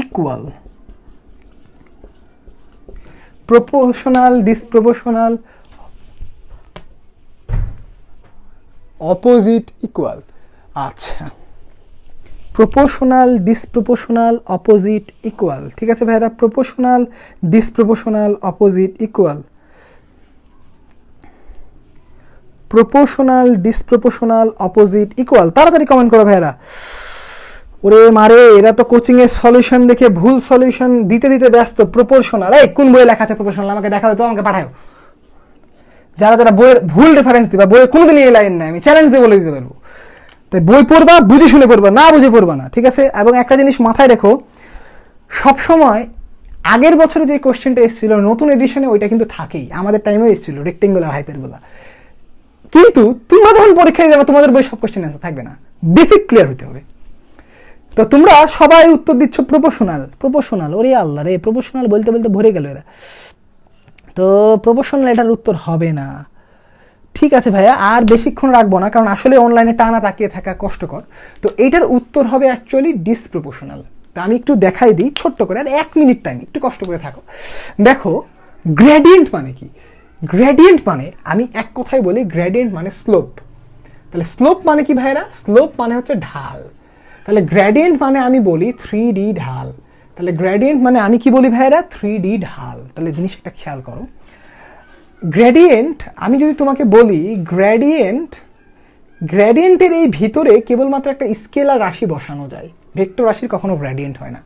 equal. Proportional, disproportional, opposite, equal. আচ্ছা, প্রপোর্শনাল, ডিসপ্রপোর্শনাল, অপোজিট, ইকুয়াল, ঠিক আছে ভাইরা। Proportional, disproportional, opposite, equal. Proportional, disproportional, opposite, equal. তাড়াতাড়ি কমেন্ট করো ভাইরা। ওরে মারে, এরা তো কোচিং এর সলিউশন দেখে ভুল সলিউশন দিতে ব্যস্ত। প্রপোর্শনাল, এই কোন বইয়ে লেখা আছে প্রপোর্শনাল আমাকে দেখাও তো, আমাকে পাঠাও। যারা যারা বইয়ের ভুল রেফারেন্স দিবা, বইয়ে কোনোদিন এই লাইন নাই, আমি চ্যালেঞ্জ দিয়ে বলে দিতে পারবো। তাই বই পড়বা, বুঝে শুনে পড়বা, না বুঝে পড়বা না, ঠিক আছে। এবং একটা জিনিস মাথায় রেখো, সবসময় আগের বছরে যে কোশ্চেনটা এসেছিল নতুন এডিশনে ওইটা কিন্তু থাকেই, আমাদের টাইমেও এসেছিল রেক্টেঙ্গুলার হাইপারবোলা। কিন্তু তোমরা যখন পরীক্ষায় যাবে তোমাদের বই সব কোশ্চেন অ্যান্সার থাকবে না, বেসিক ক্লিয়ার হতে হবে। তো তোমরা সবাই উত্তর দিচ্ছ প্রপোর্শনাল। ওরে আল্লাহ রে, প্রপোর্শনাল বলতে বলতে ভরে গেল এরা। তো প্রপোর্শনাল এটার উত্তর হবে না, ঠিক আছে ভাইয়া। আর বেশিক্ষণ রাখবো না, কারণ আসলে অনলাইনে টানা তাকিয়ে থাকা কষ্টকর। তো এইটার উত্তর হবে অ্যাকচুয়ালি ডিসপ্রপোর্শনাল। তা আমি একটু দেখাই দিই ছোট্ট করে, আর 1 মিনিট টাইম, একটু কষ্ট করে থাকো। দেখো গ্রেডিয়েন্ট মানে কি। গ্রেডিয়েন্ট মানে, আমি এক কথাই বলি, গ্রেডিয়েন্ট মানে স্লোপ। তাহলে স্লোপ মানে কি ভাইরা? স্লোপ মানে হচ্ছে ঢাল। তাহলে গ্রেডিয়েন্ট মানে আমি বলি 3D ঢাল। তাহলে গ্রেডিয়েন্ট মানে আমি কি বলি ভাইরা 3D ঢাল। তাহলে জিনিসটা খেয়াল করো, গ্রেডিয়েন্ট আমি যদি তোমাকে বলি গ্রেডিয়েন্টের এই ভিতরে কেবলমাত্র একটা স্কেলার রাশি বসানো যায়, ভেক্টর রাশির কখনো গ্রেডিয়েন্ট হয় না।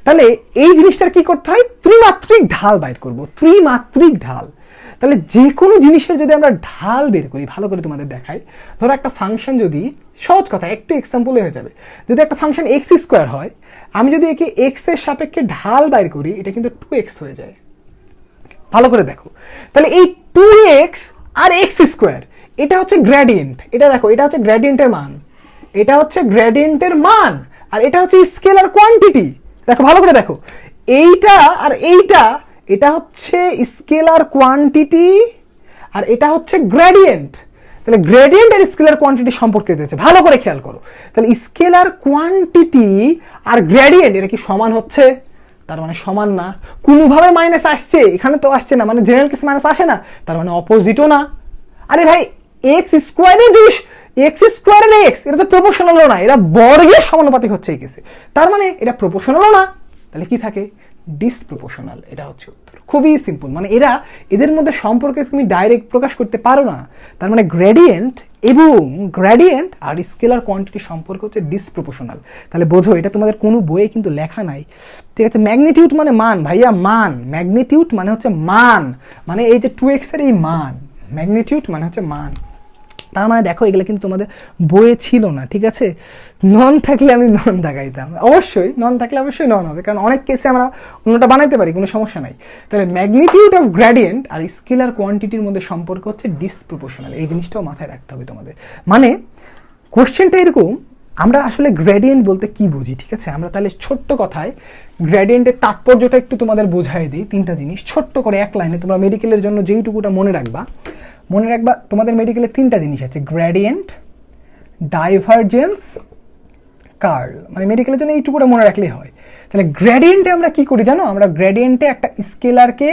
তাহলে এই জিনিসটার কি করতে হয়, ত্রিমাত্রিক ঢাল বাইর করব, ত্রিমাত্রিক ঢাল। তাহলে যে কোনো জিনিসের যদি আমরা ঢাল বের করি, ভালো করে তোমাদের দেখাই, ধরো একটা ফাংশন যদি, সহজ কথা একটু এক্সাম্পলে হয়ে যাবে, যদি একটা ফাংশন এক্স স্কোয়ার হয়, আমি যদি একে এক্স এর সাপেক্ষে ঢাল বাইর করি, এটা কিন্তু 2x হয়ে যায়। ভালো করে দেখো, তাহলে এই 2x আর এক্স স্কোয়ার এটা হচ্ছে গ্রেডিয়েন্ট, এটা দেখো এটা হচ্ছে গ্রেডিয়েন্টের মান, এটা হচ্ছে গ্রেডিয়েন্টের মান, আর এটা হচ্ছে স্কেলার কোয়ান্টিটি। দেখো ভালো করে দেখো, এইটা আর এইটা, এটা হচ্ছে স্কেলার কোয়ান্টিটি আর এটা হচ্ছে গ্রেডিয়েন্ট। তাহলে গ্রেডিয়েন্ট আর স্কেলার কোয়ান্টিটি সম্পর্কে দিয়েছে, ভালো করে খেয়াল করো। তাহলে স্কেলার কোয়ান্টিটি আর গ্রেডিয়েন্ট এটা কি সমান হচ্ছে? তার মানে সমান না। কোনোভাবে মাইনাস আসছে, এখানে তো আসছে না, মানে জেনারেল কেস মাইনাস আসে না, তার মানে অপোজিটও না। আরে ভাই এক্স স্কোয়ারে যদি এক্স স্কোয়ারের এক্স, এটা তো প্রপোর্শনালও না, এরা বর্গের সমানুপাতিক হচ্ছে এই কেসে, তার মানে এটা প্রপোর্শনালও না, তাহলে কি থাকে? ডিসপ্রপোর্শনাল। এটা হচ্ছে উত্তর, খুবই সিম্পল। মানে এদের মধ্যে সম্পর্কে তুমি ডাইরেক্ট প্রকাশ করতে পারো না, তার মানে গ্রেডিয়েন্ট আর স্কেলার কোয়ান্টিটি সম্পর্ক হচ্ছে ডিসপ্রপোর্শনাল। তাহলে বোঝো এটা তোমাদের কোনো বইয়ে কিন্তু লেখা নাই, ঠিক আছে? ম্যাগনিটিউড মানে মান ভাইয়া, মান। ম্যাগনিটিউড মানে হচ্ছে মান, মানে এই যে 2x এর এই মান, ম্যাগনিটিউড মানে হচ্ছে মান। তার মানে দেখো এগুলো কিন্তু তোমাদের বইয়ে ছিল না, ঠিক আছে? নন থাকলে আমি নন দেখাইতাম, অবশ্যই নন থাকলে অবশ্যই নন হবে, কারণ অনেক কেসে আমরা অন্যটা বানাইতে পারি, কোনো সমস্যা নাই। তাহলে ম্যাগনিটিউড অফ গ্রেডিয়েন্ট আর স্কেলার কোয়ান্টিটির মধ্যে সম্পর্ক হচ্ছে ডিসপ্রপোর্শনাল, এই জিনিসটাও মাথায় রাখতে হবে তোমাদের। মানে কোশ্চেনটা এরকম, আমরা আসলে গ্রেডিয়েন্ট বলতে কি বুঝি, ঠিক আছে? আমরা তাহলে ছোট্ট কথায় গ্রেডিয়েন্টের তাৎপর্যটা একটু তোমাদের বোঝাই দিই। 3টা জিনিস ছোট্ট করে এক লাইনে, তোমরা মেডিকেলের জন্য যেইটুকুটা মনে রাখবা, তোমাদের মেডিকেলে 3টা জিনিস আছে, গ্রেডিয়েন্ট, ডাইভারজেন্স, কার্ল। মানে মেডিকেলের জন্য এইটুকুটা মনে রাখলেই হয়। তাহলে গ্রেডিয়েন্টে আমরা কি করি জানো? আমরা গ্রেডিয়েন্টে একটা স্কেলারকে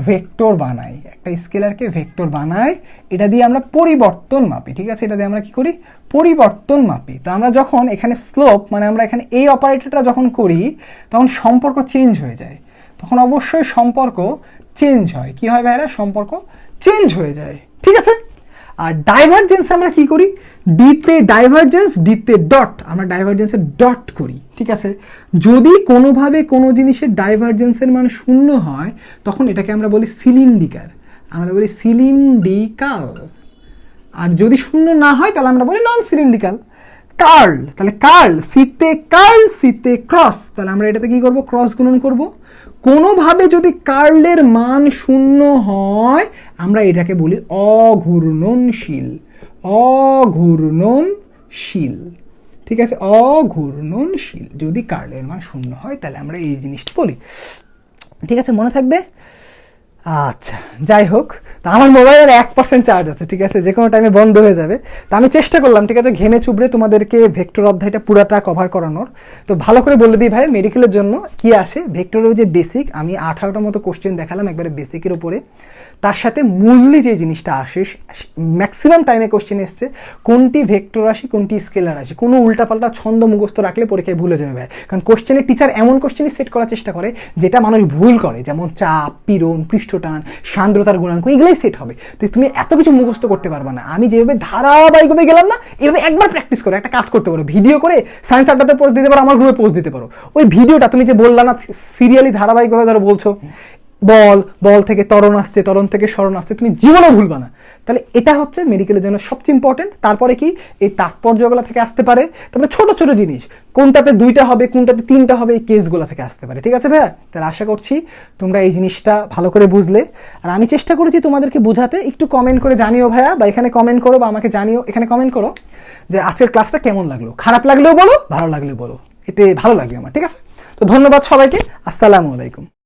ভেক্টর বানাই, এটা দিয়ে আমরা পরিবর্তন মাপি, ঠিক আছে? এটা দিয়ে আমরা কি করি? পরিবর্তন মাপি। তো আমরা যখন এখানে স্লোপ, মানে আমরা এখানে এই অপারেটরটা যখন করি, তখন সম্পর্ক চেঞ্জ হয়ে যায়, তখন অবশ্যই সম্পর্ক চেঞ্জ হয়। কি হয় ভাইরা? সম্পর্ক চেঞ্জ হয়ে যায়, ঠিক আছে? আর ডাইভারজেন্স আমরা কি করি? ডিতে ডাইভারজেন্স, ডিতে ডট, আমরা ডাইভারজেন্সের ডট করি, ঠিক আছে? যদি কোনোভাবে কোনো জিনিসের ডাইভারজেন্সের মান 0 হয়, তখন এটাকে আমরা বলি সিলিন্ডিকাল, আর যদি 0 না হয় তাহলে আমরা বলি নন সিলিন্ডিকাল। কার্ল, তাহলে কার্ল সিতে ক্রস, তাহলে আমরা এটাতে কি করব? ক্রস গুণন করব। কোনোভাবে যদি কার্লের মান 0 হয়, আমরা এটাকে বলি অঘূর্ণনশীল, ঠিক আছে? অঘূর্ণনশীল। যদি কার্লের মান 0 হয় তাহলে আমরা এই জিনিসটা বলি, ঠিক আছে? মনে থাকবে? আচ্ছা, যাই হোক, তা আমার মোবাইলের 1% চার্জ আছে, ঠিক আছে? যে কোনো টাইমে বন্ধ হয়ে যাবে। তা আমি চেষ্টা করলাম, ঠিক আছে, ঘেমে চুবড়ে তোমাদেরকে ভেক্টর অধ্যায়টা পুরাটা কভার করানোর। তো ভালো করে বলে দিই ভাই, মেডিকেলের জন্য কি আসে? ভেক্টরের যে বেসিক, আমি 18টা মতো কোশ্চেন দেখালাম একবারে বেসিকের উপরে, তার সাথে মূল্যে যে জিনিসটা আসে, ম্যাক্সিমাম টাইমে কোশ্চেন এসছে কোনটি ভেক্টর রাশি, কোনটি স্কেলার রাশি। কোনো উল্টাপাল্টা ছন্দ মুখস্থ রাখলে পরীক্ষায় ভুলে যাবে ভাই, কারণ কোশ্চেনের টিচার এমন কোশ্চেনই সেট করার চেষ্টা করে যেটা মানুষ ভুল করে, যেমন চাপ, পীড়ন, পৃষ্ঠটান, সান্দ্রতার গুণাঙ্ক, এগুলাই সেট হবে। তো তুমি এত কিছু মুখস্থ করতে পারবে না। আমি যেভাবে ধারাবাহিকভাবে গেলাম না, এভাবে একবার প্র্যাকটিস করো, একটা কাজ করতে পারো, ভিডিও করে সায়েন্স আড্ডাতে পোস্ট দিতে পারো, আমার গ্রুপে পোস্ট দিতে পারো। ওই ভিডিওটা তুমি যে বললা না সিরিয়ালি ধারাবাহিকভাবে ধরো বলছো, বল থেকে ত্বরণ আসছে, ত্বরণ থেকে স্মরণ আসছে, তুমি জীবনেও ভুলবা না। তাহলে এটা হচ্ছে মেডিকেলের জন্য সবচেয়ে ইম্পর্টেন্ট। তারপরে কি এই তাৎপর্যগুলো থেকে আসতে পারে, তারপরে ছোট ছোট জিনিস, কোনটাতে 2টা হবে, কোনটাতে 3টা হবে, এই কেসগুলো থেকে আসতে পারে, ঠিক আছে ভাইয়া? তাহলে আশা করছি তোমরা এই জিনিসটা ভালো করে বুঝলে। আর আমি চেষ্টা করেছি তোমাদেরকে বোঝাতে। একটু কমেন্ট করে জানিও ভাইয়া, বা এখানে কমেন্ট করো, বা আমাকে জানিও, এখানে কমেন্ট করো যে আজকের ক্লাসটা কেমন লাগলো। খারাপ লাগলেও বলো, ভালো লাগলেও বলো, এতে ভালো লাগবে আমার, ঠিক আছে? তো ধন্যবাদ সবাইকে, আসসালামু আলাইকুম।